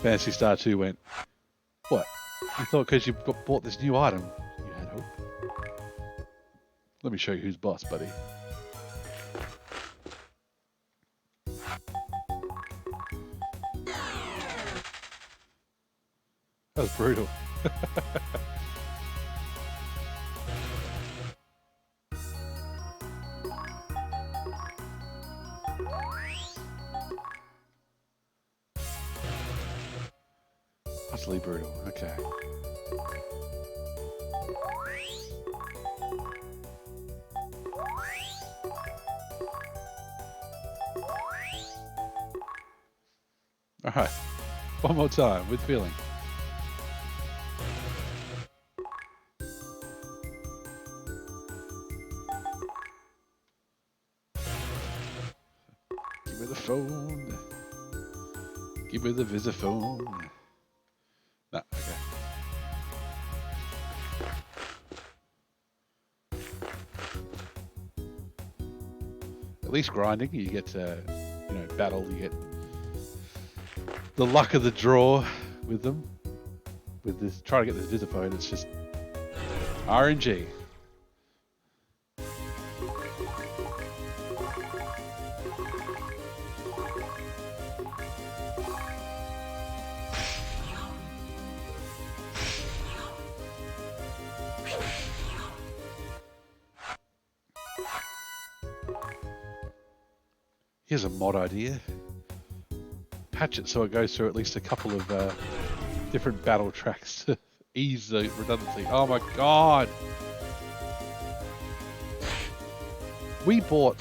Phantasy Star 2 went, what? You thought because you bought this new item, you had hope? Let me show you who's boss, buddy. That was brutal. Utterly brutal. Okay. All right. One more time with feeling. Give me the phone. Give me the visiphone. No, okay. At least grinding, you get to, battle, you get the luck of the draw with them. With this, trying to get this visiphone, it's just RNG. Here's a mod idea. Patch it so it goes through at least a couple of different battle tracks to ease the redundancy. Oh my god! We bought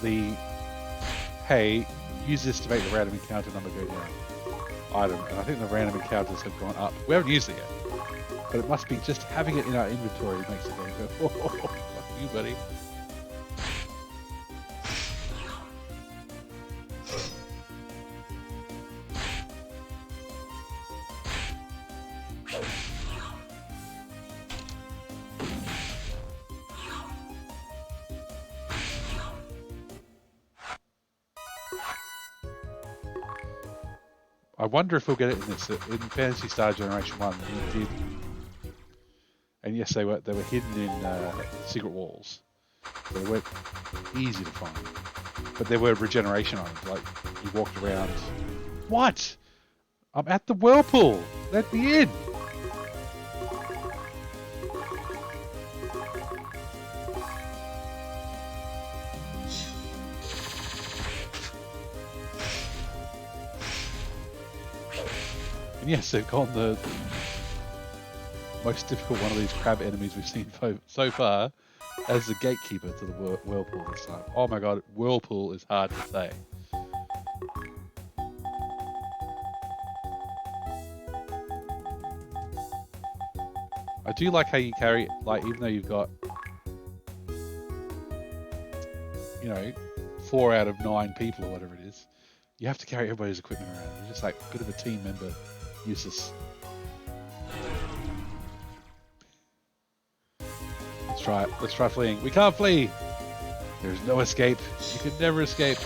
the, hey, use this to make the random encounter number go down item, and I think the random encounters have gone up. We haven't used it yet, but it must be just having it in our inventory makes it go, oh, fuck you, buddy. I wonder if we'll get it in this. In Phantasy Star Generation 1, we did. And yes, they were hidden in secret walls. So they weren't easy to find. But there were regeneration items. Like, you walked around. What? I'm at the whirlpool. Let me in. And yes, they've gone the most difficult one of these crab enemies we've seen so far as the gatekeeper to the whirlpool this time. Oh my god, whirlpool is hard to say. I do like how you carry, like, even though you've got, you know, 4 out of 9 people or whatever it is, you have to carry everybody's equipment around. You're just like a bit of a team member. Useless. Let's try it. Let's try fleeing. We can't flee. There's no escape. You can never escape.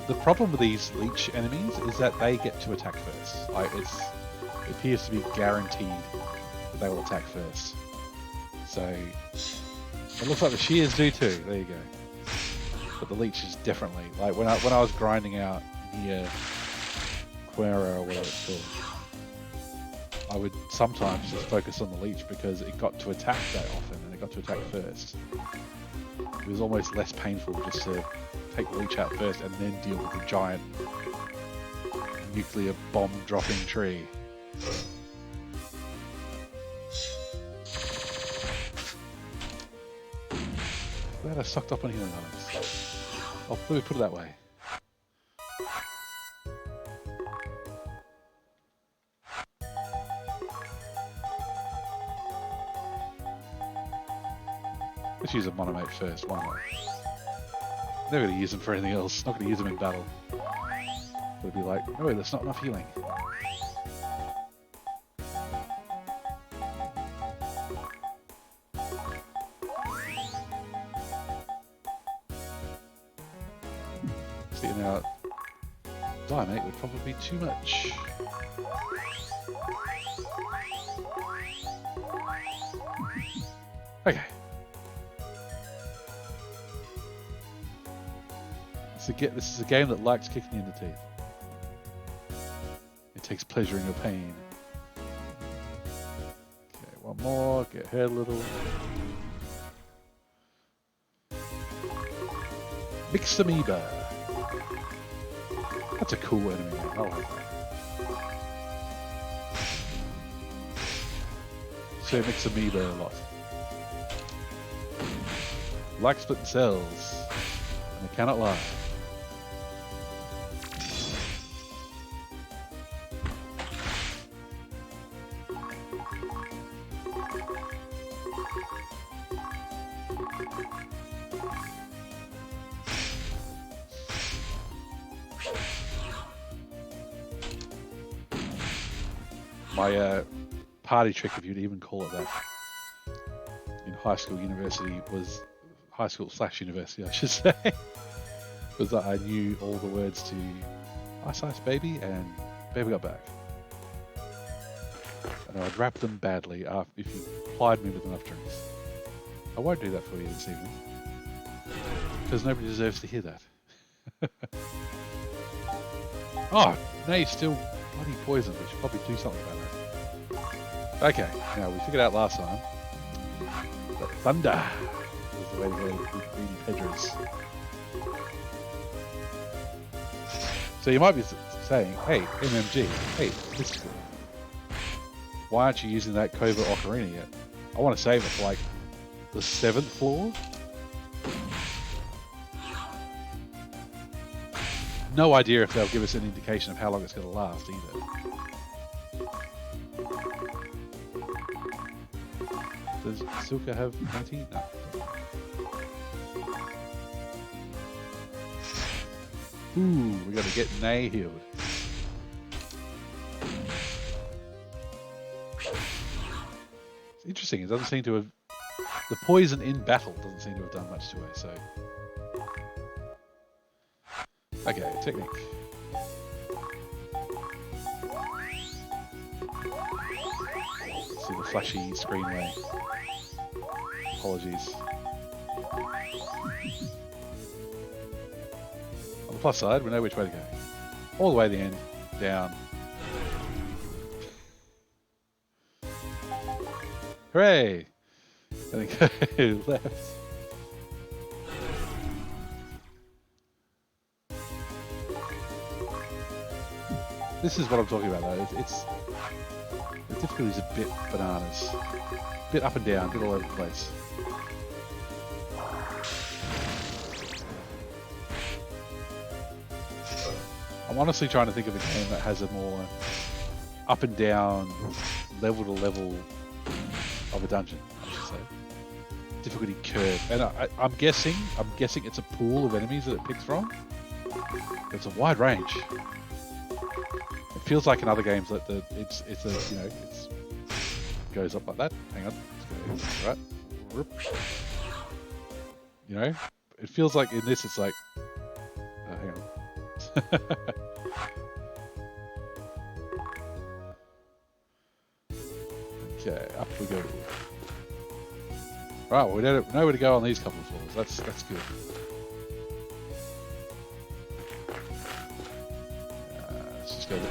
The problem with these leech enemies is that they get to attack first. Like, it appears to be guaranteed that they will attack first. So it looks like the shears do too. There you go. But the leeches definitely, like when I was grinding out near Quera or whatever it's called, I would sometimes just focus on the leech because it got to attack that often and it got to attack first. It was almost less painful just to take the leech out first and then deal with the giant nuclear bomb dropping tree. Glad I sucked up on healing items. I'll put it that way. Let's use a monomate first, why not? Never going to use them for anything else. Not going to use them in battle. It'll be like, no, there's not enough healing. See, now, Diamate would probably be too much. Okay. This is a game that likes kicking you in the teeth. It takes pleasure in your pain. Okay, one more. Get hurt a little. Mixed Amoeba. That's a cool enemy. I like that. So Mixed Amoeba a lot. Like splitting cells. And they cannot lie. My party trick, if you'd even call it that, in high school, university was high school / university, I should say, was that I knew all the words to Ice Ice Baby and Baby Got Back, and I'd rap them badly if you plied me with enough drinks. I won't do that for you this evening because nobody deserves to hear that. Oh, no, you're still bloody poisoned. We should probably do something about that. Okay, now we figured out last time that thunder is the way to go with greedy Pedras. So you might be saying, hey, MMG, hey, this is good. Why aren't you using that covert ocarina yet? I want to save it for like the 7th floor. No idea if they'll give us an indication of how long it's going to last either. Does Silka have 19? No. Ooh, we got to get Nay healed. It's interesting. It doesn't seem to have The poison in battle doesn't seem to have done much to her, so... Okay, technique. See the flashy screen way. Apologies. On the plus side, we know which way to go. All the way to the end, down. Hooray! And then go left. This is what I'm talking about though. The difficulty is a bit bananas. A bit up and down, a bit all over the place. I'm honestly trying to think of a game that has a more up and down, level to level of a dungeon, I should say. Difficulty curve. And I'm guessing it's a pool of enemies that it picks from. It's a wide range. It feels like in other games that it's goes up like that. Hang on. Right. You know? It feels like in this it's like hang on. Okay, up we go. Right, well, we know where to go on these couple of floors. That's good. Let's just go there.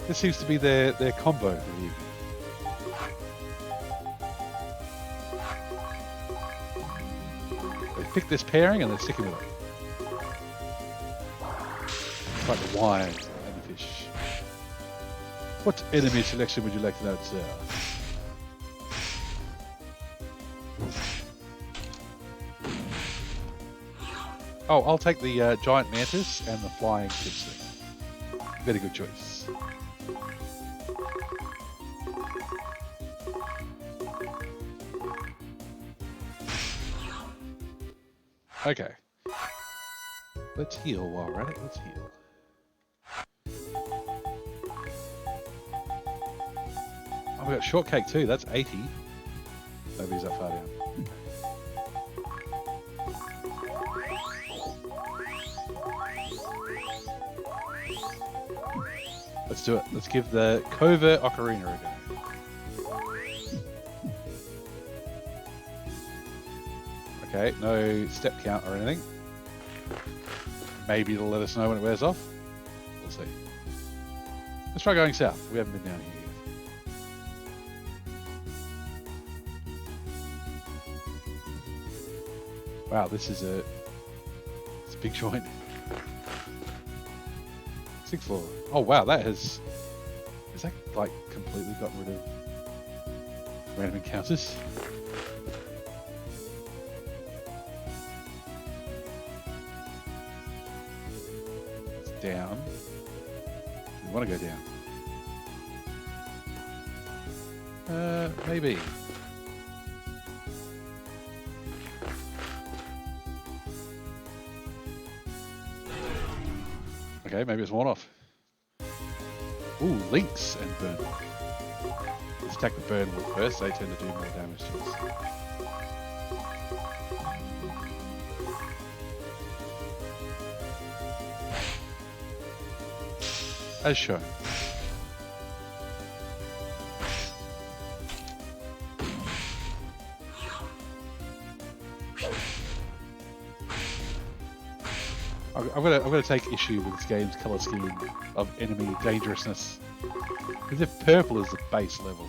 This seems to be their combo for the evening. They picked this pairing and they're sticking with it. It's like the wine and the fish. What enemy selection would you like to know, sir? Oh, I'll take the giant mantis and the flying twisty. Very good choice. Okay. Let's heal while we're at it. Let's heal. Oh, we got shortcake too. That's 80. Nobody's that far down. Let's do it. Let's give the covert ocarina a go. Okay, no step count or anything. Maybe it'll let us know when it wears off. We'll see. Let's try going south. We haven't been down here yet. Wow, it's a big joint. 6th floor. Oh wow, has that like completely got rid of random encounters? It's down. We want to go down. Maybe. Okay, maybe it's one off. Ooh, Lynx and Burn. Let's attack the Burn Wolf first, they tend to do more damage to us. As shown. I'm gonna take issue with this game's colour scheme of enemy dangerousness. Because if purple is the base level,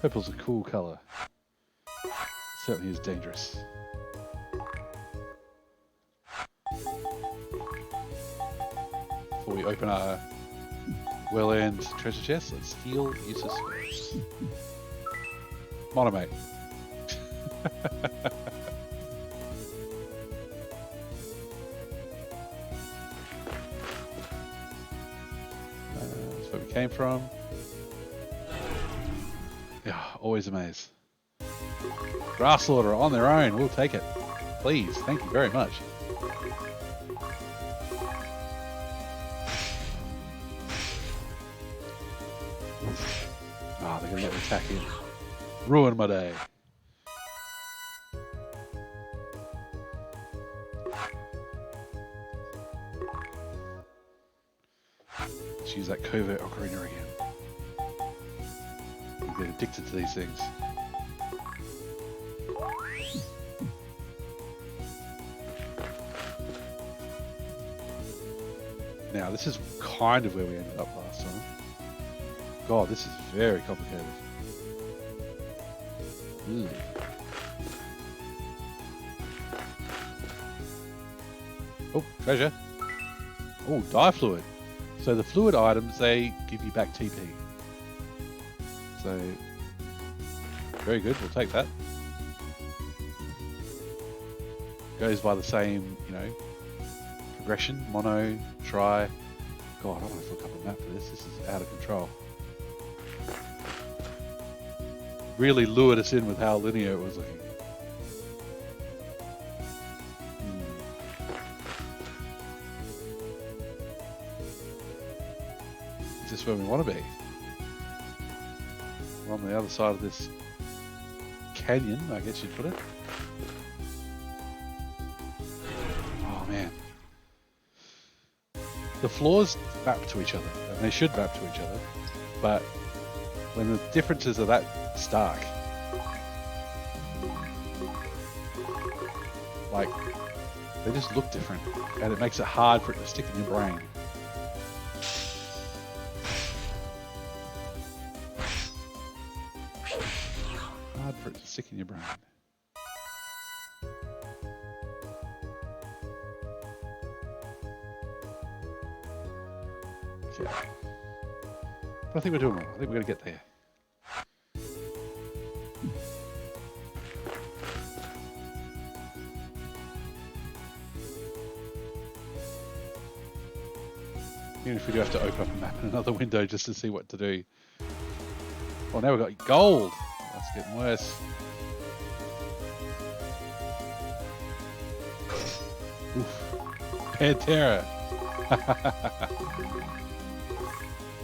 purple's a cool colour. It certainly is dangerous. Before we open our well-earned treasure chest, let's heal Eustace first. Monomate. Came from. Yeah, always a maze. Grass Slaughter on their own, we'll take it. Please, thank you very much. Ah, they're going to let me attack in. Ruin my day. Let's use that covert ocarina again. You get addicted to these things. Now, this is kind of where we ended up last time. God, this is very complicated. Ooh. Oh, treasure. Oh, dye fluid. So the fluid items, they give you back TP. So, very good, we'll take that. Goes by the same, you know, progression, mono, try. God, I want to look up a map for this. This is out of control. Really lured us in with how linear it was looking. Is this where we want to be? We're on the other side of this canyon, I guess you'd put it. Oh man. The floors map to each other, and they should map to each other, but when the differences are that stark, like, they just look different, and it makes it hard for it to stick in your brain. Hard for it to stick in your brain. Okay. But I think we're doing well. I think we're going to get there. Even if we do have to open up a map in another window just to see what to do. Well, now we've got gold. That's getting worse. Oof. Pantera.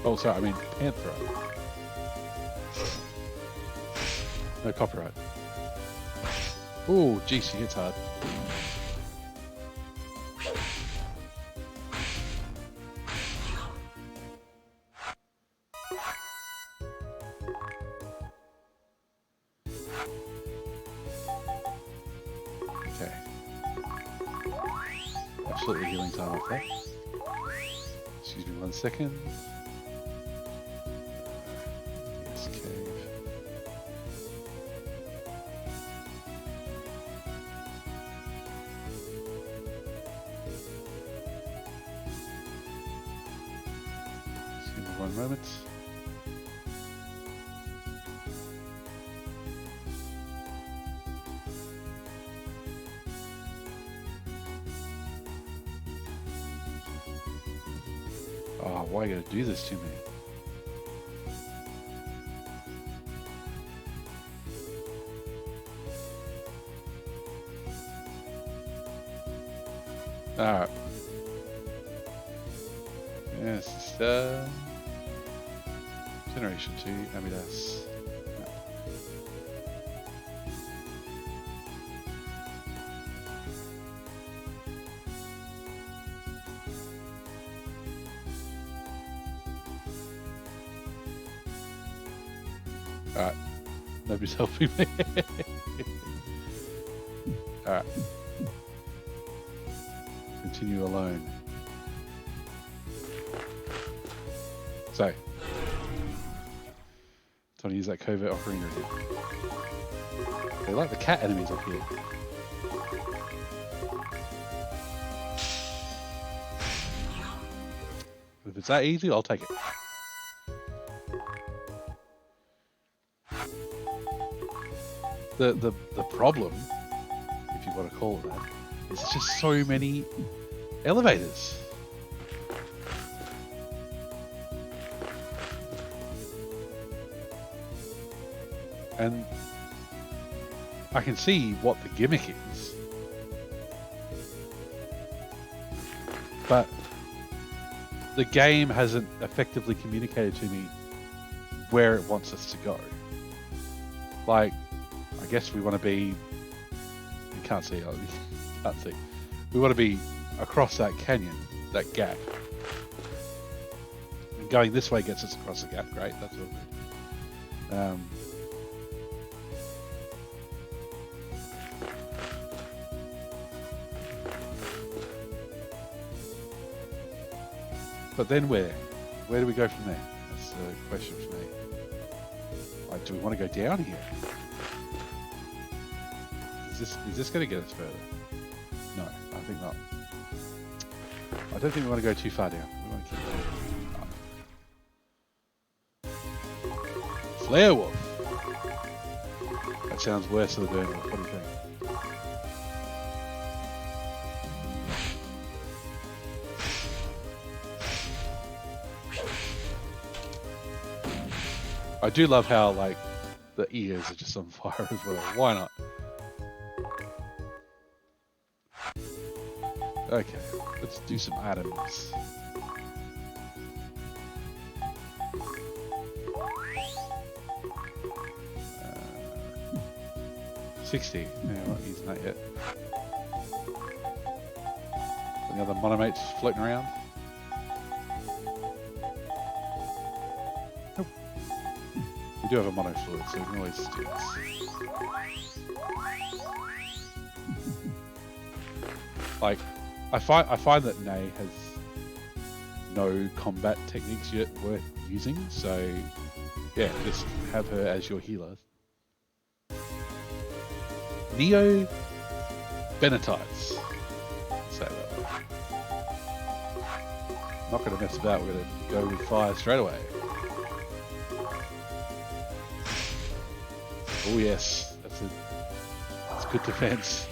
Oh, sorry, I mean Panthera. No copyright. Oh, geez, she hits hard. Okay. Absolutely healing time off that. Excuse me 1 second. Yes, cave. Just give me 1 moment. Oh, why are you going to do this to me? Alright. Yes, Generation 2, Amidas. Alright, nobody's helping me. Alright. Continue alone. So, trying to use that covert ocarina again. They like the cat enemies up here. If it's that easy, I'll take it. The problem, if you want to call it that, is just so many elevators. And I can see what the gimmick is, but the game hasn't effectively communicated to me where it wants us to go. Like, I guess we want to be. You can't see. Oh, you can't see. We want to be across that canyon, that gap. And going this way gets us across the gap. Great, that's all good. But then where? Where do we go from there? That's the question for me. Like, do we want to go down here? Is this going to get us further? No, I think not. I don't think we want to go too far down. We want to keep going up. Flare wolf. That sounds worse than the burn wolf. What do you think? I do love how, like, the ears are just on fire as well. Why not? Okay, let's do some items. 60. No, I'm not using that yet. Any other monomates floating around? Nope. We do have a mono fluid, so we can always do this. Like, I find that Nay has no combat techniques yet worth using, so yeah, just have her as your healer. Neo Benetites. Say that. Not going to mess about. We're going to go with fire straight away. Oh yes, that's good defense.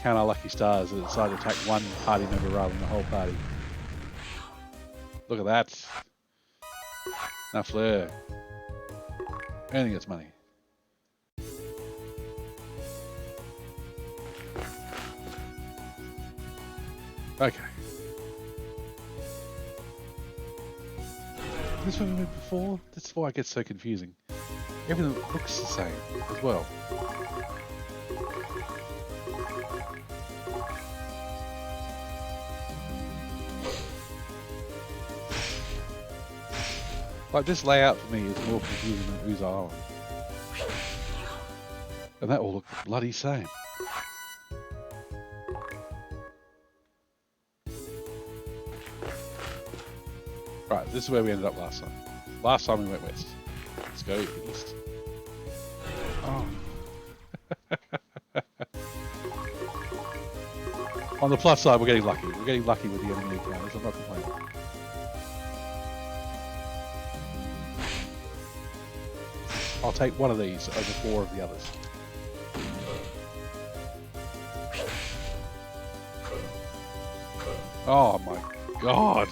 Count our lucky stars that decide to attack one party member rather than the whole party. Look at that. Now flare. Anything gets money. Okay. This one we went before? That's why it gets so confusing. Everything looks the same as well. Like, this layout for me is more confusing than Ooze Island. And that all look the bloody same. Right, this is where we ended up last time. Last time we went west. Let's go east. Oh. On the plus side, we're getting lucky. We're getting lucky with the enemy encounters. I'm not complaining. I'll take one of these over 4 of the others. Oh my god!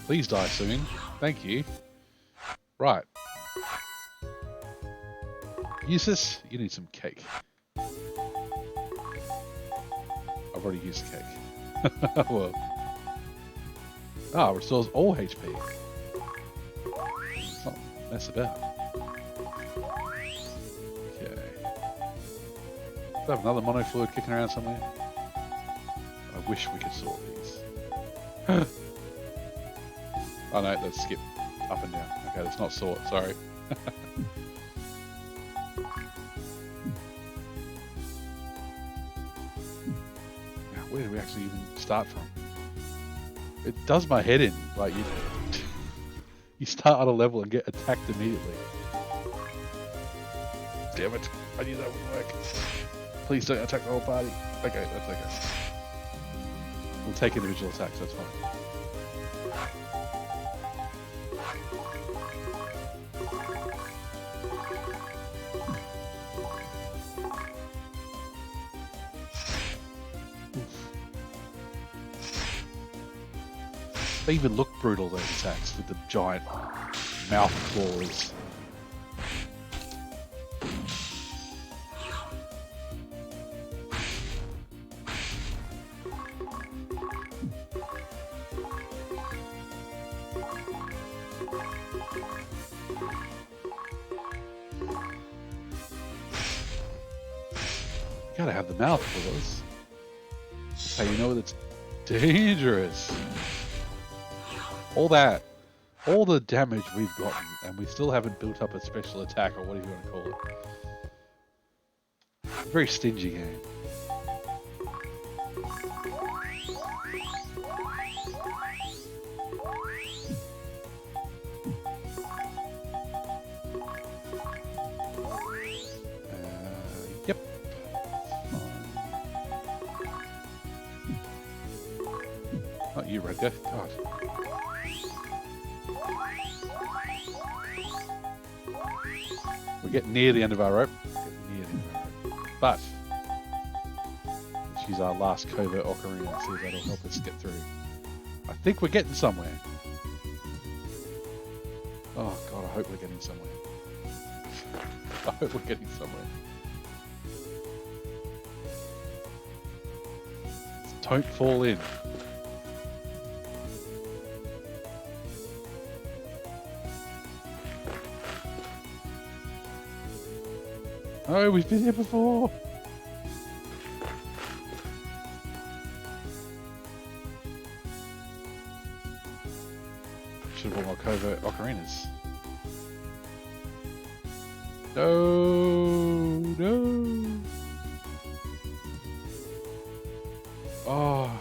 Please die soon. Thank you. Right. Eustace, you need some cake. I've already used cake. Well. Ah, restores all HP. Let's not mess about. Okay. Do I have another mono fluid kicking around somewhere? I wish we could sort these. Oh no, let's skip up and down. Okay, let's not sort, sorry. Where do we actually even start from? It does my head in. Like, you start on a level and get attacked immediately. Damn it! I knew that wouldn't work. Please don't attack the whole party. Okay, that's okay. We'll take individual attacks. That's fine. They even look brutal, those attacks, with the giant mouth claws. gotta have the mouth for this. That's how you know it's dangerous. All that, all the damage we've gotten, and we still haven't built up a special attack, or whatever you want to call it. Very stingy game. Yep. Not you, Redgar. God. We're getting near the end of our rope. But let's use our last covert ocarina and see if that'll help us get through. I think we're getting somewhere. Oh God, I hope we're getting somewhere. I hope we're getting somewhere. Don't fall in. Oh, we've been here before. Should have bought more covert ocarinas. No, no. Oh.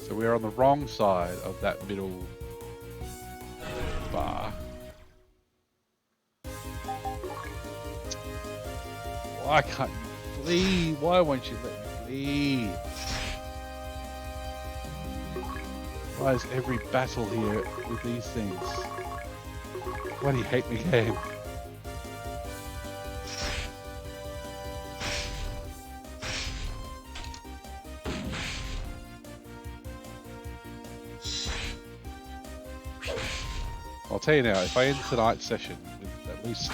So we're on the wrong side of that middle bar. Why can't you flee? Why won't you let me flee? Why is every battle here with these things? Why do you hate me, game? I'll tell you now, if I end tonight's session with at least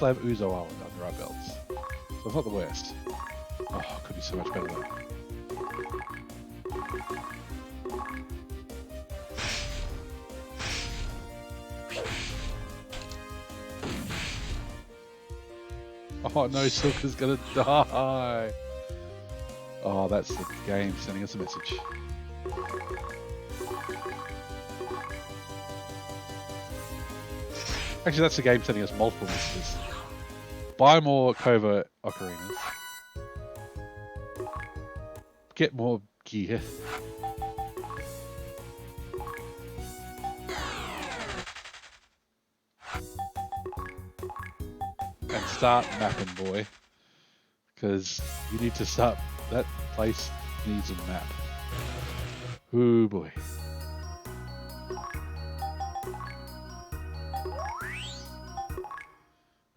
we'll have Uzo Island under our belts. So it's not the worst. Oh, it could be so much better though. Oh no, Silka's gonna die. Oh, that's the game sending us a message. Actually, that's the game sending us multiple messages. Buy more covert ocarinas. Get more gear. And start mapping, boy. Because you need to start. That place needs a map. Ooh, boy.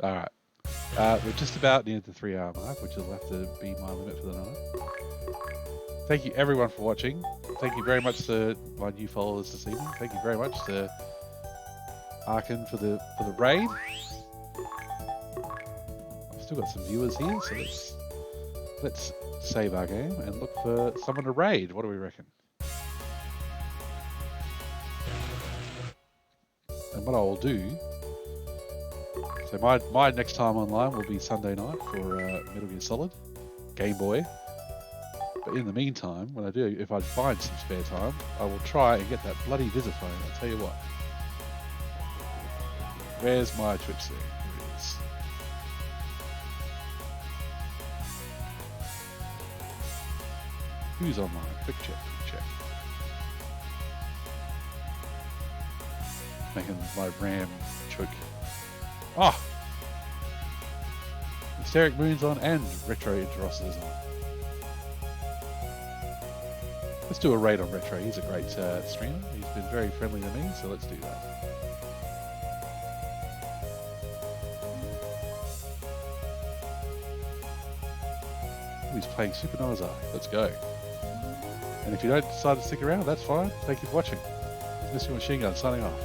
Alright. We're just about near the 3-hour mark, which will have to be my limit for the night. Thank you everyone for watching. Thank you very much to my new followers this evening. Thank you very much to Arkin for the raid. I've still got some viewers here, so let's save our game and look for someone to raid. What do we reckon? And what I will do. So my next time online will be Sunday night for Metal Gear Solid, Game Boy. But in the meantime, when I do, if I find some spare time, I will try and get that bloody Visiphone. I'll tell you what. Where's my twisty? Here it is. Who's online? Quick check, quick check. Making my RAM choke. Oh! Hysteric Moon's on and Retro Interos is on. Let's do a raid on Retro. He's a great streamer. He's been very friendly to me, so let's do that. He's playing Supernova's Eye. Let's go. And if you don't decide to stick around, that's fine. Thank you for watching. This is Mr. Machine Gun signing off.